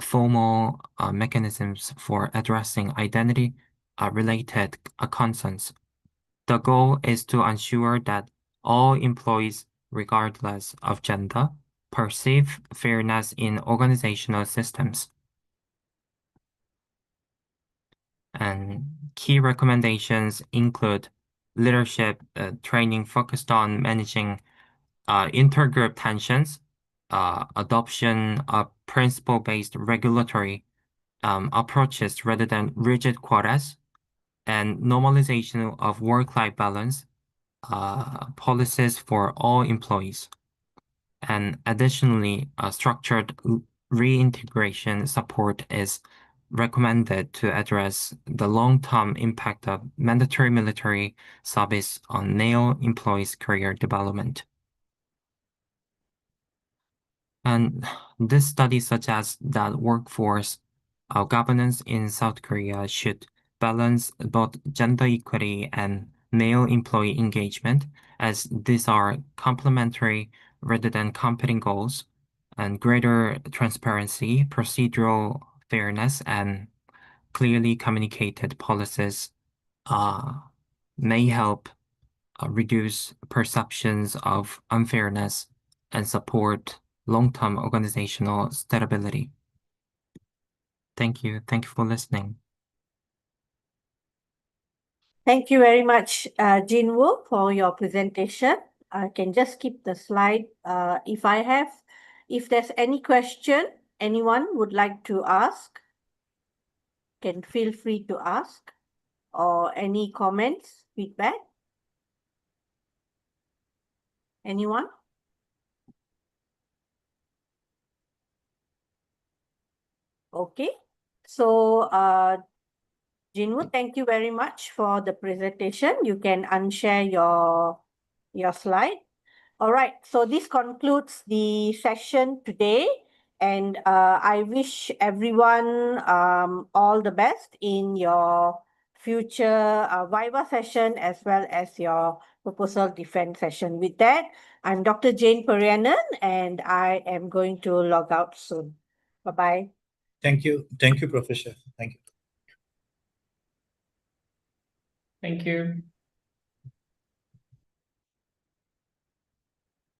formal mechanisms for addressing identity-related concerns. The goal is to ensure that all employees, regardless of gender, perceive fairness in organizational systems. And key recommendations include leadership training focused on managing intergroup tensions, adoption of principle-based regulatory approaches rather than rigid quotas, and normalization of work-life balance policies for all employees. And additionally, structured reintegration support is recommended to address the long-term impact of mandatory military service on male employees' career development. And this study suggests that workforce governance in South Korea should balance both gender equity and male employee engagement, as these are complementary rather than competing goals, and greater transparency, procedural fairness, and clearly communicated policies may help reduce perceptions of unfairness and support long-term organizational stability. Thank you. Thank you for listening. Thank you very much, Jinwoo, for your presentation. I can just skip the slide. If there's any question anyone would like to ask, can feel free to ask, or any comments, feedback. Anyone? Okay. So, Jinwoo, thank you very much for the presentation. You can unshare your slide. All right. So this concludes the session today. And I wish everyone all the best in your future Viva session as well as your proposal defense session. With that, I'm Dr. Jane Perianan, and I am going to log out soon. Bye-bye. Thank you. Thank you, Professor. Thank you. Thank you.